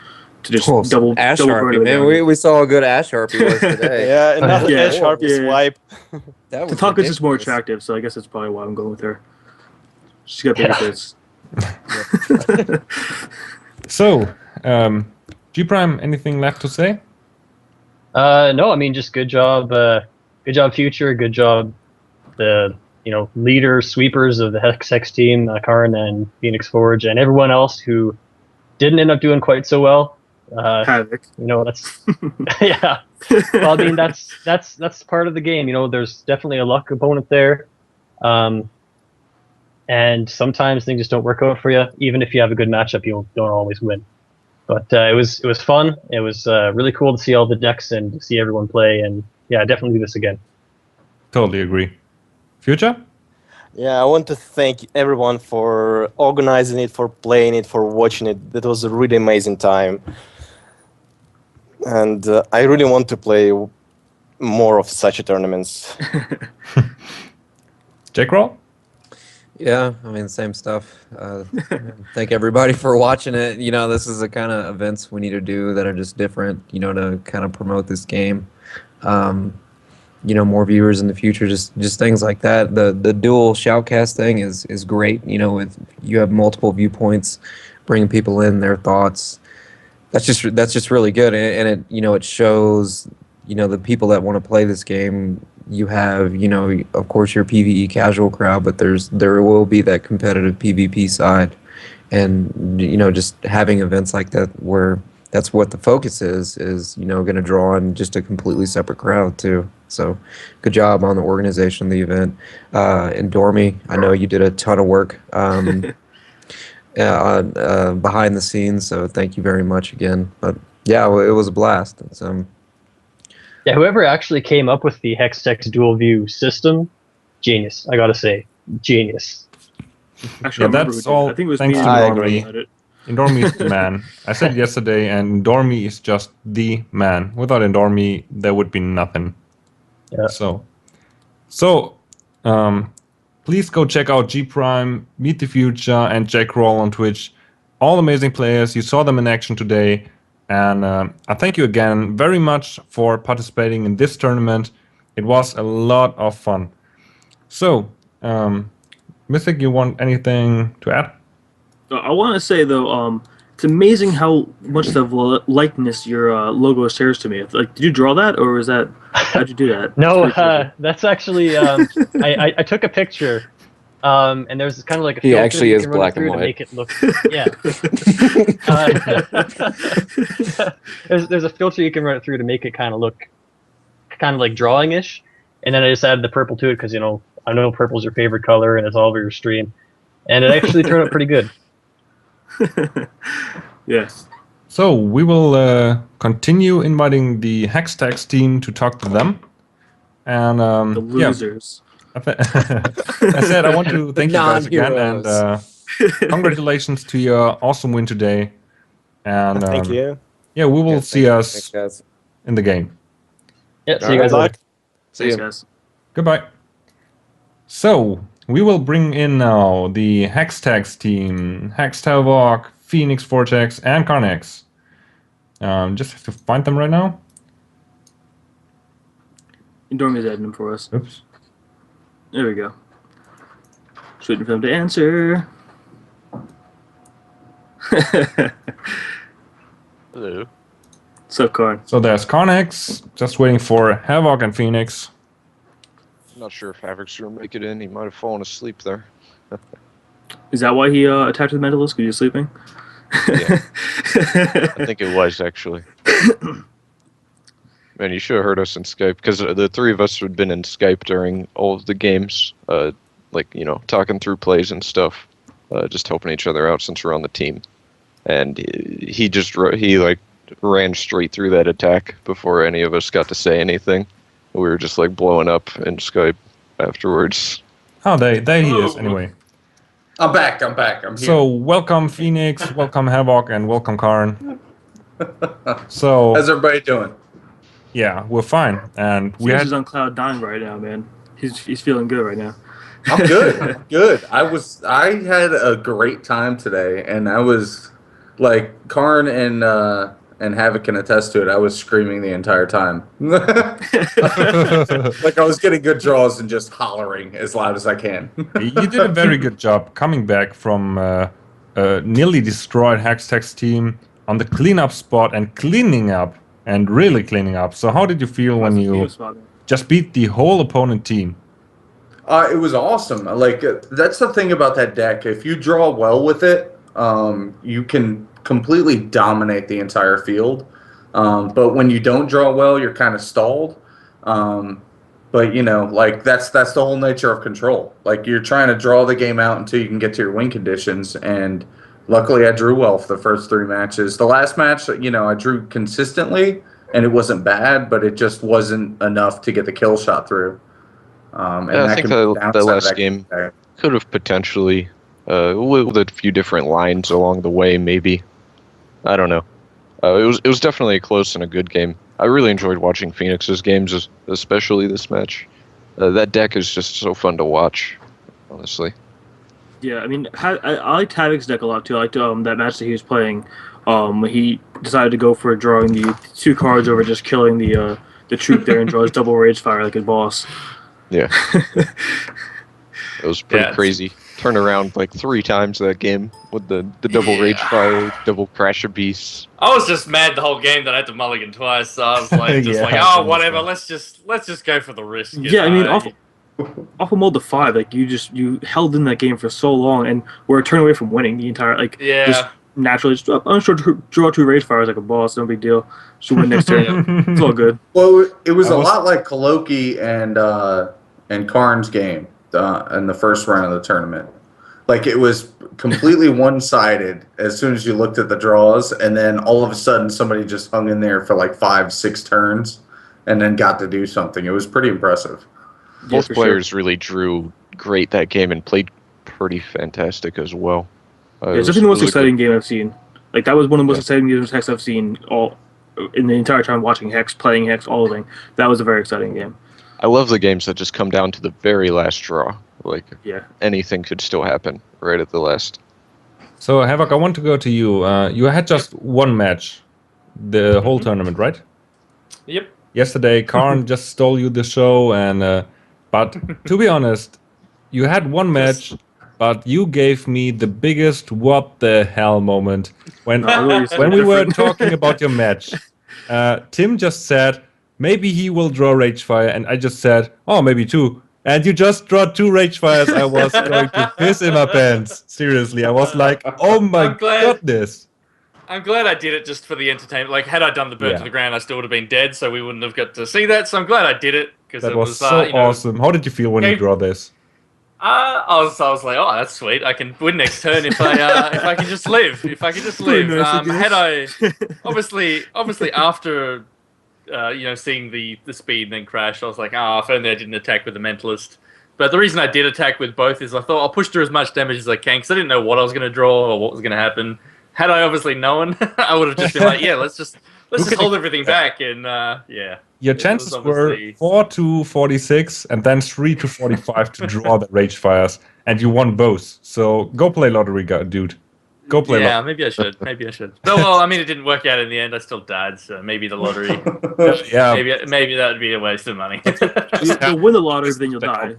to just double Ash burn Harpy, it man. down. We saw how good Ash Harpy was today. Yeah, another Yeah. Ash Harpy Yeah. swipe. That was Tatalka's just more ridiculous. attractive, so I guess that's probably why I'm going with her. She's got bigger tits. So, G Prime, anything left to say? No, I mean just good job, Future, good job, the leaders, sweepers of the Hex team, Karn and Phoenix Forge, and everyone else who didn't end up doing quite so well. Havoc. That's yeah. Well, I mean that's part of the game. There's definitely a luck component there, and sometimes things just don't work out for you. Even if you have a good matchup, you don't always win. But it was fun. It was really cool to see all the decks and to see everyone play. And yeah, definitely do this again. Totally agree. Future? Yeah, I want to thank everyone for organizing it, for playing it, for watching it. That was a really amazing time. And I really want to play more of such tournaments. J-Kroll? Yeah, I mean, same stuff. Thank everybody for watching it. This is the kind of events we need to do that are just different, to kind of promote this game. More viewers in the future, just things like that. The dual shoutcast thing is great. You have multiple viewpoints, bringing people in, their thoughts. That's just really good, and it shows the people that want to play this game. You have of course your PvE casual crowd, but there will be that competitive PvP side, and just having events like that where that's what the focus is going to draw on just a completely separate crowd too. So good job on the organization of the event. And Dormy, I know you did a ton of work behind the scenes, so thank you very much again. But yeah, it was a blast. Yeah, whoever actually came up with the Hextech dual view system, genius. I gotta say, genius. Actually, Yeah, I remember that's who did it. all I think it was thanks me to and I Norman agree. that it. Indormi is the man. I said yesterday, and Indormi is just the man. Without Indormi, there would be nothing. Yeah. So, please go check out G Prime, Meet the Future, and Jack Kroll on Twitch. All amazing players. You saw them in action today, and I thank you again very much for participating in this tournament. It was a lot of fun. So, Mythic, you want anything to add? I want to say though, it's amazing how much of likeness your logo shares to me. Like, did you draw that, or how'd you do that? No, It's pretty crazy. that's actually I took a picture, and there's kind of like a He filter actually you is can run black through and to white. make it look there's a filter you can run it through to make it kind of look kind of like drawing-ish, and then I just added the purple to it because I know purple's your favorite color and it's all over your stream. and it actually turned out pretty good. Yes. So we will continue inviting the Hextags team to talk to them. And The losers. I said I want to thank you guys again, and congratulations to your awesome win today. And Thank you. yeah, we will see us Thanks, guys. in the game. Yeah, see you guys Good later. luck. See Thanks, ya. guys. Goodbye. So we will bring in now the Hextags team: Havoc, Phoenix, Vortex, and Carnex. Just have to find them right now. Dorm is adding them for us. Oops. There we go. Just waiting for them to answer. Hello. What's up, Karn? So there's Carnex, just waiting for Havoc and Phoenix. I'm not sure if Havoc's gonna make it in. He might have fallen asleep there. Is that why he attacked the mentalist? Because he was sleeping? Yeah. I think it was actually. Man, you should have heard us in Skype because the three of us had been in Skype during all of the games, like talking through plays and stuff, just helping each other out since we're on the team. And he ran straight through that attack before any of us got to say anything. We were just like blowing up in Skype afterwards. Oh, there he is. Anyway. I'm back. I'm here. So welcome Phoenix, welcome Havoc, and welcome Karn. So How's everybody doing? yeah, we're fine, and we He's had on cloud nine right now, man. He's feeling good right now. I'm good. I'm good. I had a great time today, and I was like Karn and Havoc can attest to it. I was screaming the entire time. Like I was getting good draws and just hollering as loud as I can. you did a very good job coming back from nearly destroyed Hextech's team on the cleanup spot and cleaning up and really cleaning up. So how did you feel when you just beat the whole opponent team? It was awesome. Like that's the thing about that deck. If you draw well with it, you can completely dominate the entire field. But when you don't draw well, you're kind of stalled. But like that's the whole nature of control. Like you're trying to draw the game out until you can get to your win conditions. And luckily, I drew well for the first three matches. The last match, I drew consistently, and it wasn't bad, but it just wasn't enough to get the kill shot through. And I think the last game could have potentially, with a few different lines along the way, maybe. I don't know. It was definitely a close and a good game. I really enjoyed watching Phoenix's games, especially this match. That deck is just so fun to watch, honestly. Yeah, I mean, I liked Havoc's deck a lot too. I liked that match that he was playing. He decided to go for drawing the two cards over just killing the troop there and draws double rage fire like a boss. Yeah. It was pretty crazy. Turned around like 3 times that game with the double rage fire, double crash of beasts. I was just mad the whole game that I had to mulligan twice, so I was like, oh, whatever, let's just go for the risk. Yeah, I mean, off of mode to 5, like you held in that game for so long, and we're a turn away from winning the entire just naturally. I'm sure draw 2 rage fires like a boss, no big deal. Should win next turn. It's all good. Well, it was a lot like Koloki and Karn's game in the first round of the tournament. Like it was completely one-sided as soon as you looked at the draws, and then all of a sudden somebody just hung in there for like 5-6 turns, and then got to do something. It was pretty impressive. Both players really drew great that game and played pretty fantastic as well. It's definitely the most exciting game I've seen. Like that was one of the most exciting games of Hex I've seen all in the entire time watching Hex, playing Hex, all of them. That was a very exciting game. I love the games that just come down to the very last draw. Like anything could still happen right at the last. So Havoc, I want to go to you. You had just one match, the whole tournament, right? Yep. Yesterday, Karn just stole you the show, and but to be honest, you had one match, but you gave me the biggest what the hell moment when we were talking about your match. Tim just said maybe he will draw rage fire, and I just said, oh, maybe 2. And you just draw 2 rage fires. I was going to piss in my pants. Seriously, I was like, oh my goodness. I'm glad I did it just for the entertainment. Like, had I done the burn to the ground, I still would have been dead, so we wouldn't have got to see that. So I'm glad I did it. That was so awesome. How did you feel when you draw this? I was like, oh, that's sweet. I can win next turn if I can just live. If I can just Pretty live. nice, I guess. Had I obviously after seeing the speed and then crash, I was like, if only I didn't attack with the mentalist. But the reason I did attack with both is I thought I'll push through as much damage as I can because I didn't know what I was going to draw or what was going to happen. Had I obviously known, I would have just been like, yeah, let's just hold everything back and yeah. Your It chances was were obviously- 4 to 46 and then 3 to 45 to draw the rage fires, and you won both. So go play lottery, dude. Go play Yeah, lottery. maybe I should. Maybe I should. No, well, I mean, it didn't work out in the end. I still died, so maybe the lottery. Yeah. Maybe that would be a waste of money. You'll win the lottery, but then you'll die.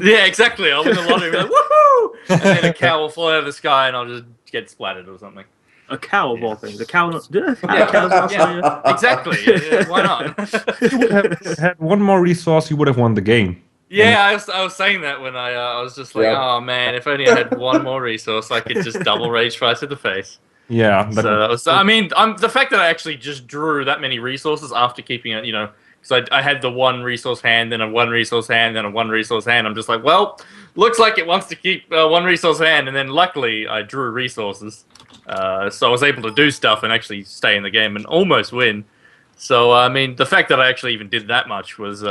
Yeah, exactly. I'll win the lottery, be like, woohoo! And then a cow will fly out of the sky, and I'll just get splattered or something. A cow of all things. A cow. Did Yeah, a cow in Australia? yeah, exactly. Yeah, why not? If you would have had one more resource, you would have won the game. Yeah, I was saying that when I was just like, Yeah. oh man, if only I had one more resource, I could just double rage fire to the face. Yeah. So that was. I mean, the fact that I actually just drew that many resources after keeping it, because I had the one resource hand, then a one resource hand, then a one resource hand. I'm just like, well, looks like it wants to keep one resource hand, and then luckily I drew resources, so I was able to do stuff and actually stay in the game and almost win. So I mean, the fact that I actually even did that much was,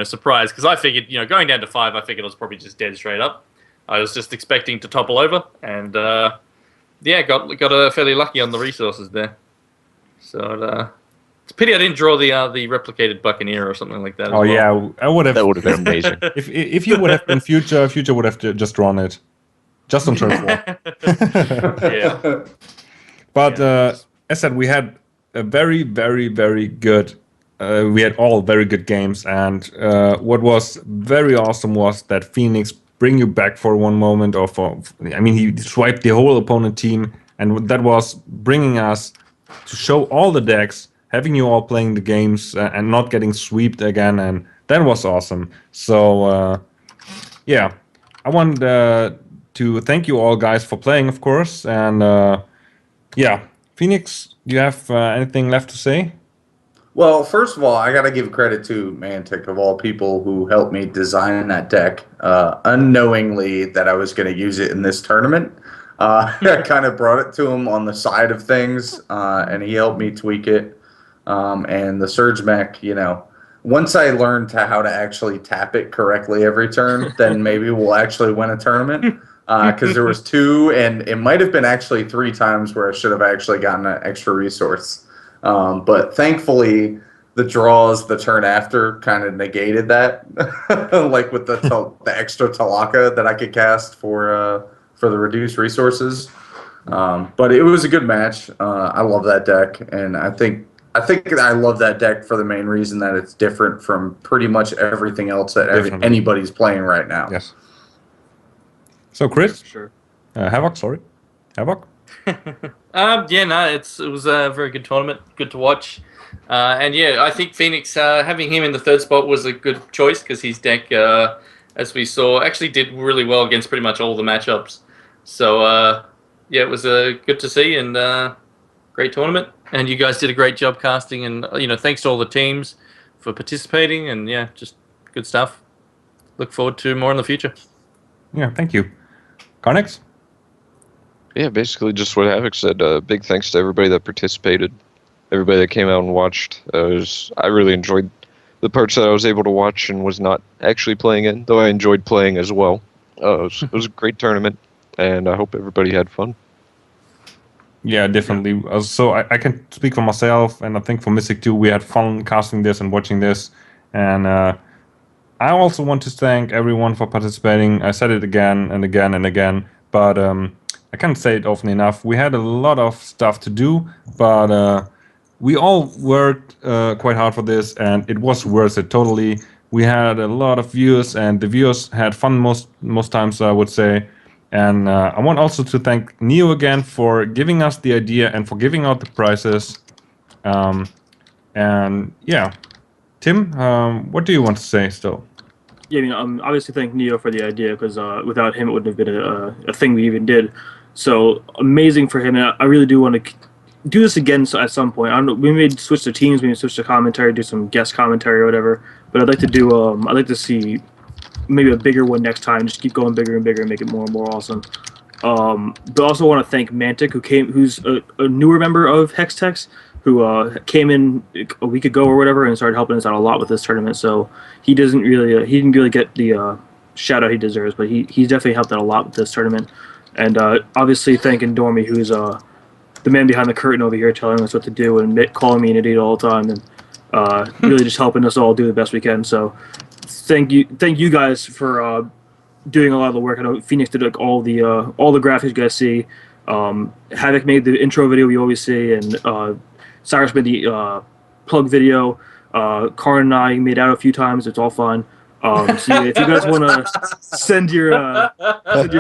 surprised because I figured, going down to 5, I figured I was probably just dead straight up. I was just expecting to topple over, and yeah, got fairly lucky on the resources there. So it's a pity I didn't draw the replicated Buccaneer or something like that. Oh yeah, I would have. That would have been amazing. If you would have been future would have just drawn it, just on turn 4. Yeah. But as said, we had a very, very, very good. We had all very good games, and what was very awesome was that Phoenix bring you back for one moment, he swiped the whole opponent team, and that was bringing us to show all the decks, having you all playing the games and not getting swept again, and that was awesome. So yeah, I want to thank you all guys for playing, of course, and yeah, Phoenix, do you have anything left to say? Well, first of all, I got to give credit to Mantic, of all people, who helped me design that deck, unknowingly that I was going to use it in this tournament. I kind of brought it to him on the side of things, and he helped me tweak it. And the Surge Mech, once I learned how to actually tap it correctly every turn, then maybe we'll actually win a tournament. Because there was 2, and it might have been actually 3 times where I should have actually gotten an extra resource. But thankfully, the draws the turn after kind of negated that, like with the extra Talaka that I could cast for the reduced resources. But it was a good match. I love that deck, and I think I love that deck for the main reason that it's different from pretty much everything else that anybody's playing right now. Yes. So Chris, Sure. Havoc, sorry, Havoc. Yeah, no, it was a very good tournament, good to watch, and yeah, I think Phoenix having him in the 3rd spot was a good choice because his deck, as we saw, actually did really well against pretty much all the matchups. So yeah, it was good to see and great tournament, and you guys did a great job casting, and thanks to all the teams for participating, and yeah, just good stuff. Look forward to more in the future. Yeah, thank you, Carnex. Yeah, basically just what Havoc said. Big thanks to everybody that participated, everybody that came out and watched. I really enjoyed the parts that I was able to watch and was not actually playing in, though I enjoyed playing as well. It was a great tournament, and I hope everybody had fun. Yeah, definitely. So I can speak for myself, and I think for Mystic too. We had fun casting this and watching this, and I also want to thank everyone for participating. I said it again and again and again, but I can't say it often enough. We had a lot of stuff to do, but we all worked quite hard for this, and it was worth it totally. We had a lot of viewers, and the viewers had fun most times, I would say. And I want also to thank Neo again for giving us the idea and for giving out the prizes. And yeah, Tim, what do you want to say still? Yeah, obviously thank Neo for the idea because without him it wouldn't have been a thing we even did. So amazing for him, and I really do want to do this again at some point. I don't know, we may switch to teams, we may switch to commentary, do some guest commentary or whatever. But I'd like to do I'd like to see maybe a bigger one next time. Just keep going bigger and bigger and make it more and more awesome. But also want to thank Mantic, who's a newer member of Hextex, who came in a week ago or whatever and started helping us out a lot with this tournament. So he didn't really get the shout out he deserves, but he's definitely helped out a lot with this tournament. And obviously thanking Dormy, who's the man behind the curtain over here, telling us what to do and calling me an idiot all the time, and really just helping us all do the best we can. So thank you guys for doing a lot of the work. I know Phoenix did like all the graphics you guys see. Havoc made the intro video we always see, and Cyrus made the plug video. Karn and I made out a few times. It's all fun. So yeah, if you guys want to send your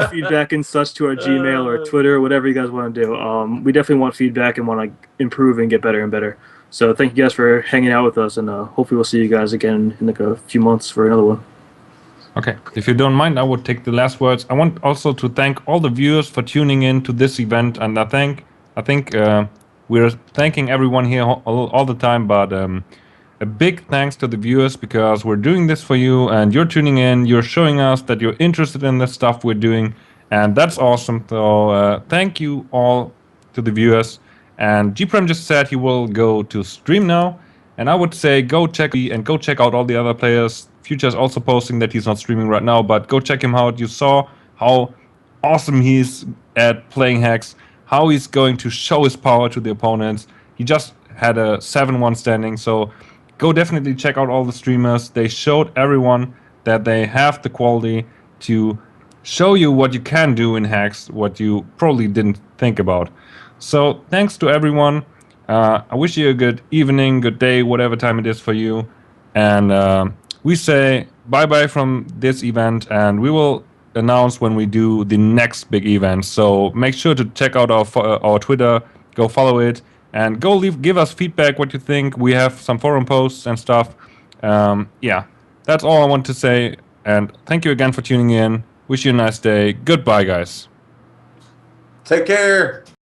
feedback and such to our Gmail or Twitter or whatever you guys want to do, we definitely want feedback and want to improve and get better and better. So thank you guys for hanging out with us, and hopefully we'll see you guys again in like a few months for another one. Okay, if you don't mind, I would take the last words. I want also to thank all the viewers for tuning in to this event, and I think we're thanking everyone here all the time, but a big thanks to the viewers, because we're doing this for you, and you're tuning in, you're showing us that you're interested in the stuff we're doing, and that's awesome. So thank you all to the viewers. And Gprem just said he will go to stream now, and I would say go check out all the other players. Future is also posting that he's not streaming right now, but go check him out. You saw how awesome he's at playing Hex, how he's going to show his power to the opponents. He just had a 7-1 standing, so go definitely check out all the streamers. They showed everyone that they have the quality to show you what you can do in Hex, what you probably didn't think about. So thanks to everyone. I wish you a good evening, good day, whatever time it is for you. And we say bye-bye from this event, and we will announce when we do the next big event. So make sure to check out our Twitter, go follow it, and go give us feedback, what you think. We have some forum posts and stuff. Yeah, that's all I want to say. And thank you again for tuning in. Wish you a nice day. Goodbye, guys. Take care.